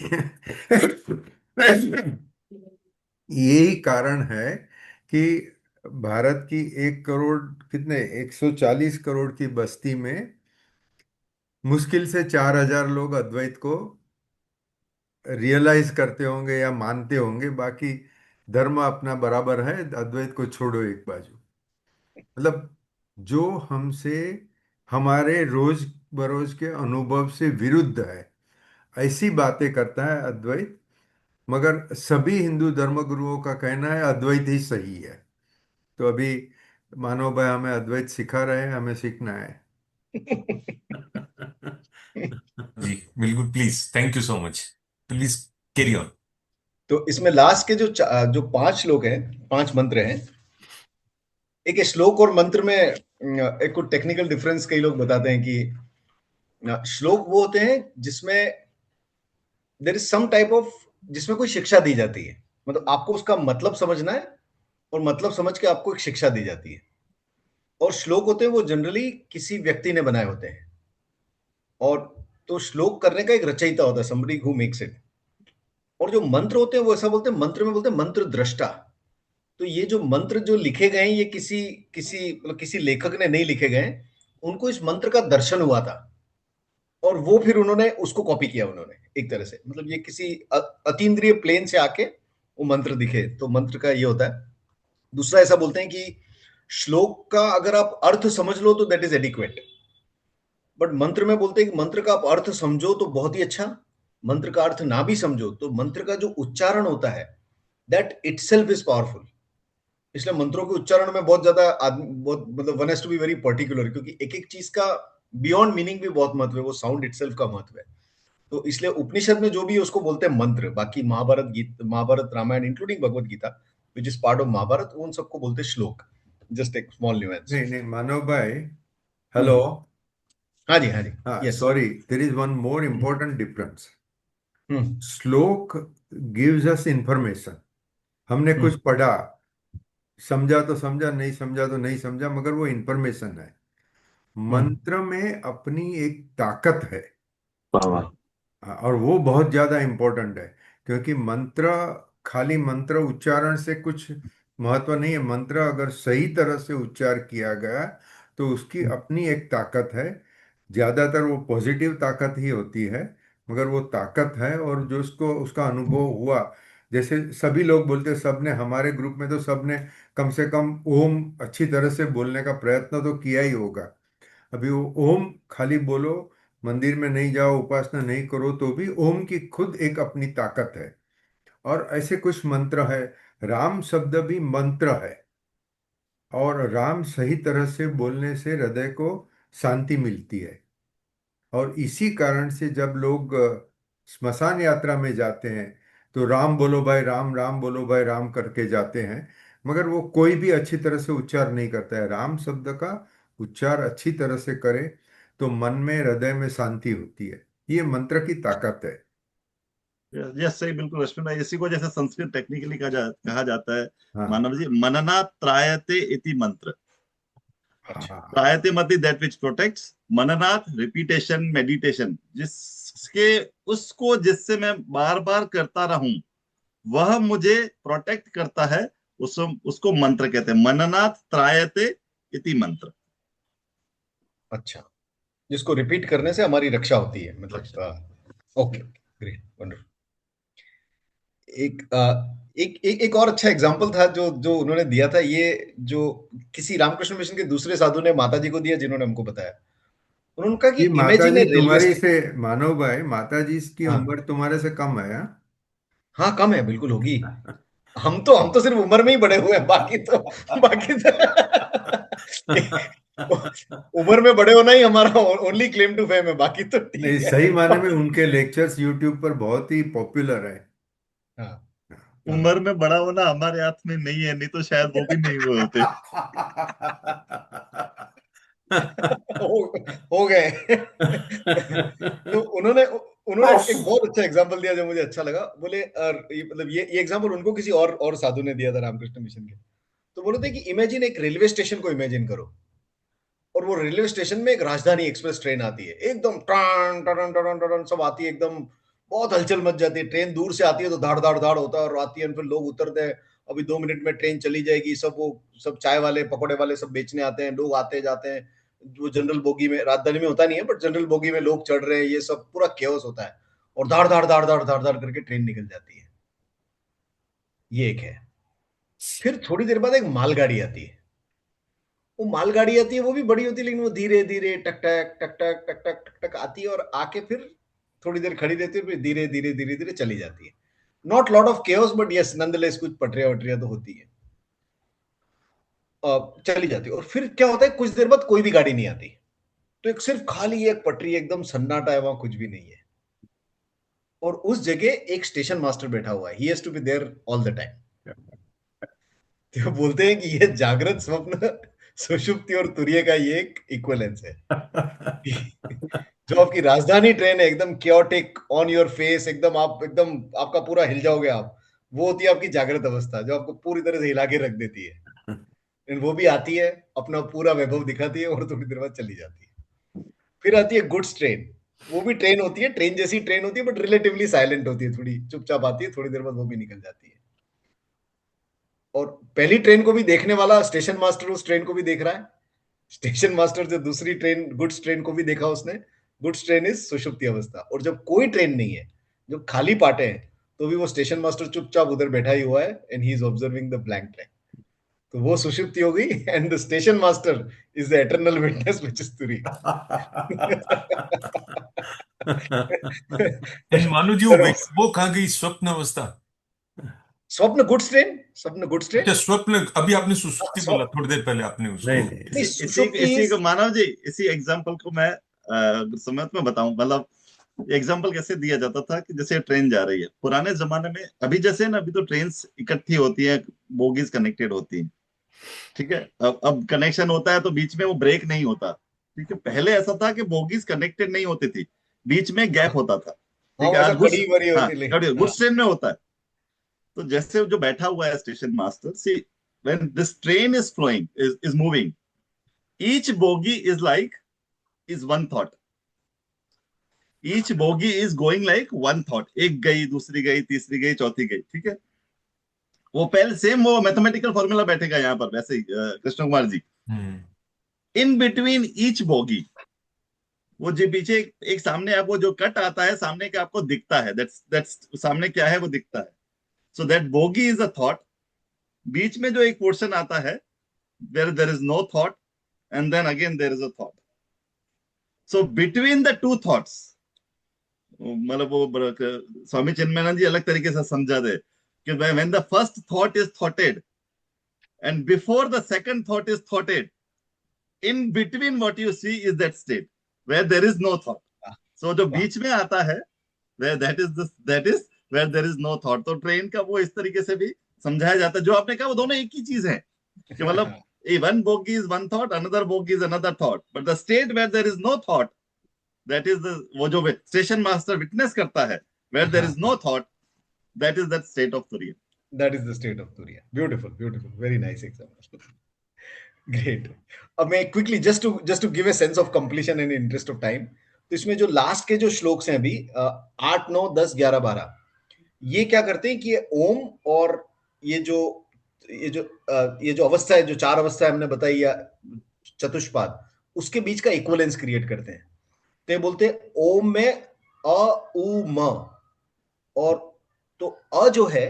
C: यही कारण है कि भारत की 1 करोड़, कितने, 140 करोड़ की बस्ती में मुश्किल से 4,000 लोग अद्वैत को रियलाइज करते होंगे या मानते होंगे। बाकी धर्म अपना बराबर है, अद्वैत को छोड़ो एक बाजू। मतलब जो हमसे, हमारे रोज बरोज के अनुभव से विरुद्ध है, ऐसी बातें करता है अद्वैत। मगर सभी हिंदू धर्मगुरुओं का कहना है अद्वैत ही सही है। तो अभी मानव भाई हमें अद्वैत सिखा रहे हैं, हमें सीखना है।
B: जी बिल्कुल, please, thank you so much. Please carry on.
A: तो इसमें लास्ट के जो 5 श्लोक हैं, 5 मंत्र हैं। एक श्लोक और मंत्र में एक को टेक्निकल डिफरेंस कई लोग बताते हैं कि श्लोक वो होते हैं जिसमें there is some type of, जिसमें कोई शिक्षा दी जाती है। मतलब आपको उसका मतलब समझना है और मतलब समझ के आपको एक शिक्षा दी जाती है। और श्लोक होते हैं वो जनरली किसी व्यक्ति ने बनाए होते हैं। और तो श्लोक करने का एक रचयिता होता है, somebody who makes it। और जो मंत्र होते हैं वो ऐसा बोलते हैं, मंत्र में बोलते हैं मंत्र दृष्टा। तो ये जो मंत्र जो लिखे गए हैं, ये किसी किसी मतलब किसी लेखक ने नहीं लिखे गए हैं। उनको इस मंत्र का दर्शन हुआ था और वो फिर उन्होंने उसको कॉपी किया, उन्होंने एक तरह से, मतलब ये किसी अतीन्द्रिय प्लेन से आके वो मंत्र दिखे, तो मंत्र का ये होता है। दूसरा ऐसा बोलते हैं कि श्लोक का अगर आप अर्थ समझ लो तो दैट इज एडिक्वेट। बट मंत्र में बोलते हैं कि मंत्र का आप अर्थ समझो तो बहुत ही अच्छा, मंत्र का अर्थ ना भी समझो तो मंत्र का जो उच्चारण होता है दैट इटसेल्फ इज पावरफुल। इसलिए मंत्रों के उच्चारण में बहुत ज्यादा आदमी, बहुत मतलब one has to be very particular, क्योंकि एक एक चीज का बियॉन्ड मीनिंग भी बहुत महत्व है, वो साउंड इटसेल्फ का महत्व है। तो इसलिए उपनिषद में जो भी है उसको बोलते हैं मंत्र। बाकी Mahabharata Ramayana including Bhagavad Gita which is part of Mahabharata, उन सबको बोलते हैं श्लोक। जस्ट एक स्मॉल न्यूएंस।
C: नहीं नहीं मानव भाई, हेलो।
A: हाँ जी, हाँ जी।
C: हाँ
A: yes.
C: Sorry, there is one more important difference.
A: Hmm.
C: श्लोक गिव्स अस इंफॉर्मेशन। हमने
A: हम्म।
C: कुछ पढ़ा, समझा तो समझा, नहीं समझा तो नहीं समझा, मगर वो इंफॉर्मेशन है।
A: हम्म।
C: मंत्र में अपनी एक ताकत है।
E: वाह वाह।
C: हाँ, और वो बहुत ज्यादा इम्पोर्टेंट है। क्योंकि मंत्र, खाली मंत्र उच्चारण से कुछ महत्व नहीं है। मंत्र अगर सही तरह से उच्चार किया गया तो उसकी अपनी एक ताकत है। ज्यादातर वो पॉजिटिव ताकत ही होती है, मगर वो ताकत है। और जो उसको उसका अनुभव हुआ, जैसे सभी लोग बोलते, सबने, हमारे ग्रुप में तो सबने कम से कम ओम अच्छी तरह से बोलने का प्रयत्न तो किया ही होगा। अभी वो ओम खाली बोलो, मंदिर में नहीं जाओ, उपासना नहीं करो, तो भी ओम की खुद एक अपनी ताकत है। और ऐसे कुछ मंत्र है, राम शब्द भी मंत्र है। और राम सही तरह से बोलने से हृदय को शांति मिलती है। और इसी कारण से जब लोग स्मशान यात्रा में जाते हैं तो राम बोलो भाई राम, राम बोलो भाई राम करके जाते हैं, मगर वो कोई भी अच्छी तरह से उच्चार नहीं करता है। राम शब्द का उच्चार अच्छी तरह से करे तो मन में, हृदय में शांति होती है। ये मंत्र की ताकत है।
D: यस, सही, बिल्कुल रश्मि भाई। इसी को जैसे संस्कृत टेक्निकली कहा जाता है,
C: हाँ
D: मानव जी, मनना त्रायते इति मंत्र।
A: अच्छा।
C: हाँ
D: त्रायते मति दैट विच प्रोटेक्ट्स, मननाथ रिपीटेशन, मेडिटेशन, जिसके उसको जिससे मैं बार बार करता रहूं वह मुझे प्रोटेक्ट करता है, उसको मंत्र कहते हैं। मननाथ त्रायते इति मंत्र।
A: अच्छा, जिसको रिपीट करने से हमारी रक्षा होती है, मतलब ओके, ग्रेट, वंडरफुल। एक और अच्छा एग्जांपल था जो जो उन्होंने दिया था, ये जो किसी रामकृष्ण मिशन के दूसरे साधु ने माता जी को दिया, जिन्होंने हमको बताया। उन्होंने कहा कि
C: जी, माता
A: इमेजिन
C: जी
A: ए रेलवे
C: तुम्हारी
A: स्टेशन।
C: से, मानव भाई, माता जी की
A: हाँ
C: उम्र तुम्हारे से कम है,
A: हाँ, कम है, बिल्कुल होगी। हम तो सिर्फ उम्र में ही बड़े हुए हैं, बाकी तो उम्र में बड़े होना ही हमारा ओनली क्लेम टू फेम है, बाकी तो
C: नहीं,
A: ठीक है।
C: सही माने में उनके लेक्चर्स यूट्यूब पर बहुत ही पॉपुलर है।
A: हाँ।
D: उम्र में बड़ा होना हमारे हाथ में नहीं है, नहीं तो शायद वो भी नहीं हुए होते।
A: हो हो गए। तो उन्होंने उन्होंने एक बहुत अच्छा एग्जांपल दिया जो मुझे अच्छा लगा। बोले मतलब ये एग्जांपल उनको किसी और साधु ने दिया था रामकृष्ण मिशन के। तो बोले थे कि इमेजिन एक रेलवे स्टेशन को इमेजिन करो, और वो रेलवे स्टेशन में एक राजधानी एक्सप्रेस ट्रेन आती है, एकदम टन टन टन टन सब आती है, एकदम बहुत हलचल मच जाती है। ट्रेन दूर से आती है तो धाड़ धाड़ धाड़ होता है, और आती है, फिर लोग उतरते हैं, अभी 2 मिनट में ट्रेन चली जाएगी। सब चाय वाले पकौड़े वाले सब बेचने आते हैं, लोग आते जाते हैं। वो जनरल बोगी में, राजधानी में होता नहीं है, बट जनरल बोगी में लोग चढ़ रहे हैं, ये सब पूरा केओस होता है, और धाड़ धाड़ धाड़ धाड़ धाड़ धाड़ करके ट्रेन निकल जाती है। ये एक है। फिर थोड़ी देर बाद एक मालगाड़ी आती है। वो मालगाड़ी आती है, वो भी बड़ी होती है, लेकिन वो धीरे धीरे टक टक टक टक टक टक टक टक आती है, और आके फिर थोड़ी देर खड़ी रहती है, फिर धीरे धीरे धीरे धीरे चली जाती है। Not lot of chaos, but yes nonetheless कुछ पटरियां वटरियां तो होती है। चली जाती है, और फिर क्या होता है, कुछ देर बाद कोई भी गाड़ी नहीं आती, तो एक सिर्फ खाली एक पटरी, एकदम सन्नाटा है, वहां कुछ भी नहीं है। और उस जगह एक स्टेशन मास्टर बैठा हुआ है, he has to be there all the time. तो बोलते हैं कि ये जागृत, स्वप्न, सुषुप्ति और तुरीय का ये एक इक्विवेलेंस है। जो आपकी राजधानी ट्रेन है, एकदम क्योटिक, ऑन योर फेस, एकदम आप एकदम आपका पूरा हिल जाओगे आप, वो होती है आपकी जागृत अवस्था, जो आपको पूरी तरह से हिला के रख देती है। And वो भी आती है, अपना पूरा वैभव दिखाती है, और थोड़ी देर बाद चली जाती है। फिर आती है गुड्स ट्रेन। वो भी ट्रेन होती है, ट्रेन जैसी ट्रेन होती है, बट रिलेटिवली साइलेंट होती है, थोड़ी चुपचाप आती है, थोड़ी देर बाद वो भी निकल जाती है। और पहली ट्रेन को भी देखने वाला स्टेशन मास्टर उस ट्रेन को भी देख रहा है। स्टेशन मास्टर जो दूसरी ट्रेन, गुड्स ट्रेन को भी देखा उसने। गुड्स ट्रेन इज सुषुप्ति अवस्था। और जब कोई ट्रेन नहीं है, जो खाली पाटे हैं, तो भी वो स्टेशन मास्टर चुपचाप उधर बैठा ही हुआ है, and he is observing the blank train. तो वो सुषुप्ति हो गई, and the station master is the eternal witness which is तुरी।
B: एंड मानो जी, वो कहाँ गई स्वप्न अवस्था?
A: स्वप्न गुड्स ट्रेन, स्वप्न गुड्स ट्रेन।
B: अच्छा, स्वप्न, अभी आपने सुसुप्ति बोला थोड़ी देर पहले आपने उसको।
C: नहीं नहीं,
A: नहीं, सुषुप्ति
D: इसी को मानव जी, इसी एग्जाम्पल को मैं समय में बताऊं, मतलब एग्जाम्पल कैसे दिया जाता था कि जैसे ट्रेन जा रही है पुराने जमाने में, अभी जैसे ना, अभी तो ट्रेन इकट्ठी होती है, बोगीज कनेक्टेड होती है, ठीक है। अब कनेक्शन होता है तो बीच में वो ब्रेक नहीं होता, ठीक है। पहले ऐसा था कि बोगीज कनेक्टेड नहीं होती थी, बीच में गैप होता था,
A: हाँ,
D: ठीक है।
A: ऐसा
D: आज गुड्स,
A: कड़ी भरी
D: हाँ,
A: होती, लेकिन
D: गुड्स ट्रेन में होता है। तो जैसे जो बैठा हुआ है station master, see when this train is flowing, is moving, each bogie is like, is one thought, each bogie is going like one thought. एक गई, दूसरी गई, तीसरी गई, चौथी गई, ठीक है। वो पहले सेम वो मैथमेटिकल फॉर्मूला बैठेगा यहाँ पर वैसे ही, कृष्ण कुमार जी। इन बिटवीन ईच बोगी, वो जो पीछे एक सामने आपको जो कट आता है, सामने का आपको दिखता है, दैट्स सामने क्या है वो दिखता है। So that bogey is a thought. बीच में जो एक पोर्शन आता है, there is no thought, and then again there is a thought. So between the two thoughts, मतलब वो स्वामी चिन्मयानंद जी अलग तरीके से समझा दे कि when the first thought is thoughted and before the second thought is thoughted, in between what you see is that state where there is no thought. So जो बीच में आता है, where that is where there is no thought. तो train का वो इस तरीके से भी समझाया जाता है। जो आपने कहा वो दोनों एक ही चीज है, कि मतलब one bogie is one thought, another bogie is another thought, but the state where there is no thought, that is the, वो जो स्टेशन मास्टर विटनेस करता है, where there is no thought, that is that state of Turiya.
A: That is the state of Turiya. Beautiful, beautiful. Very nice example. Great. अब मैं quickly just to give a sense of completion in interest of time, तो इसमें जो last के जो श्लोक्स हैं अभी 8, 9, 10, 11, 12, ये क्या करते हैं कि ये ओम और ये जो अवस्था है, जो 4 अवस्था हमने बताई या चतुष्पाद, उसके बीच का इक्विवेलेंस क्रिएट करते हैं। तो ये बोलते हैं ओम में अ उ म, और तो अ जो है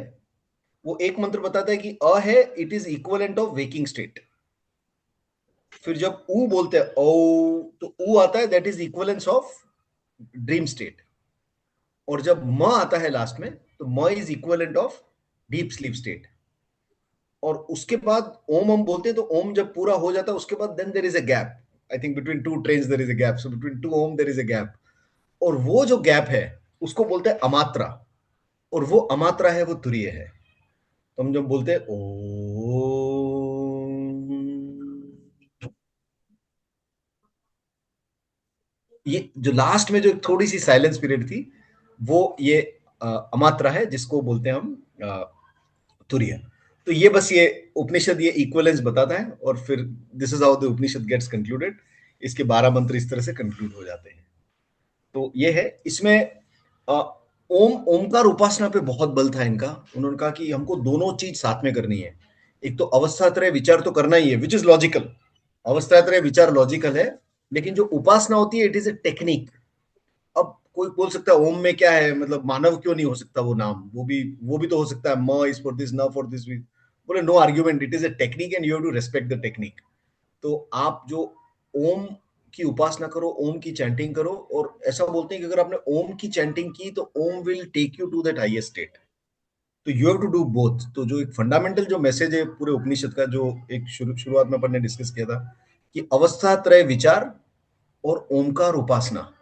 A: वो एक मंत्र बताता है कि अ है, it is equivalent of waking state. फिर जब ऊ बोलते हैं ओ, तो ऊ आता है, that is equivalence of dream state. और जब म आता है लास्ट में, तो म is equivalent of deep sleep state. और उसके बाद ओम हम बोलते हैं, तो ओम जब पूरा हो जाता है उसके बाद then there is a gap, I think between 2 trains there is a gap, so between 2 Om there is a gap, और वो जो गैप है उसको बोलते हैं अमात्रा, और वो अमात्रा है वो तुरीय है। तो हम जब बोलते हैं ओम, ये जो लास्ट में जो थोड़ी सी साइलेंस पीरियड थी, वो ये अमात्रा है, जिसको बोलते हैं हम तुरीय। तो ये बस ये उपनिषद ये इक्विवेलेंस बताता है, और फिर this is how the Upanishad gets concluded. इसके 12 मंत्र इस तरह से कंक्लूड हो जाते हैं। तो ये है, इसमें ओमकार उपासना पे बहुत बल था इनका। उन्होंने कहा कि हमको दोनों चीज साथ में करनी है। एक तो अवस्थात्रय विचार तो करना ही है, विच इज लॉजिकल, अवस्थात्रय विचार लॉजिकल है, लेकिन जो उपासना होती है इट इज ए टेक्निक। अब कोई बोल सकता है ओम में क्या है, मतलब मानव क्यों नहीं हो सकता वो नाम, वो भी तो हो सकता है, M is for this, N for this. बोले no argument, it is a technique and you have to respect the technique. तो आप जो ओम की उपासना करो, ओम की चैंटिंग करो, और ऐसा बोलते हैं कि अगर आपने ओम की चैंटिंग की तो Om will take you to that highest state. तो you have to do both. तो जो एक फंडामेंटल जो मैसेज है पूरे उपनिषद का, जो एक शुरुआत में अपन ने डिस्कस किया था कि अवस्था त्रय विचार और ओमकार उपासना,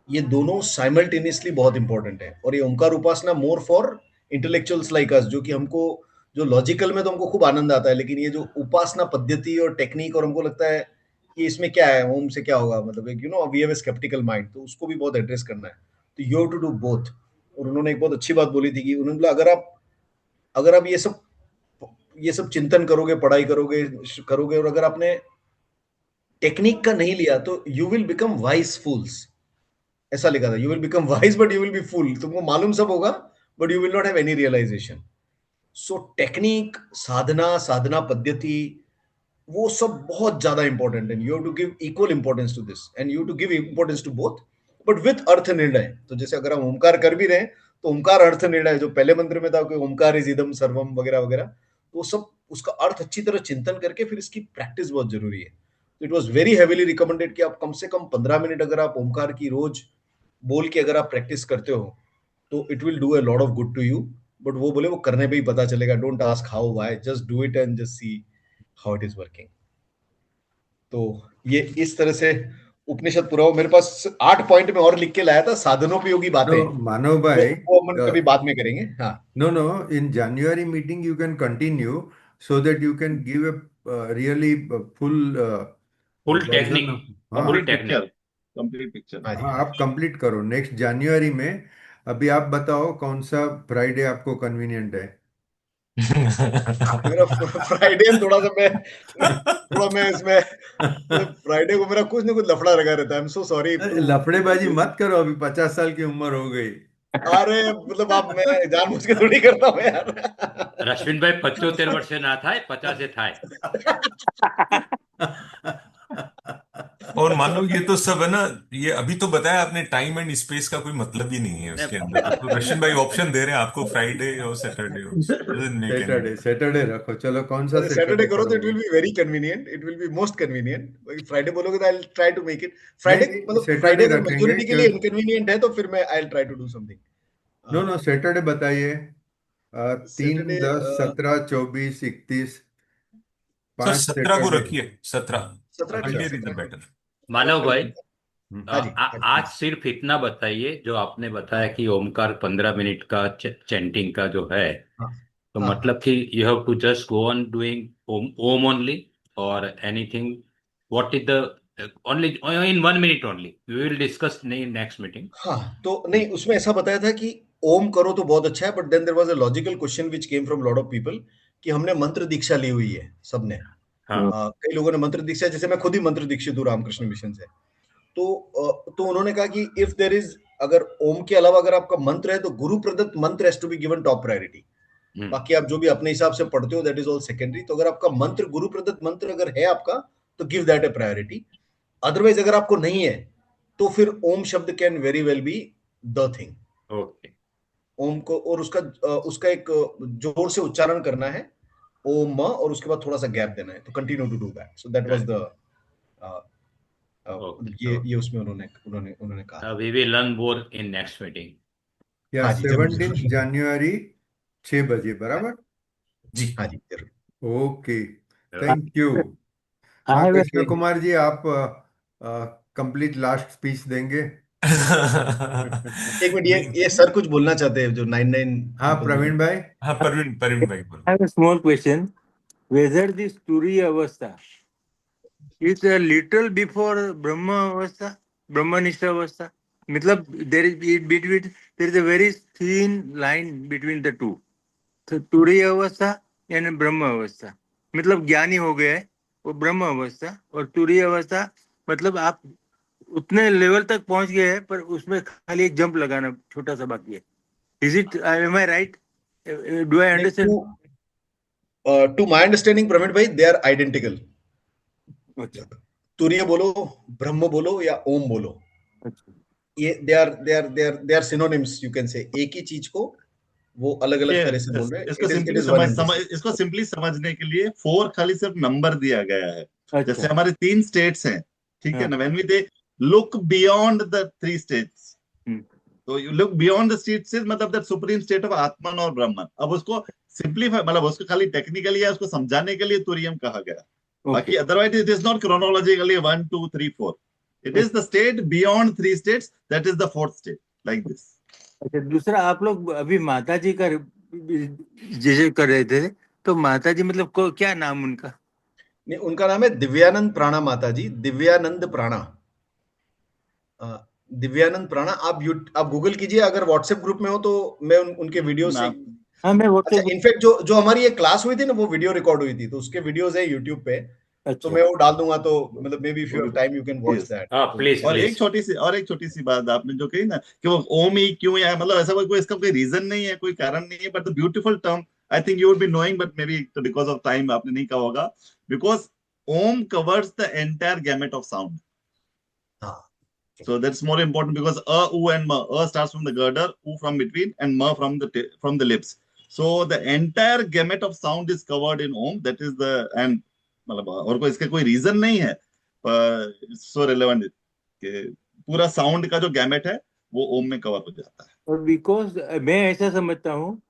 A: ये दोनों साइमल्टेनियसली बहुत इंपॉर्टेंट है। और ये ओमकार उपासना more for intellectuals like us, जो कि हमको जो लॉजिकल में तो हमको खूब आनंद आता है, लेकिन ये जो उपासना पद्धति और टेक्निक, और हमको लगता है कि इसमें क्या है, ओम से क्या होगा, मतलब एक we have a sceptical mind, तो उसको भी बहुत एड्रेस करना है। तो you have to do both. और उन्होंने एक बहुत अच्छी बात बोली थी कि उन्होंने बोला अगर आप ये सब चिंतन करोगे, पढ़ाई करोगे, और अगर आपने टेक्निक का नहीं लिया तो you will become wise fools. ऐसा लिखा था, you will become wise but you will be fool. तुमको मालूम सब होगा but you will not have any realisation. So technique, साधना पद्धति, वो सब बहुत ज्यादा इंपॉर्टेंट है। You have to give equal importance to this, and you to give importance to both, but with अर्थ निर्णय। तो जैसे अगर हम ओमकार कर भी रहे हैं तो ओमकार अर्थ निर्णय, जो पहले मंत्र में था कि ओमकार इज इदम सर्वम वगैरह वगैरह, तो सब उसका अर्थ अच्छी तरह चिंतन करके फिर इसकी प्रैक्टिस बहुत जरूरी है। तो it was very heavily recommended कि आप कम से कम 15 मिनट अगर आप ओमकार की रोज बोल के अगर आप प्रैक्टिस करते हो तो it will do a lot of good to you. But वो बोले वो करने पे ही पता चलेगा, don't ask how why, just do it and just see how it is working. तो ये इस तरह से उपनिषद पूरा। मेरे पास 8 पॉइंट में और लिख के लाया था, साधनोपयोगी बातें,
C: तो मानव भाई,
A: वो हम कभी बाद में करेंगे। हाँ,
C: no, in January meeting you can continue so that you can give a really full
E: full
C: version
E: technique,
C: of, हाँ
E: full
D: complete
E: technique.
D: Picture, complete picture.
A: हाँ जी,
C: हाँ,
A: हाँ
C: आप कंप्लीट करो नेक्स्ट जनवरी में। अभी आप बताओ कौन सा फ्राइडे आपको कन्वीनियंट है।
A: मेरा फ्राइडे थोड़ा मैं इसमें फ्राइडे को मेरा कुछ ना कुछ लफड़ा लगा रहता है। I am so sorry to
C: लफड़ेबाजी मत करो, अभी 50 साल की उम्र हो गई।
A: अरे मतलब आप, मैं जानबूझ के थोड़ी करता हूँ यार।
E: રશ્મિનભાઈ 75 વર્ષે ના થાય, 50 થાય।
B: और मानो ये तो सब है ना, ये अभी तो बताया आपने, टाइम एंड स्पेस का कोई मतलब ही नहीं है उसके अंदर। तो रशियन भाई ऑप्शन दे रहे हैं आपको, फ्राइडे और सैटरडे हो, doesn't make any difference.
C: Saturday रखो, चलो कौन सा
A: सैटरडे
C: सैटरडे
A: करो तो इट
C: करोगे?
A: Will be very convenient, it will be most convenient. Friday बोलोगे तो I will try to make it
C: नहीं
A: फ्राइडे,
C: नहीं,
A: मतलब
C: सैटरडे
A: फ्राइडे अगर
C: रखेंगे
A: मेजोरिटी के लिए इनकन्वीनियंट है तो फिर मैं I will try to do something.
C: No Saturday बताइए। 3,
A: सैटरडे
C: 10, 17, 24, 31,
B: सर
C: 5
B: 17 को
C: सैटरडे।
B: रखिए, 17
A: 17, ठीक है,
B: अर्लियर इज
A: 17
B: बेटर।
E: मानव भाई,
A: हाँ जी,
E: आज सिर्फ इतना बताइए, जो आपने बताया कि ओमकार 15 मिनट का चैंटिंग का जो है,
A: हाँ
E: तो
A: हाँ।
E: मतलब कि you have to just go on doing Om only और anything, what is the only in 1 minute only, we will discuss in next meeting.
A: हाँ, तो नहीं, उसमें ऐसा बताया था कि ओम करो तो बहुत अच्छा है, but then there was a logical question which came from lot of people कि हमने मंत्र दीक्षा ली हुई है सबने।
E: हाँ
A: कई लोगों ने मंत्र दीक्षा, जैसे मैं खुद ही मंत्र दीक्षित हूँ रामकृष्ण मिशन से। तो उन्होंने कहा कि इफ देयर इज, अगर ओम के अलावा अगर आपका मंत्र है तो गुरु प्रदत्त मंत्र has to be given top priority. बाकी आप जो भी अपने हिसाब से पढ़ते हो दैट इज ऑल सेकेंडरी। तो अगर आपका मंत्र गुरु प्रदत्त मंत्र अगर है आपका, तो give that a priority. Otherwise अगर आपको नहीं है तो फिर ओम शब्द can very well be the thing.
E: Okay
A: Om को, और उसका एक जोर से उच्चारण करना है, ओम, और उसके बाद थोड़ा सा गैप देना है, तो continue to do that. So that was the
E: okay
A: ये उसमें उन्होंने उन्होंने उन्होंने कहा था।
E: We will learn more in next meeting.
C: या
A: हाँ जी, जरूर
C: 17
A: जरूर।
C: जनवरी 6 बजे बराबर।
B: जी।
A: हाँ जी, जरूर।
C: Okay, thank you.
F: I
C: हाँ,
F: have a
C: कृष्ण कुमार जी, आप कंप्लीट लास्ट स्पीच देंगे।
A: एक मिनट,
B: नहीं।
A: ये सर कुछ बोलना चाहते हैं जो 99
C: हाँ,
A: people जो
C: प्रवीण भाई।
B: हाँ, परवीन भाई बोलो।
F: I have a small question. Whether this Turiya Avastha is a little before Brahma Avastha, Brahmanishta Avastha? मतलब there is in between, there is a very thin line between the two. So Turiya Avastha and Brahma Avastha. मतलब ज्ञानी हो गया है वो ब्रह्म अवस्था, और तुरीय अवस्था मतलब आप उतने लेवल तक पहुंच गए हैं पर उसमें खाली एक जंप लगाना छोटा सा बाकी है। Is it, am I right? Do I understand?
A: To my understanding Pravin bhai, they are identical.
F: अच्छा
A: तुरीय बोलो, ब्रह्म बोलो या ओम बोलो,
F: अच्छा
A: ये they are synonyms, you can say. एक ही चीज को वो अलग अलग तरह से बोल रहे हैं।
D: इसको
A: it
D: simply
A: is one and the
D: समझ
A: सेम।
D: इसको सिंपली समझने के लिए 4 खाली सिर्फ नंबर दिया गया है। जैसे
F: अच्छा
D: हमारे 3 स्टेट्स हैं, ठीक है
F: हाँ
D: ना, when we they look beyond the 3 states,
F: hmm,
D: तो you look beyond the states मतलब दैट सुप्रीम स्टेट ऑफ आत्मन और ब्रह्मन। अब उसको सिंपलीफाई मतलब उसको खाली टेक्निकली या उसको समझाने के लिए तुरियम कहा गया।
F: ओके
D: बाकी otherwise it is not chronologically 1 2 3 4, it is the state beyond 3 states, that is the 4th state, like this.
F: अच्छा। दूसरा, आप लोग अभी माता जी का जैसे कर रहे थे, तो माता जी मतलब क्या नाम उनका?
A: नहीं, उनका नाम है दिव्यानंद प्राणा माता जी, दिव्यानंद प्राणा। दिव्यानंद प्राणा। आप गूगल कीजिए, अगर व्हाट्सएप ग्रुप में हो तो मैं उनके वीडियो से।
D: नाम
F: हाँ मैं
A: अच्छा,
F: व्हाट्सएप।
A: इनफैक्ट जो जो हमारी ये क्लास हुई थी ना, वो वीडियो रिकॉर्ड हुई थी, तो उसके वीडियोस है यूट्यूब पे, तो
F: अच्छा
A: मैं वो डाल दूंगा। तो मतलब may be if you have time you can watch
D: Yes.
A: That.
E: हाँ प्लीज
D: और
E: प्लीज।
D: एक छोटी सी बात आपने जो कही ना कि वो ओम ही क्यों है, मतलब ऐसा कोई इसका कोई रीजन नहीं है, कोई कारण नहीं है, but the beautiful term I think you would be knowing, but maybe because of time आपने नहीं कहा होगा। Because Om covers the entire gamut of sound,
A: हाँ,
D: so that's more important because u and ma, starts from the girder, u from between, and ma from the lips. So the entire gamut of sound is covered in om, that is the, and मतलब और कोई इसका कोई reason नहीं है, पर सो relevant कि पूरा साउंड का जो गैमेट है वो ओम में कवर हो जाता है।
F: और बिकॉज मैं ऐसा समझता हूँ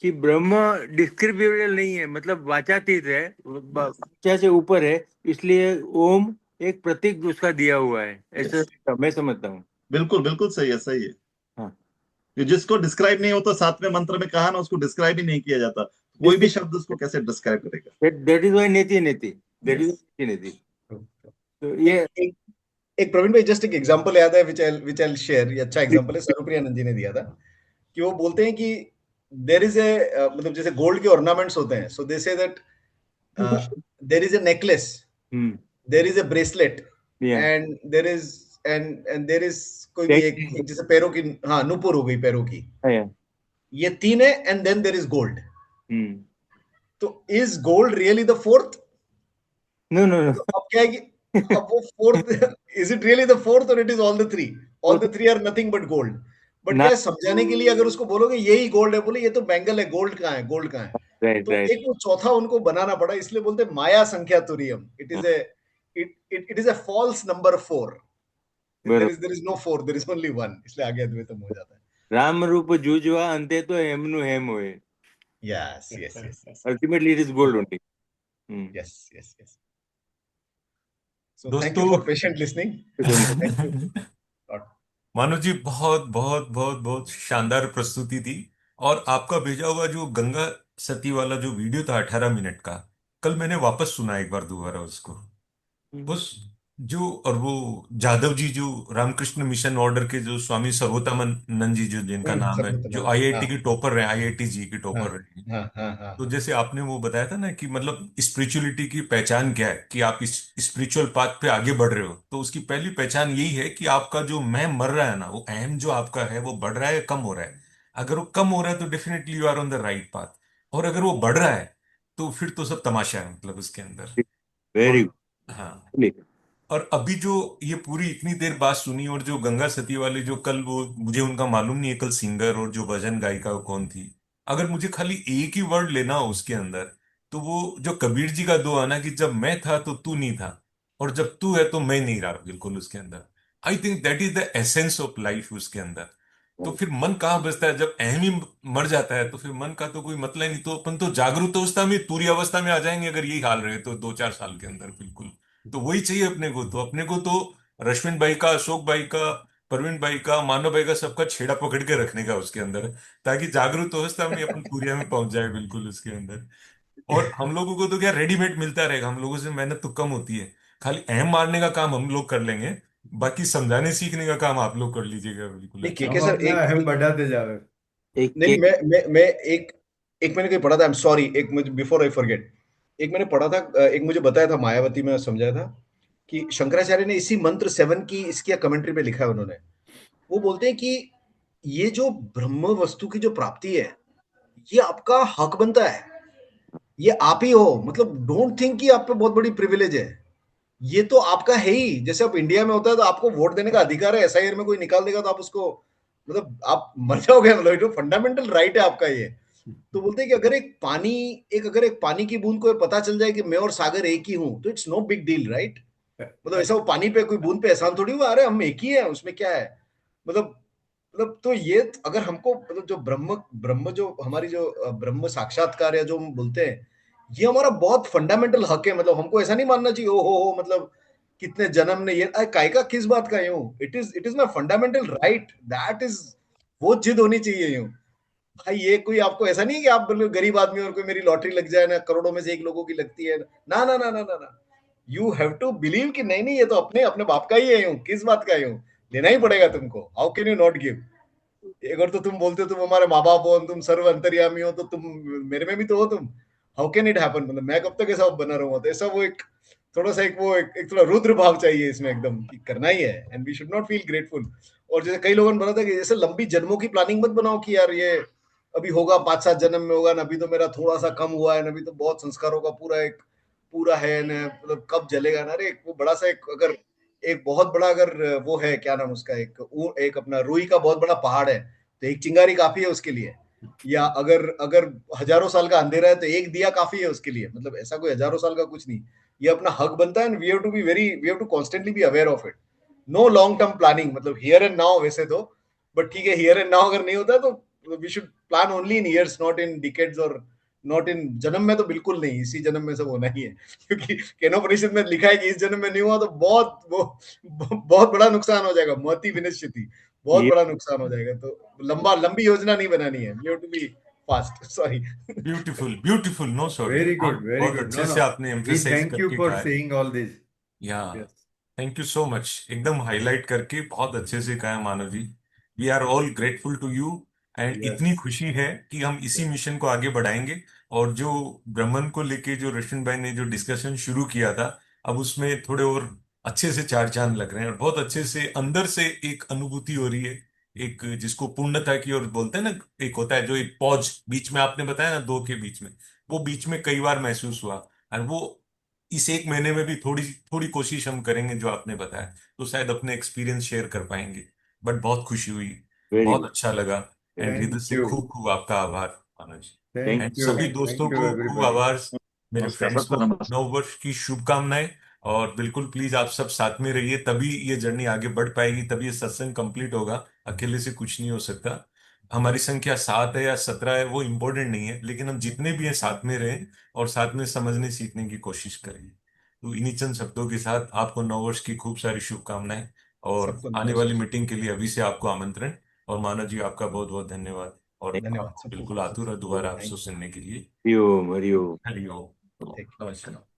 F: कि ब्रह्म डिस्क्रिप्टिबल नहीं है, मतलब वाचातीत है, वाचा से ऊपर है, इसलिए ओम एक प्रतीक उसका दिया हुआ है, ऐसा मैं समझता हूँ।
D: बिल्कुल बिल्कुल सही है, सही है।
F: हाँ,
D: कि जिसको डिस्क्राइब नहीं होता, 7वें मंत्र में कहा ना, उसको डिस्क्राइब ही नहीं किया जाता, कोई भी शब्द उसको कैसे डिस्क्राइब करेगा।
F: दैट इज व्हाई नेति नेति, दैट इज
D: Yes.
F: नेति। तो
A: एक
F: ये
A: एक एक प्रवीण भाई, जस्ट एक एग्जांपल याद है विच आई शेयर। ये अच्छा एग्जांपल है, स्वरूप्रियानंद जी ने दिया था, कि वो बोलते हैं कि देर इज ए, मतलब जैसे गोल्ड के ऑर्नामेंट्स होते हैं, so they say that there is a necklace, there is a bracelet,
F: या
A: एंड देर इज कोई भी एक जैसे पैरों की, हाँ, नुपुर हो गई पैरों की, ये 3 है, and then there is gold. तो is gold really the 4th?
F: No no no,
A: अब क्या है कि अब वो 4th, is it really the 4th और it is all the 3? All the 3 are nothing but gold. But क्या है, समझाने के लिए अगर उसको बोलोगे यही गोल्ड है, बोले ये तो बैंगल है, गोल्ड कहाँ है, गोल्ड कहाँ है?
F: राइट
A: तो
F: राइट।
A: एक वो चौथा उनको बनाना पड़ा, इसलिए बोलते हैं माया संख्या तुरियम। It is a it is a false number 4। There is no 4, there is only 1, इसलिए आगे अद्वैतम हो जाता है।
F: राम रूप जूझवा अंते तो हेमनु हेम होए,
A: yes yes yes
F: ultimately it is gold only.
A: Yes yes yes. So thank you for patient listening. Thank you.
B: मानो जी, बहुत बहुत बहुत बहुत शानदार प्रस्तुति थी। और आपका भेजा हुआ जो गंगा सती वाला जो वीडियो था 18 मिनट का, कल मैंने वापस सुना एक बार दोबारा उसको। उस जो और वो जादव जी जो रामकृष्ण मिशन ऑर्डर के जो स्वामी सर्वोत्तमानंद जी जो जिनका नाम है, जो
A: सर्वोत्तम, हाँ
B: आईआईटी के टॉपर रहे, आईआईटी जी के
A: हाँ
B: टॉपर रहे हैं।
A: हाँ हाँ हाँ
B: तो
A: हाँ
B: जैसे आपने वो बताया था ना कि मतलब स्पिरिचुअलिटी की पहचान क्या है, कि आप इस स्पिरिचुअल पाथ पे आगे बढ़ रहे हो, तो उसकी पहली पहचान यही है कि आपका जो मैं मर रहा है ना, वो अहम जो आपका है वो बढ़ रहा है या कम हो रहा है। अगर वो कम हो रहा है तो definitely you are on the right path, और अगर वो बढ़ रहा है तो फिर तो सब तमाशा है मतलब उसके अंदर।
F: वेरी
B: और हाँ, और अभी जो ये पूरी इतनी देर बात सुनी, और जो गंगा सती वाले जो कल वो, मुझे उनका मालूम नहीं है कल सिंगर और जो भजन गायिका वो कौन थी, अगर मुझे खाली एक ही वर्ड लेना हो उसके अंदर, तो वो जो कबीर जी का दो आना कि जब मैं था तो तू नहीं था, और जब तू है तो मैं नहीं रहा, बिल्कुल उसके अंदर। आई think that is the essence of life उसके अंदर। तो फिर मन कहाँ बचता है जब अहम ही मर जाता है, तो फिर मन का तो कोई मतलब ही नहीं। तो अपन तो जागरूक अवस्था में, तुरी अवस्था में आ जाएंगे अगर यही हाल रहे तो 2-4 साल के अंदर, बिल्कुल। तो वही चाहिए अपने को, तो अपने को तो रश्मिन भाई का, अशोक भाई का, प्रवीण भाई का, मानव भाई का, सबका छेड़ा पकड़ के रखने का उसके अंदर, ताकि जागरूक अवस्था में अपन पूरिया में पहुंच जाए, बिल्कुल उसके अंदर। और हम लोगों को तो क्या रेडीमेड मिलता रहेगा, हम लोगों से मेहनत तो कम होती है। खाली अहम मारने का काम हम लोग कर लेंगे, बाकी समझाने सीखने का काम आप लोग कर लीजिएगा, बिल्कुल
A: नहीं
B: अच्छा।
A: केके
C: हम
A: सर,
C: अपना अहम बढ़ाते जावे।
F: एक
A: नहीं नहीं,
F: केक।
A: मैं एक एक मैंने कहीं पढ़ा था, आई एम सॉरी, एक मुझे बिफोर आई फॉरगेट, एक मैंने पढ़ा था, एक मुझे बताया था, मायावती में समझाया था कि शंकराचार्य ने इसी मंत्र 7 की इसकी कमेंट्री पे लिखा है उन्होंने। वो बोलते हैं कि ये जो ब्रह्म वस्तु की जो प्राप्ति है, ये आपका हक बनता है, ये आप ही हो, मतलब डोंट थिंक कि आप पे बहुत बड़ी प्रिविलेज है, ये तो आपका है ही। जैसे आप इंडिया में होता है तो आपको वोट देने का अधिकार है, एसआईआर में कोई निकाल देगा तो आप उसको, मतलब आप मर जाओगे, मतलब फंडामेंटल राइट है आपका ये। तो बोलते हैं कि अगर एक पानी की बूंद को पता चल जाए कि मैं और सागर एक ही हूं, तो it's no big deal, right? मतलब ऐसा वो पानी पे कोई बूंद पे एहसान थोड़ी हुआ, अरे हम एक ही है, उसमें क्या है? मतलब तो ये अगर हमको, मतलब जो ब्रह्म ब्रह्म जो हमारी जो ब्रह्म साक्षात्कार या जो हम बोलते हैं, ये हमारा बहुत फंडामेंटल हक है। मतलब हमको ऐसा नहीं मानना चाहिए ओ हो मतलब कितने जन्म ने ये काय का किस बात का यूं, it is my fundamental right, that is, वो जिद होनी चाहिए यूं। भाई ये कोई आपको ऐसा नहीं है कि आप बोलो गरीब आदमी और कोई मेरी लॉटरी लग जाए ना, करोड़ों में से एक लोगों की लगती है, ना ना ना ना ना ना, यू हैव टू बिलीव कि नहीं नहीं, ये तो अपने अपने बाप का ही है यूं, किस बात का यूं, लेना ही पड़ेगा तुमको, how can you not give? अगर तो तुम बोलते हो तुम हमारे माँ बाप हो, तुम सर्व अंतर्यामी हो, तो तुम मेरे में भी तो हो तुम, हाउ कैन इट हैपन? मतलब मैं कब तक ऐसा बना रहूंगा? तो ऐसा वो एक थोड़ा सा एक थोड़ा रुद्र भाव चाहिए इसमें एकदम, कि करना ही है, and we should not feel grateful. और जैसे कई लोगों ने बोला था कि जैसे लंबी जन्मों की प्लानिंग मत बनाओ कि यार ये अभी होगा 5-7 जन्म में होगा ना, अभी तो मेरा थोड़ा सा कम हुआ है ना, अभी तो बहुत संस्कारों का पूरा है ना, मतलब कब जलेगा ना। अरे वो बड़ा सा अगर एक बहुत बड़ा, अगर वो है क्या नाम उसका, एक अपना रुई का बहुत बड़ा पहाड़ है, तो एक चिंगारी काफी है उसके लिए। या अगर अगर हजारों साल का अंधेरा है तो एक दिया काफी है उसके लिए, मतलब ऐसा कोई हजारों साल का कुछ नहीं। ये अपना हक बनता है, and we have to constantly be aware of it. No long term planning, मतलब हियर एंड नाउ वैसे तो, बट ठीक है, हियर एंड नाउ अगर नहीं होता तो we should plan only in years, not in decades, और नॉट इन जन्म में तो बिल्कुल नहीं, इसी जन्म में सब होना ही है। क्योंकि केनोपनिषद में लिखा है कि इस जन्म में नहीं हुआ तो बहुत बड़ा नुकसान हो जाएगा, महति विनश्यति, बहुत
F: ये
A: बड़ा नुकसान हो जाएगा। तो लंबी योजना नहीं बनानी है, we have to be fast, sorry.
B: Beautiful beautiful, no sorry,
C: very good,
B: बहुत
C: वेरी
B: बहुत
C: गुड। नो
B: अच्छे
C: नो,
B: से आपने
C: वी
B: एम्फेसाइज
C: थैंक यू
B: करके
C: फॉर
B: कहा है।
C: Saying all this.
B: Yeah,
C: yes.
B: Thank you so much, एकदम हाईलाइट करके बहुत अच्छे से कहा है Manav ji. We are all grateful to you, and
C: yes.
B: इतनी खुशी है कि हम इसी मिशन को आगे बढ़ाएंगे। और जो ब्राह्मण को लेके जो रश्मिन भाई ने जो डिस्कशन शुरू किया था, अब उसमें थोड़े और अच्छे से चार चांद लग रहे हैं, और बहुत अच्छे से अंदर से एक अनुभूति हो रही है, एक जिसको पूर्णता की ओर बोलते हैं ना, एक होता है जो एक पॉज बीच में आपने बताया ना, दो के बीच में, वो बीच में कई बार महसूस हुआ। और वो इस एक महीने में भी थोड़ी थोड़ी कोशिश हम करेंगे जो आपने बताया, तो शायद अपने एक्सपीरियंस शेयर कर पाएंगे। बट बहुत खुशी हुई,
F: वेरी
B: बहुत
F: गुड।
B: अच्छा लगा, एंड हृदय
C: थैंक
B: से
C: यू,
B: खूब खूब आपका आभार मानव ji.
F: Thank
B: and
C: thank you,
B: सभी दोस्तों
C: थैंक यू
B: को खूब
C: एवरीबॉडी।
B: आभार, मेरे
D: नमस्कार,
B: फ्रेंड्स
D: सबको
B: को खूब
D: नमस्कार।
B: नव वर्ष की शुभकामनाएं। और बिल्कुल प्लीज आप सब साथ में रहिए, तभी ये जर्नी आगे बढ़ पाएगी, तभी ये सत्संग कंप्लीट होगा। अकेले से कुछ नहीं हो सकता। हमारी संख्या 7 है या 17 है वो इम्पोर्टेंट नहीं है, लेकिन हम जितने भी हैं साथ में रहें, और साथ में समझने सीखने की कोशिश करें। तो इन्हीं चंद शब्दों के साथ आपको नववर्ष की खूब सारी शुभकामनाएं, और
A: सबको
B: आने वाली
A: नमस्कार,
B: मीटिंग के लिए अभी से आपको आमंत्रण। और मानव जी आपका बहुत बहुत धन्यवाद, और
A: धन्यवाद
B: आप
A: सबको,
B: बिल्कुल आतुर है दोबारा
A: थैंक
B: आपसे सुनने के लिए।
F: यू, हरिओम।
B: हरिओम,
A: यू।
B: नमस्कार।